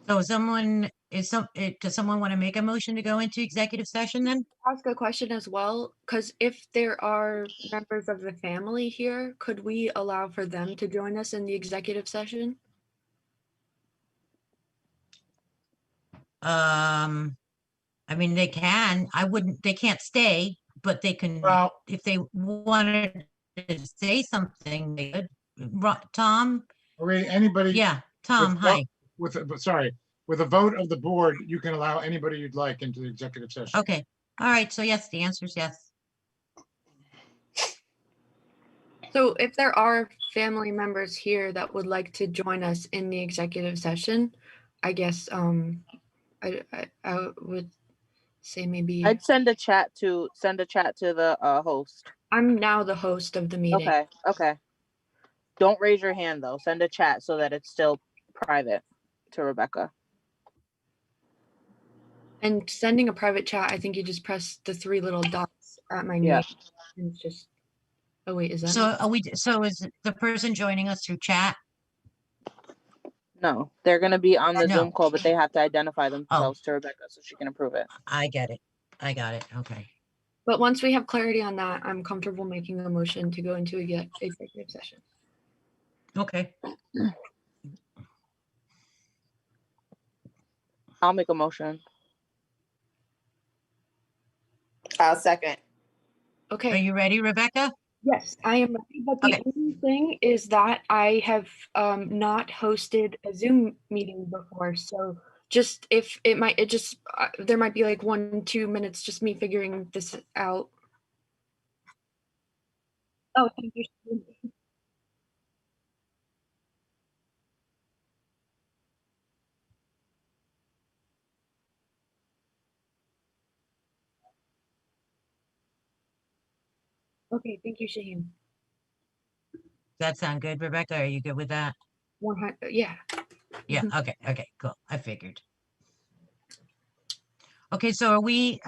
So does someone want to make a motion to go into executive session then?
Ask a question as well, because if there are members of the family here, could we allow for them to join us in the executive session?
I mean, they can. They can't stay, but they can, if they wanted to say something, they could. Tom?
Anybody.
Yeah, Tom, hi.
With a vote of the board, you can allow anybody you'd like into the executive session.
Okay, all right, so yes, the answer is yes.
So if there are family members here that would like to join us in the executive session, I guess I would say maybe
I'd send a chat to the host.
I'm now the host of the meeting.
Okay. Don't raise your hand though. Send a chat so that it's still private to Rebecca.
And sending a private chat, I think you just press the 3 little dots at my name. And it's just, oh wait, is that?
So is the person joining us through chat?
No, they're going to be on the Zoom call, but they have to identify themselves to Rebecca so she can approve it.
I get it. I got it. Okay.
But once we have clarity on that, I'm comfortable making a motion to go into executive session.
Okay.
I'll make a motion.
I'll second.
Okay.
Are you ready, Rebecca?
Yes, I am ready. But the only thing is that I have not hosted a Zoom meeting before. So just there might be like 1-2 minutes, just me figuring this out. Oh, thank you. Okay, thank you, Shaheen.
That sound good, Rebecca? Are you good with that?
100, yeah.
Yeah, okay, cool. I figured. Okay, so are we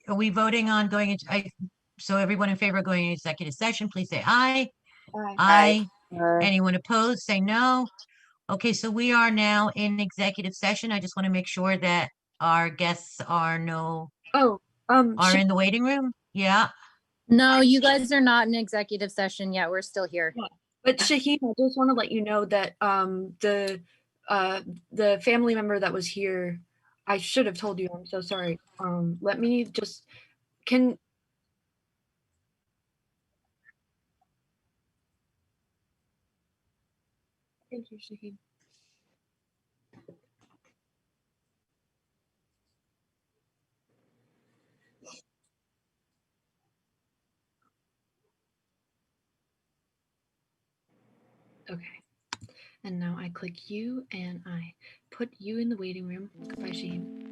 voting on going into, so everyone in favor of going into executive session, please say aye.
Aye.
Aye. Anyone opposed, say no. Okay, so we are now in executive session. I just want to make sure that our guests are in the waiting room. Yeah.
No, you guys are not in executive session yet. We're still here.
Yeah. But Shaheen, I just want to let you know that the family member that was here, I should have told you. I'm so sorry. Let me just Can, thank you, Shaheen. Okay. And now I click you and I put you in the waiting room. Goodbye, Shaheen.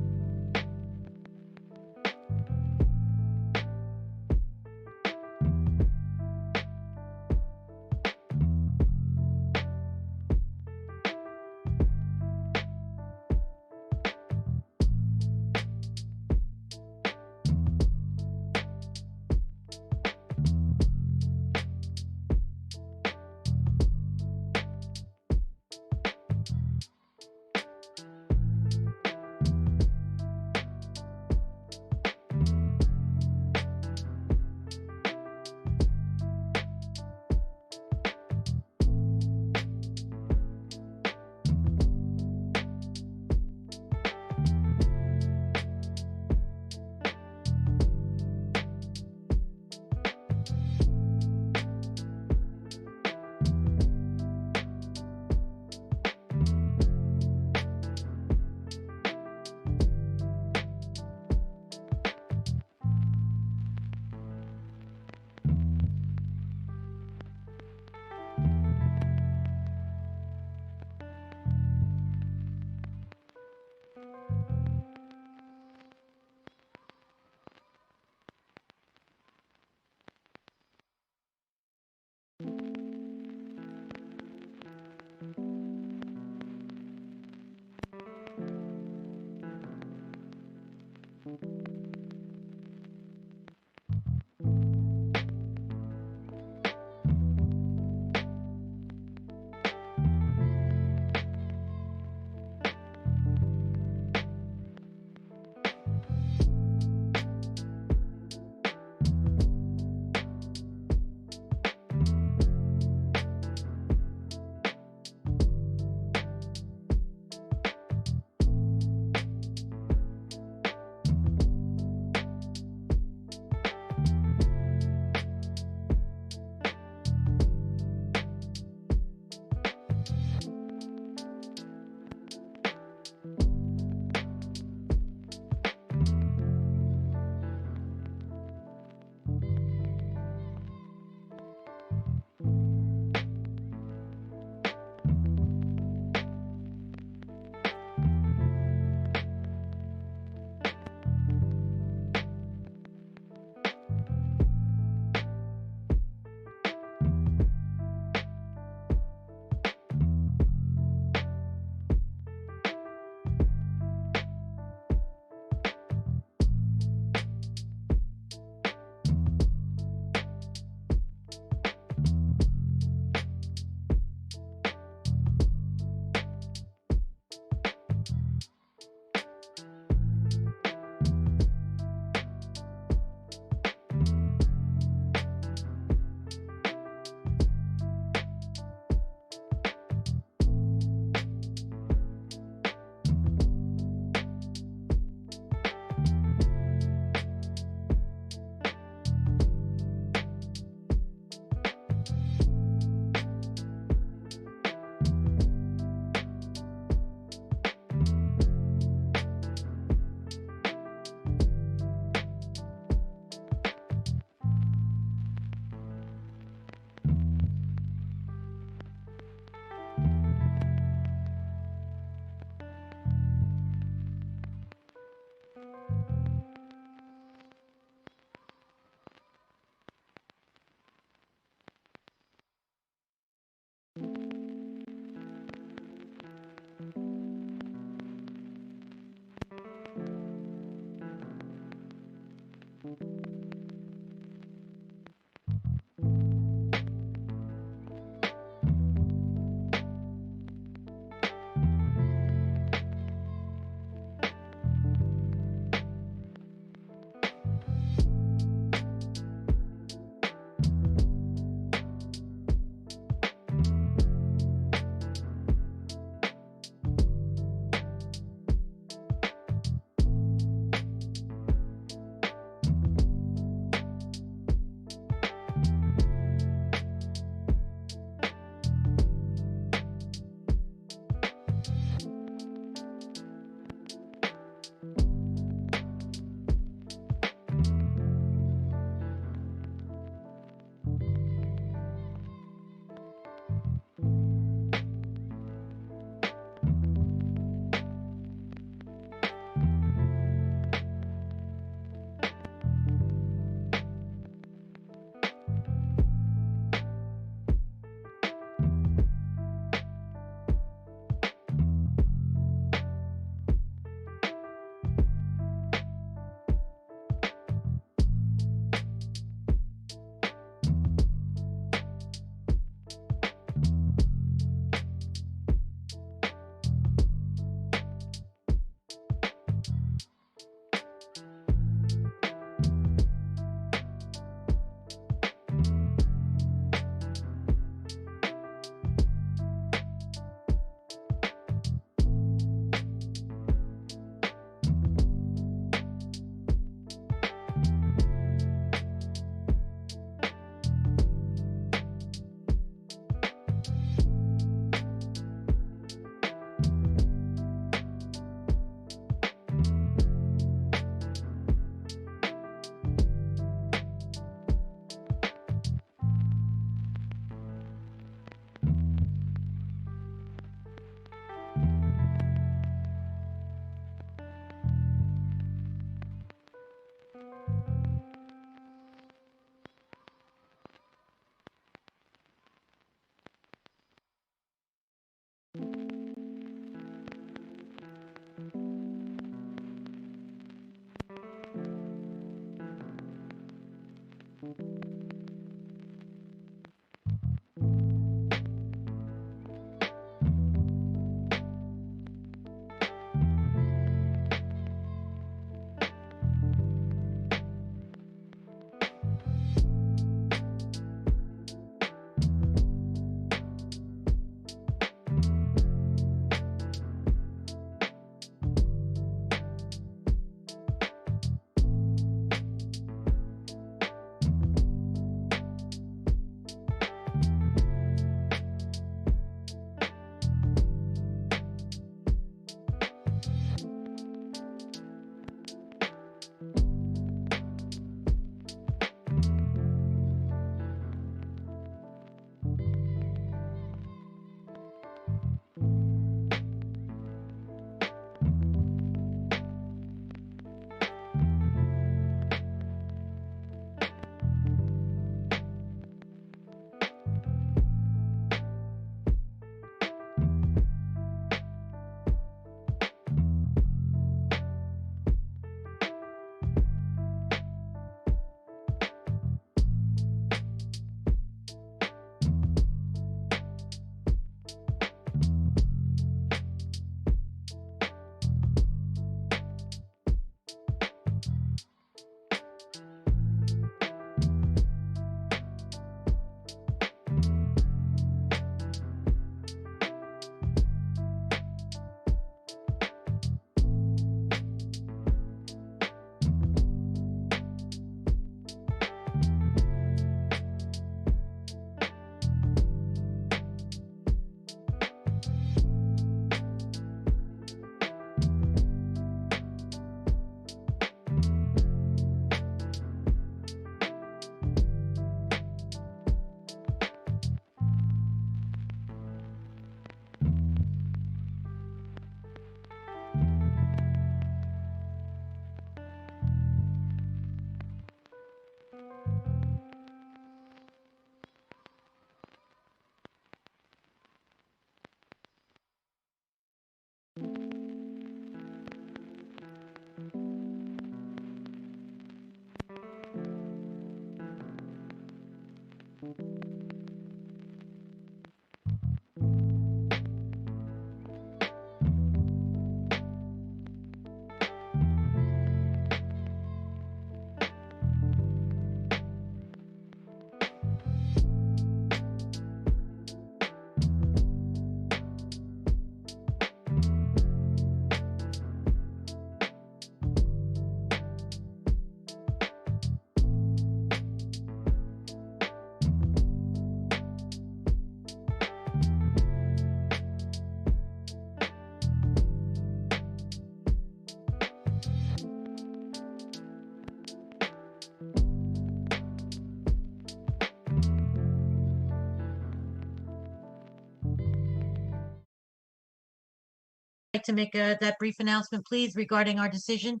like to make that brief announcement, please, regarding our decision?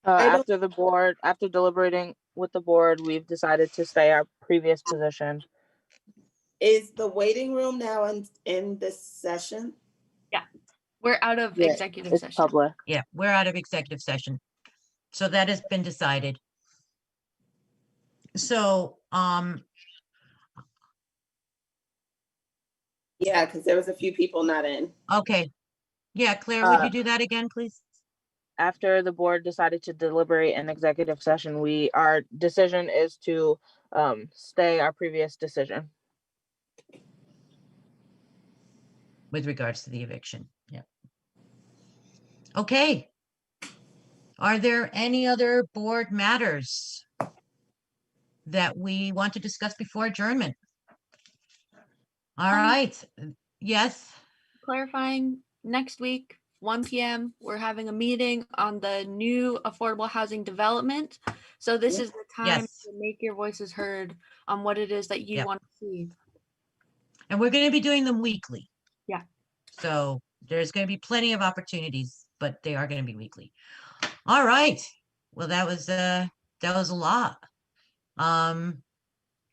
I don't-
After deliberating with the board, we've decided to stay our previous position.
Is the waiting room now in this session?
We're out of
Yeah,
executive
it's
session.
public.
Yeah, we're out of executive session. So that has been decided. So,
Yeah, because there was a few people not in.
okay. Yeah, Claire, would
Uh,
you do that again, please?
After the board decided to deliberate in executive session, our decision is to stay our previous decision.
With regards to the eviction, yeah. Okay. Are there any other board matters that we want to discuss before adjournment? All right, yes,
Clarifying, next week, 1 p.m., we're having a meeting on the new affordable housing development. So this is the time
yes.
to make your voices heard on what it is that you
Yep.
want to see.
And we're going to be doing them weekly.
Yeah.
So there's going to be plenty of opportunities, but they are going to be weekly. All right. Well, that was a lot.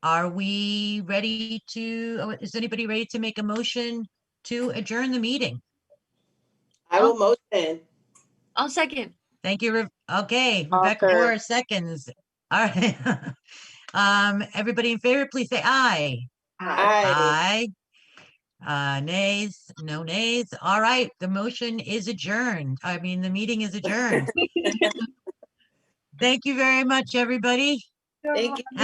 Are we ready to, is anybody ready to make a motion to adjourn the meeting?
I will motion.
I'll second.
Thank you. Okay,
All
Rebecca
third.
Hoare seconds. All right. Everybody in favor, please say aye.
Aye.
Aye. Nays, no nays. All right, the motion is adjourned. I mean, the meeting is adjourned. Thank you very much, everybody.
Thank you.